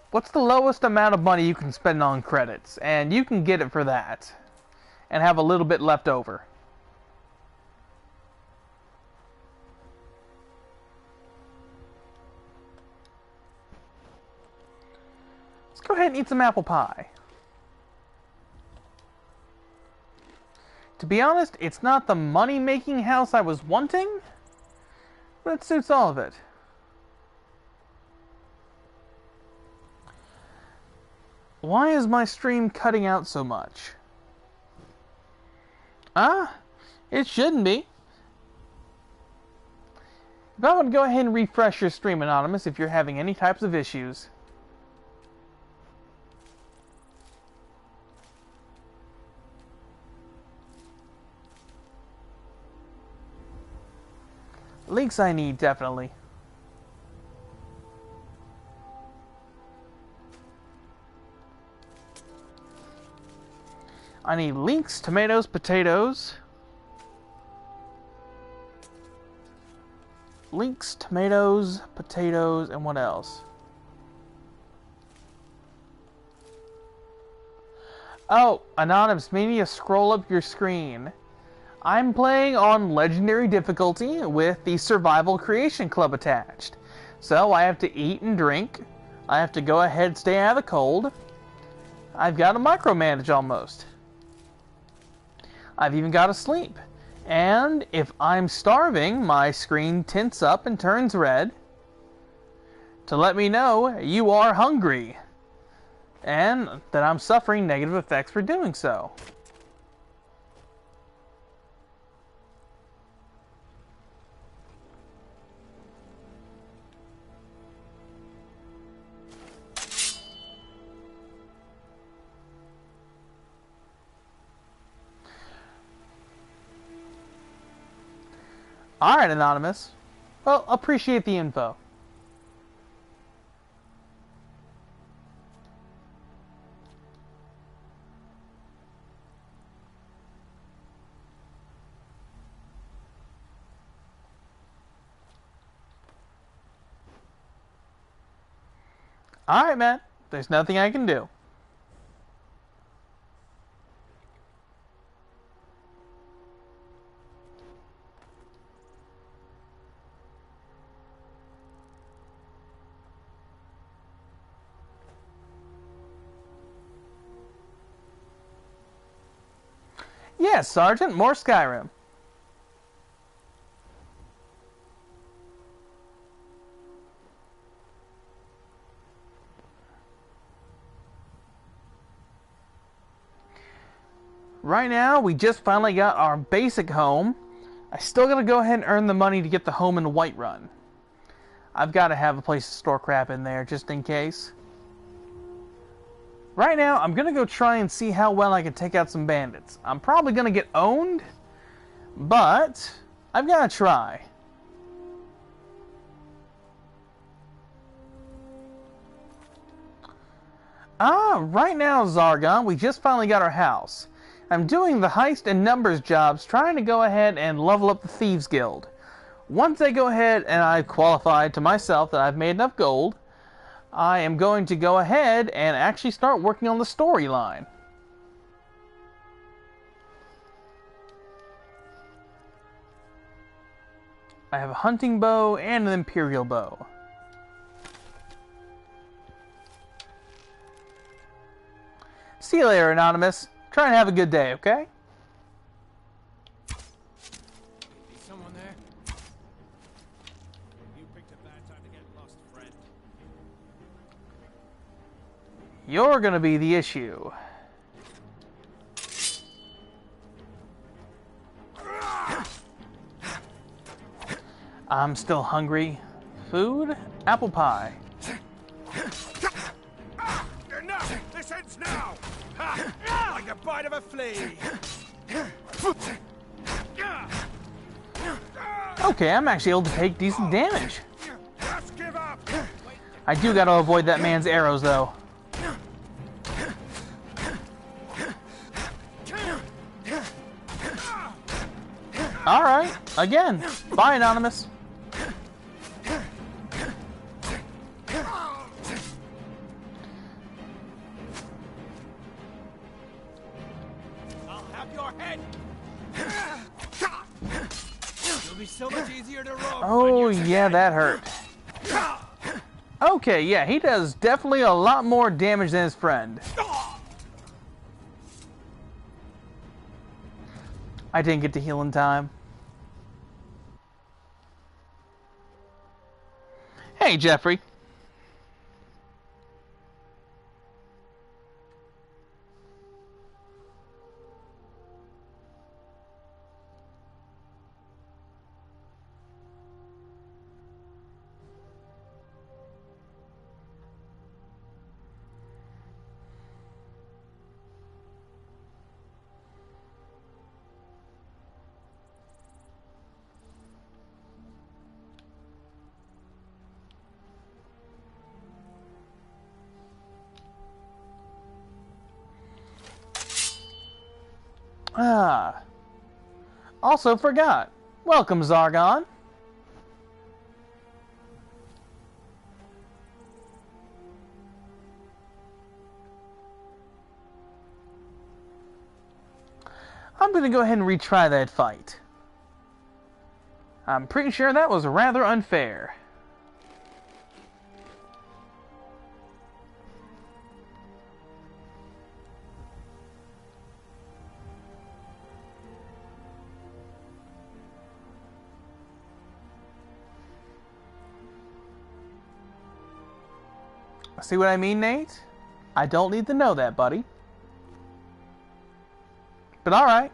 Speaker 1: What's the lowest amount of money you can spend on credits? And you can get it for that. And have a little bit left over. Let's go ahead and eat some apple pie. To be honest, it's not the money-making house I was wanting, but it suits all of it. Why is my stream cutting out so much? It shouldn't be. If I would go ahead and refresh your stream, Anonymous, if you're having any types of issues. Links I need, definitely. I need links, tomatoes, potatoes. Links, tomatoes, potatoes, and what else? Oh, Anonymous, maybe you scroll up your screen. I'm playing on Legendary difficulty with the Survival Creation Club attached. So I have to eat and drink. I have to go ahead and stay out of the cold. I've got to micromanage almost. I've even got to sleep. And if I'm starving, my screen tints up and turns red to let me know you are hungry and that I'm suffering negative effects for doing so. Alright, Anonymous. Well, appreciate the info. Alright, man. There's nothing I can do. Yes, Sergeant, more Skyrim. Right now, we just finally got our basic home. I still gotta go ahead and earn the money to get the home in Whiterun. I've got to have a place to store crap in there, just in case. Right now, I'm gonna go try and see how well I can take out some bandits. I'm probably gonna get owned, but I've got to try. Right now, Zargon, we just finally got our house. I'm doing the heist and numbers jobs, trying to go ahead and level up the Thieves Guild. Once I go ahead and I've qualified to myself that I've made enough gold, I am going to go ahead and actually start working on the storyline. I have a hunting bow and an imperial bow. See you later, Anonymous. Try and have a good day, okay?
Speaker 5: Is someone there? You picked a bad time to get lost, friend.
Speaker 1: You're gonna be the issue. I'm still hungry. Food? Apple pie.
Speaker 12: Enough! This ends now! Like a bite of a flea!
Speaker 1: Okay, I'm actually able to take decent damage.
Speaker 12: Just give up!
Speaker 1: I do gotta avoid that man's arrows, though. Alright, again. Bye, Anonymous.
Speaker 12: I'll have your head! It'll be so much easier to rob.
Speaker 1: Oh, yeah, that hurt. Okay, yeah, he does definitely a lot more damage than his friend. I didn't get to heal in time. Hey, Jeffrey. Ah. Also forgot. Welcome, Zargon. I'm going to go ahead and retry that fight. I'm pretty sure that was rather unfair. See what I mean, Nate? I don't need to know that, buddy. But alright.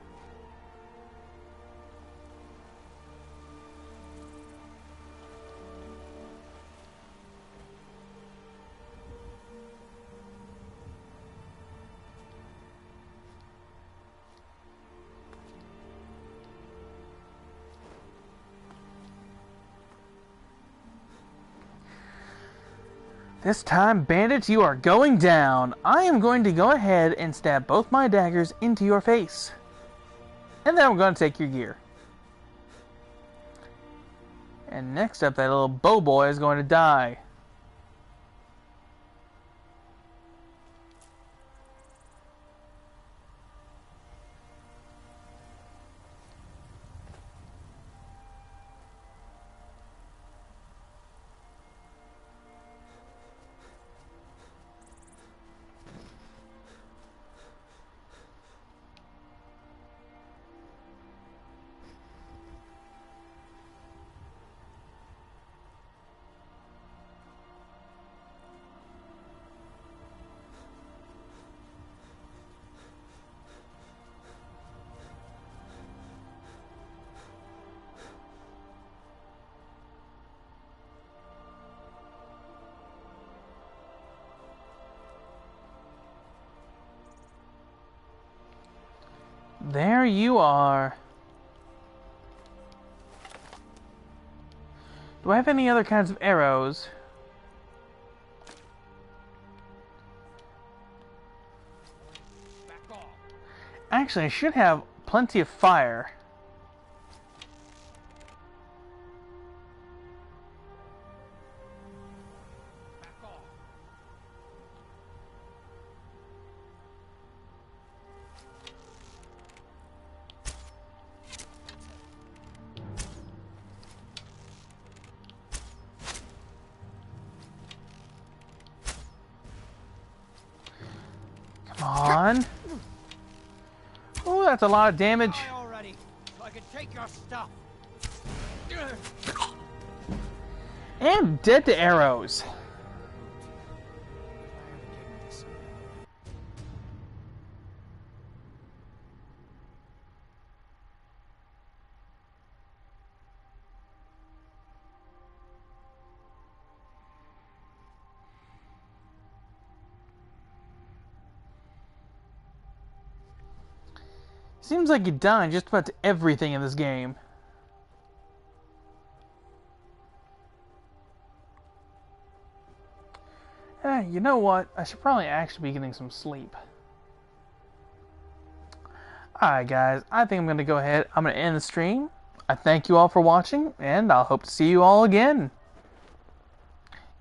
Speaker 1: This time, bandits, you are going down. I am going to go ahead and stab both my daggers into your face. And then I'm going to take your gear. And next up, that little bow boy is going to die. There you are. Do I have any other kinds of arrows? Actually, I should have plenty of fire. Come on. Oh, that's a lot of damage.
Speaker 10: Already, so I can take your stuff.
Speaker 1: And dead to arrows. Seems like you died just about to everything in this game. You know what? I should probably actually be getting some sleep. Alright guys, I think I'm going to go ahead. I'm going to end the stream. I thank you all for watching, and I'll hope to see you all again.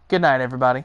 Speaker 1: Good night, everybody.